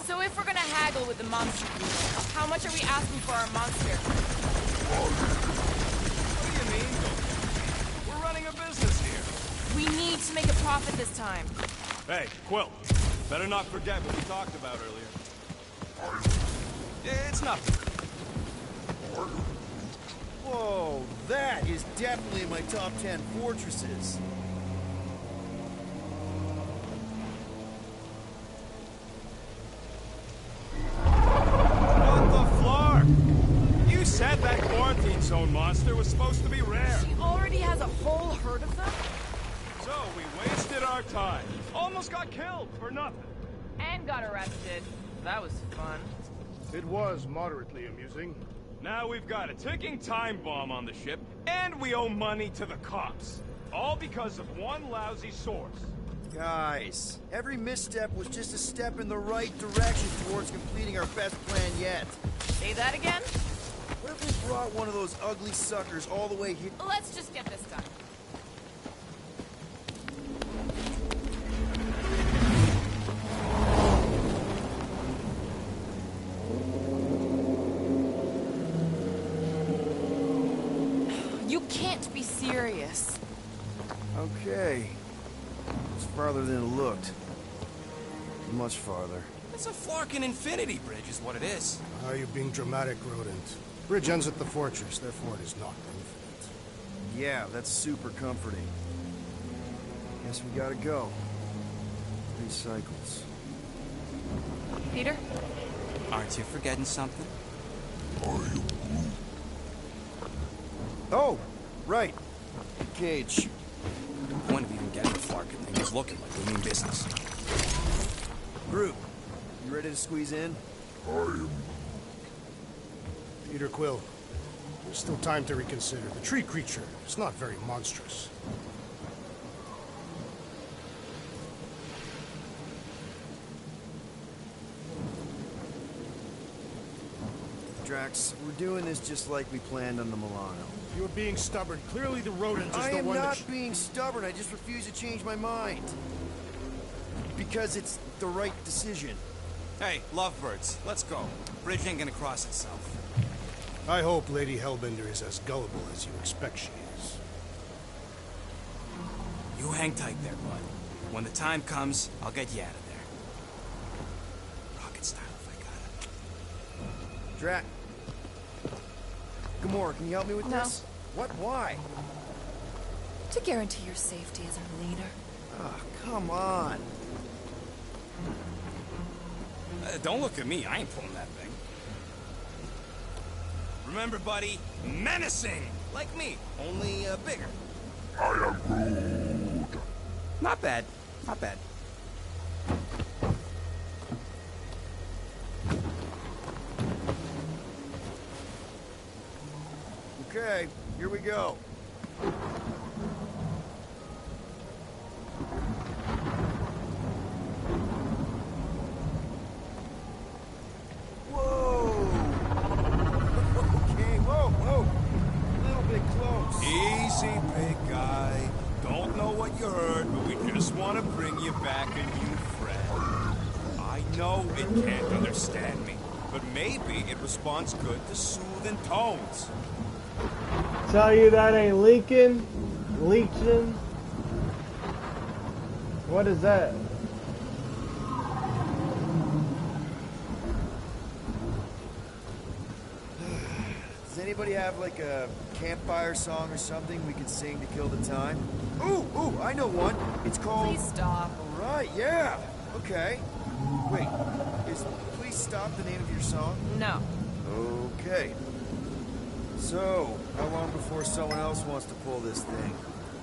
So if we're gonna haggle with the monster people, how much are we asking for our monster? What do you mean, we're running a business here. We need to make a profit this time. Hey, Quill. Better not forget what we talked about earlier. It's nothing. Whoa, that is definitely in my top 10 fortresses. What the flark? You said that quarantine zone monster was supposed to be rare. She already has a whole herd of them? So we wasted our time. Almost got killed for nothing. And got arrested. That was fun. It was moderately amusing. Now we've got a ticking time bomb on the ship, and we owe money to the cops. All because of one lousy source. Guys, every misstep was just a step in the right direction towards completing our best plan yet. Say that again? What if we brought one of those ugly suckers all the way here? Let's just get this done. You can't be serious. Okay. It's farther than it looked. Much farther. It's a flarkin' infinity bridge is what it is. Are you being dramatic, Rodent? Bridge ends at the fortress, therefore it is not infinite. Yeah, that's super comforting. Guess we gotta go. 3 cycles. Peter? Aren't you forgetting something? Oh, right. Cage. The point of even getting the flarkin' thing is looking like we mean business. Groot, you ready to squeeze in? Peter Quill, there's still time to reconsider. The tree creature is not very monstrous. Drax, we're doing this just like we planned on the Milano. You're being stubborn. Clearly the rodent is I the am one not that... being stubborn, I just refuse to change my mind. Because it's the right decision. Hey, lovebirds, let's go. Bridge ain't gonna cross itself. I hope Lady Hellbender is as gullible as you expect she is. You hang tight there, bud. When the time comes, I'll get you out of there. Rocket style, if I got it. Drax. Gamora, can you help me with No. this? What? Why? To guarantee your safety as a leader. Ah, come on. Don't look at me. I ain't pulling that thing. Remember, buddy, menacing! Like me, only bigger. I am Groot. Not bad. Not bad. Okay, here we go. Whoa! Okay, whoa! A little bit close. Easy, big guy. Don't know what you heard, but we just want to bring you back a new friend. I know it can't understand me, but maybe it responds good to soothing tones. Tell you that ain't leaking? Leeching? What is that? Does anybody have like a campfire song or something we could sing to kill the time? Ooh, I know one. It's called... Please stop. All right, yeah. Okay. Wait, is Please Stop the name of your song? No. Okay. So, how long before someone else wants to pull this thing?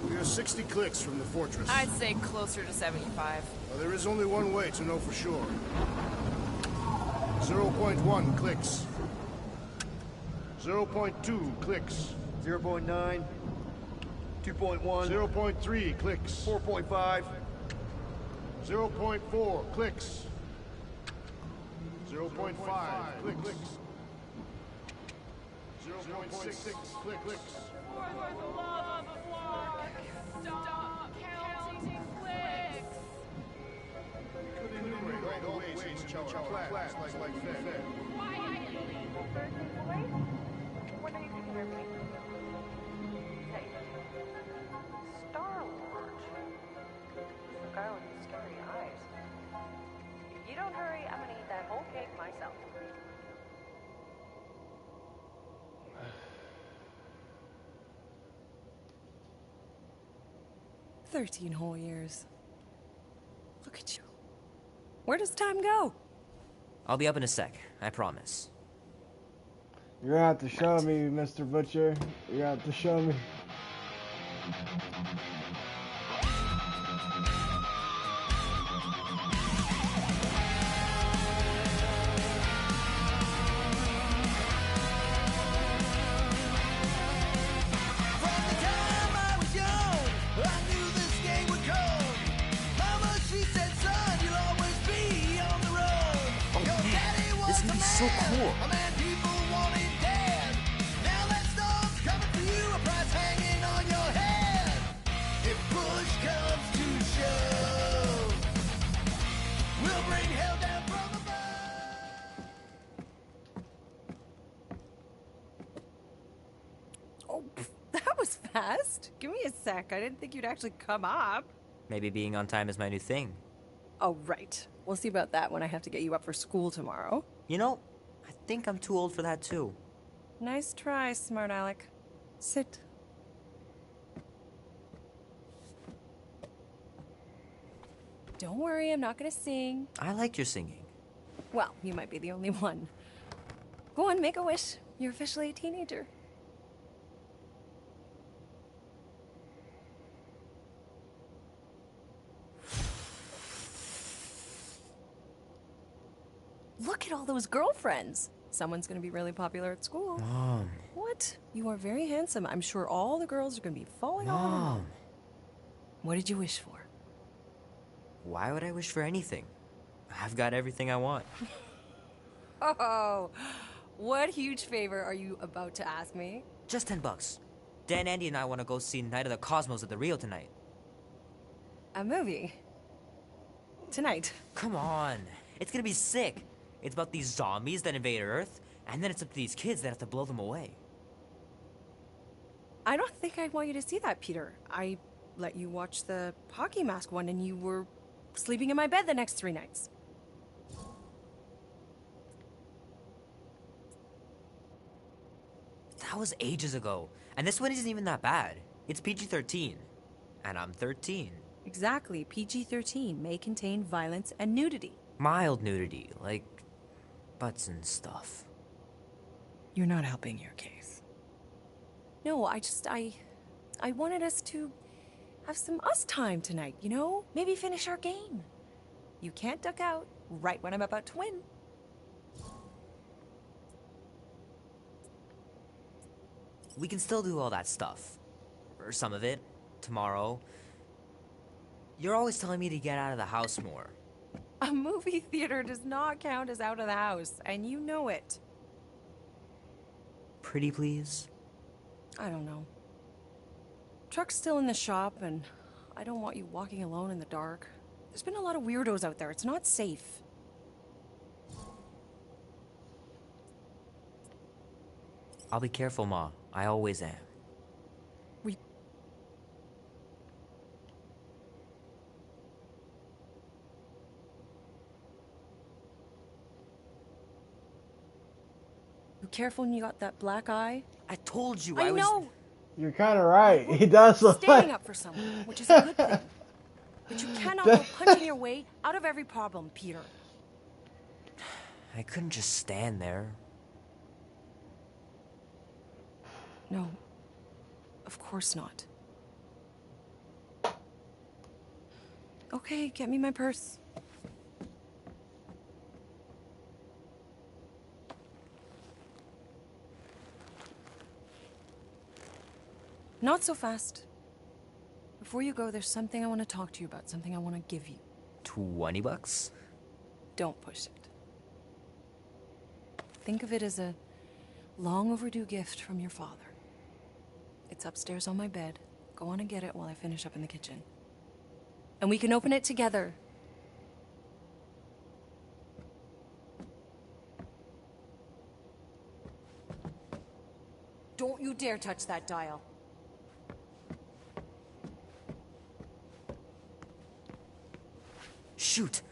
We are 60 clicks from the fortress. I'd say closer to 75. Well, there is only one way to know for sure. 0.1 clicks. 0.2 clicks. 0.9. 2.1. 0.3 clicks. 4.5. 0.4 clicks. 0.5 clicks. 0.6 clicks. Stop counting clicks. We could enumerate all the ways in which our class like that. When are you thinking of me? Hey, Star-Lord. The guy with the scary eyes. If you don't hurry, I'm gonna eat that whole cake myself. "13 whole years. Look at you. Where does time go?" I'll be up in a sec, I promise. You're gonna have to show me, Mr. Butcher. You're gonna have to show me. This is gonna be so cool. Oh, that was fast. Give me a sec. I didn't think you'd actually come up. Maybe being on time is my new thing. Oh, right. We'll see about that when I have to get you up for school tomorrow. You know, I think I'm too old for that too. Nice try, smart Alec. Sit. Don't worry, I'm not gonna sing. I like your singing. Well, you might be the only one. Go on, make a wish. You're officially a teenager. Look at all those girlfriends. Someone's gonna be really popular at school. Mom. What? You are very handsome. I'm sure all the girls are gonna be falling all over you. Mom. What did you wish for? Why would I wish for anything? I've got everything I want. Oh, what huge favor are you about to ask me? Just $10. Dan, Andy, and I want to go see Night of the Cosmos at the Rio tonight. A movie? Tonight? Come on. It's gonna be sick. It's about these zombies that invade Earth, and then it's up to these kids that have to blow them away. I don't think I want you to see that, Peter. I let you watch the hockey mask one and you were sleeping in my bed the next 3 nights. That was ages ago. And this one isn't even that bad. It's PG-13. And I'm 13. Exactly. PG-13 may contain violence and nudity. Mild nudity, like butts and stuff. You're not helping your case. No, I wanted us to have some us time tonight, you know? Maybe finish our game. You can't duck out right when I'm about to win. We can still do all that stuff. Or some of it. Tomorrow. You're always telling me to get out of the house more. A movie theater does not count as out of the house, and you know it. Pretty please? I don't know. Truck's still in the shop, and I don't want you walking alone in the dark. There's been a lot of weirdos out there. It's not safe. I'll be careful, Ma. I always am. You careful when you got that black eye? I told you I was... know! You're kind of right. He does look Standing like... up for someone, which is a good thing. But you cannot go punching your way out of every problem, Peter. I couldn't just stand there. No. Of course not. Okay, get me my purse. Not so fast. Before you go, there's something I want to talk to you about, something I want to give you. $20? Don't push it. Think of it as a long overdue gift from your father. It's upstairs on my bed. Go on and get it while I finish up in the kitchen. And we can open it together. Don't you dare touch that dial. Shoot!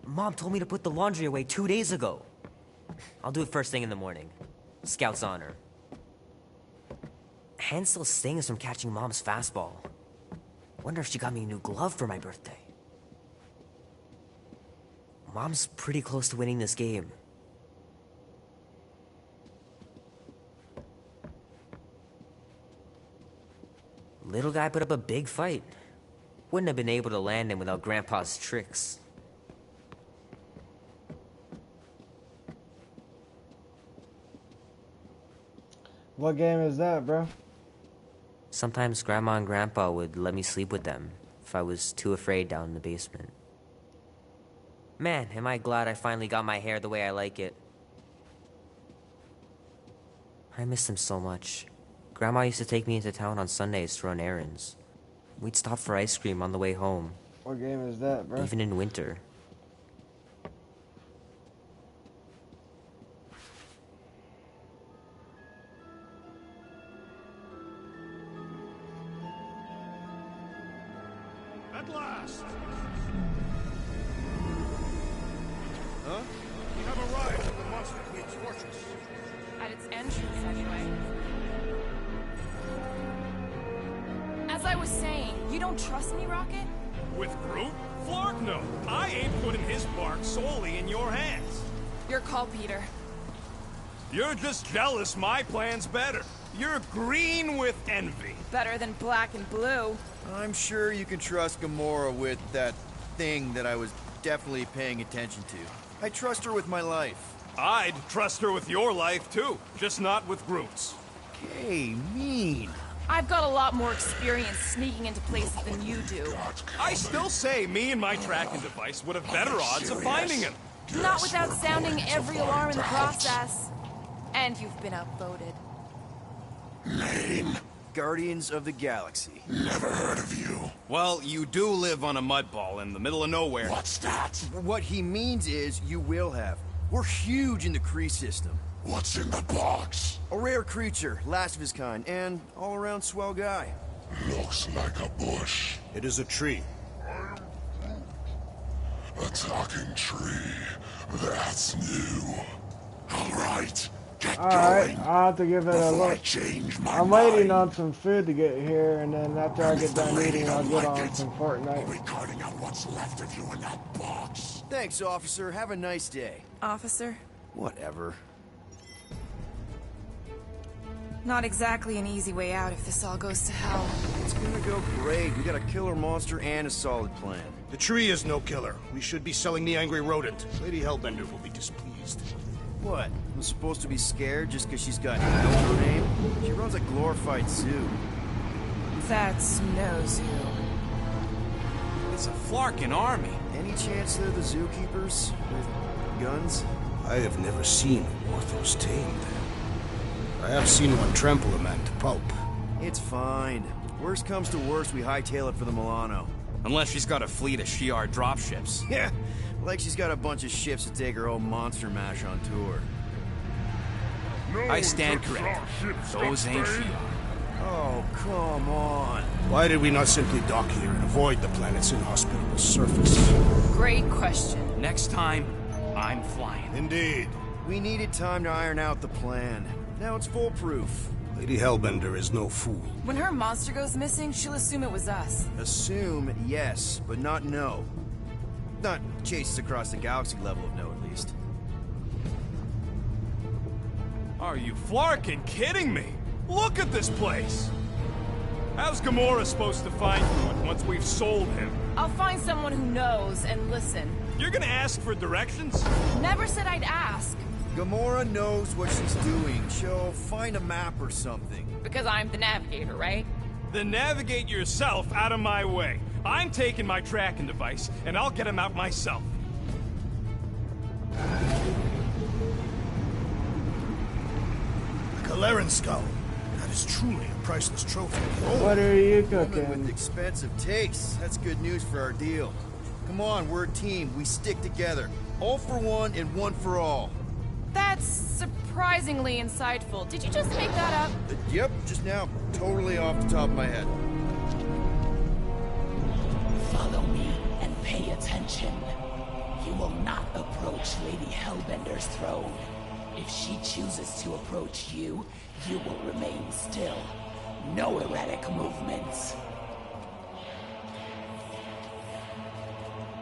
Mom told me to put the laundry away 2 days ago. I'll do it first thing in the morning. Scout's honor. Hand still stings from catching Mom's fastball. Wonder if she got me a new glove for my birthday. Mom's pretty close to winning this game. Little guy put up a big fight. Wouldn't have been able to land him without Grandpa's tricks. What game is that, bro? Sometimes Grandma and Grandpa would let me sleep with them if I was too afraid down in the basement. Man, am I glad I finally got my hair the way I like it. I miss them so much. Grandma used to take me into town on Sundays to run errands. We'd stop for ice cream on the way home. What game is that, bro? Even in winter. At last! Huh? We have arrived at the Monster Queen's fortress. At its entrance, anyway. As I was saying, you don't trust me, Rocket? With Groot? Flark no. I ain't putting his bark solely in your hands. Your call, Peter. You're just jealous my plan's better. You're green with envy. Better than black and blue. I'm sure you can trust Gamora with that thing that I was definitely paying attention to. I trust her with my life. I'd trust her with your life, too. Just not with Groot's. Hey, mean. I've got a lot more experience sneaking into places than you do. I still say me and my tracking device would have better odds of finding him. Not without sounding every alarm in the process. And you've been outvoted. Name? Guardians of the Galaxy. Never heard of you. Well, you do live on a mud ball in the middle of nowhere. What's that? What he means is you will have. We're huge in the Kree system. What's in the box? A rare creature, last of his kind, and all-around swell guy. Looks like a bush. It is a tree. A talking tree. That's new. All right, Alright, I'll have to give it a look. I'm waiting on some food to get here, and then after I get done eating, I'll get on some Fortnite. Cutting out what's left of you in that box. Thanks, officer. Have a nice day. Officer? Whatever. Not exactly an easy way out if this all goes to hell. It's gonna go great. We got a killer monster and a solid plan. The tree is no killer. We should be selling the angry rodent. Lady Hellbender will be displeased. What? I'm supposed to be scared just because she's got hell in her name? She runs a glorified zoo. That's no zoo. It's a Flarkin army. Any chance they're the zookeepers? With guns? I have never seen Orthos tamed. I have seen one trample a man to pulp. It's fine. Worst comes to worst, we hightail it for the Milano. Unless she's got a fleet of Shi'ar dropships. Yeah, like she's got a bunch of ships to take her own monster mash on tour. I stand corrected. Those ain't Shi'ar. Oh, come on. Why did we not simply dock here and avoid the planet's inhospitable surface? Great question. Next time, I'm flying. Indeed. We needed time to iron out the plan. Now it's foolproof. Lady Hellbender is no fool. When her monster goes missing, she'll assume it was us. Assume, yes, but not no. Not chases across the galaxy level of no, at least. Are you Flarkin kidding me? Look at this place! How's Gamora supposed to find food once we've sold him? I'll find someone who knows and listen. You're gonna ask for directions? Never said I'd ask. Gamora knows what she's doing. She'll find a map or something. Because I'm the navigator, right? Then navigate yourself out of my way. I'm taking my tracking device, and I'll get him out myself. A Galeran skull. That is truly a priceless trophy. What are you Woman cooking? with expensive tastes. That's good news for our deal. Come on, we're a team. We stick together. All for one and one for all. That's surprisingly insightful. Did you just make that up? Yep, just now. Totally off the top of my head. Follow me and pay attention. You will not approach Lady Hellbender's throne. If she chooses to approach you, you will remain still. No erratic movements.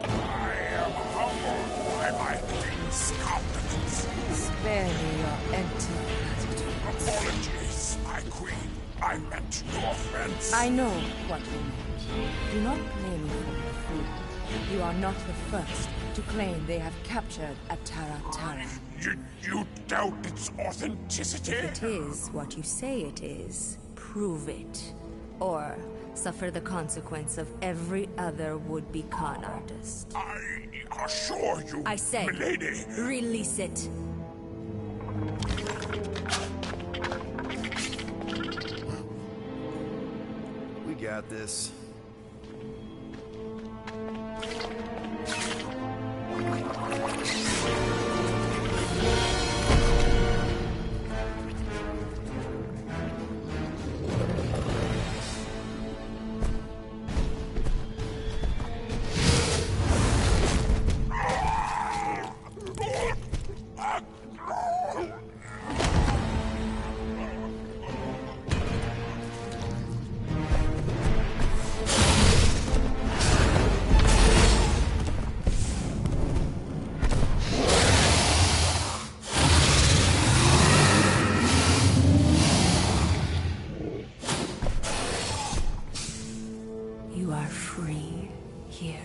I am humbled by my king's competence. Spare me your empty platitude. Apologies, my queen. I meant no offense. I know what you meant. Do not blame me for your food. You are not the first to claim they have captured a Tara Tara. You doubt its authenticity? If it is what you say it is, prove it. Or suffer the consequence of every other would-be con artist. I assure you, I said, milady. Release it. We got this. You are free here.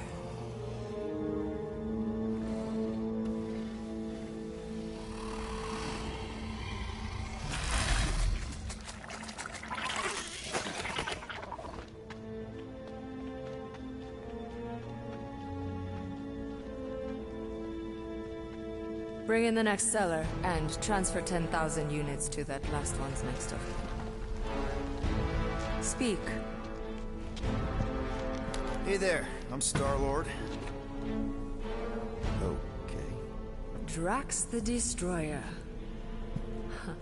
Bring in the next seller and transfer 10,000 units to that last one's next of kin. Speak. Hey there, I'm Star-Lord. Okay. Drax the Destroyer. Huh.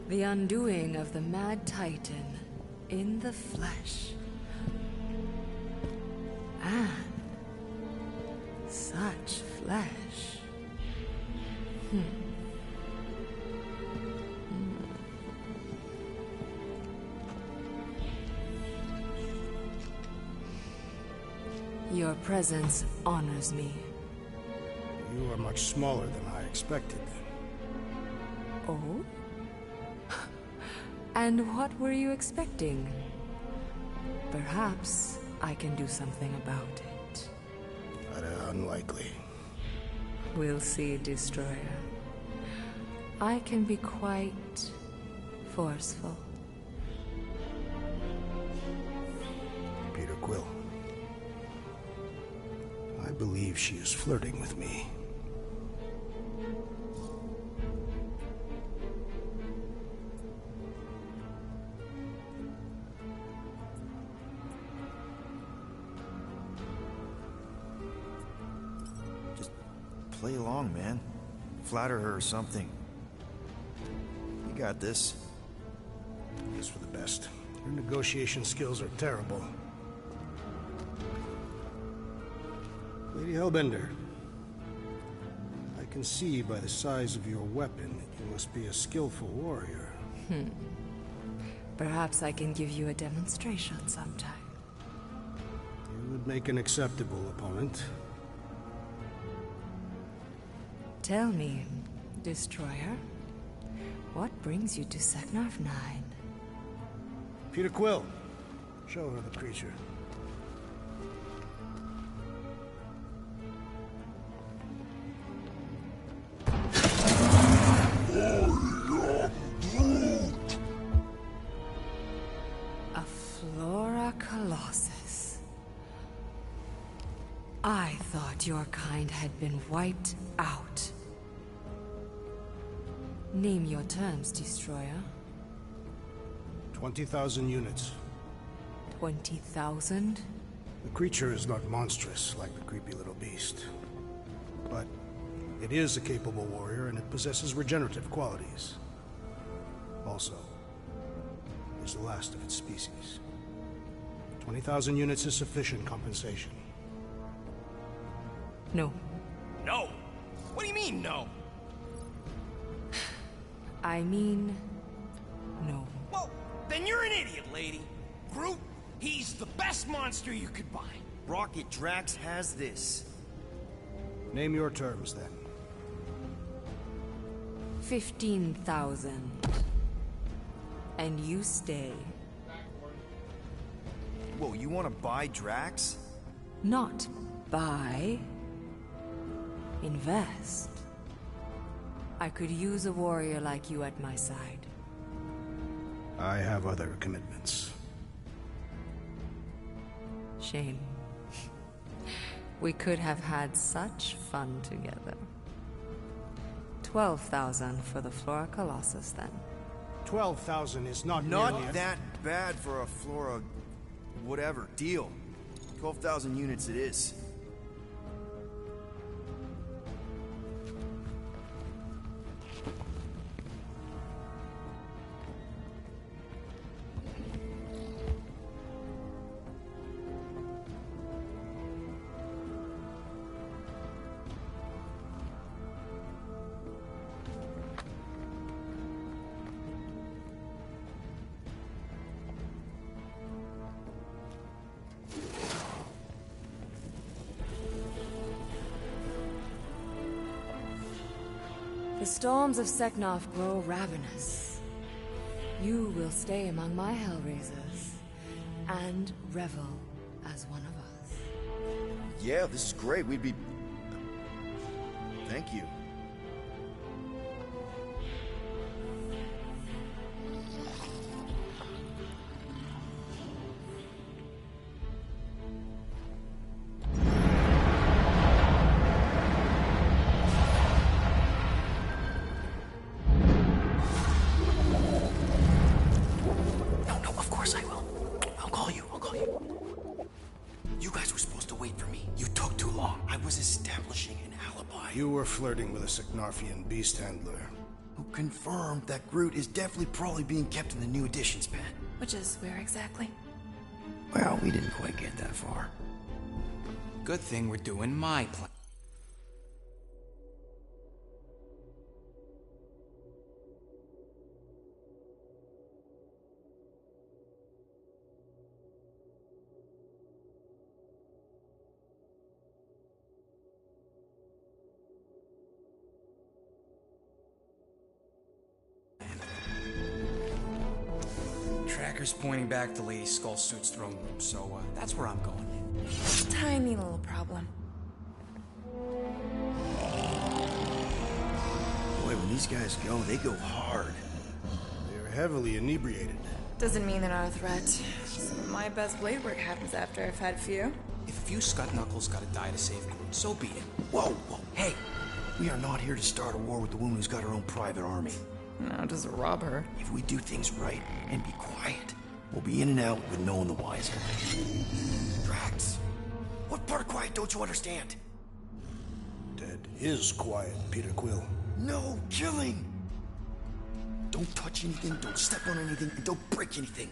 The undoing of the Mad Titan in the flesh. And such flesh. presence honors me. You are much smaller than I expected. Oh? And what were you expecting? Perhaps I can do something about it. Unlikely. We'll see, Destroyer. I can be quite forceful. Peter Quill. I believe she is flirting with me. Play along, man. Flatter her or something. You got this. It's for the best. Your negotiation skills are terrible. Lady Hellbender, I can see by the size of your weapon that you must be a skillful warrior. Perhaps I can give you a demonstration sometime. You would make an acceptable opponent. Tell me, Destroyer, what brings you to Seknarf 9? Peter Quill, show her the creature. A Flora Colossus. I thought your kind had been wiped out. Name your terms, Destroyer. 20,000 units. 20,000? The creature is not monstrous like the creepy little beast. But it is a capable warrior and it possesses regenerative qualities. Also, it is the last of its species. 20,000 units is sufficient compensation. No. No? What do you mean, no? I mean, no. Well, then you're an idiot, lady. Groot, he's the best monster you could buy. Rocket Drax has this. Name your terms, then. 15,000. And you stay. Whoa, you want to buy Drax? Not buy. Invest. I could use a warrior like you at my side. I have other commitments. Shame. We could have had such fun together. 12,000 for the Flora Colossus, then. 12,000 is not Not that bad for a Flora... whatever. Deal. 12,000 units it is. The storms of Seknarf grow ravenous. You will stay among my Hellraisers and revel as one of us. Yeah, this is great. We'd be... Thank you. You were flirting with a Seknarfian beast handler. Who confirmed that Groot is definitely probably being kept in the new editions pen. Which is where exactly? Well, we didn't quite get that far. Good thing we're doing my plan. tracker's pointing back to Lady Skullsuit's throne room, so that's where I'm going. Tiny little problem. Boy, when these guys go, they go hard. They're heavily inebriated. Doesn't mean they're not a threat. Some of my best blade work happens after I've had a few. If a few scut knuckles gotta die to save Groot, so be it. Whoa, whoa, hey! We are not here to start a war with the woman who's got her own private army. No, just rob her. If we do things right and be quiet, we'll be in and out with no one the wiser. Drax, what part of quiet don't you understand? Dead is quiet, Peter Quill. No killing! Don't touch anything, don't step on anything, and don't break anything.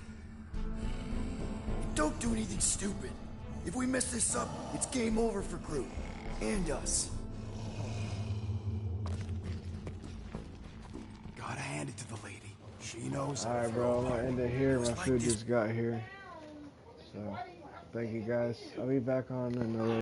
And don't do anything stupid. If we mess this up, it's game over for Groot. And us. Gotta hand it to the lady. She knows. Alright, bro, I'm gonna end it here. My food just got here. So, thank you guys. I'll be back on in a little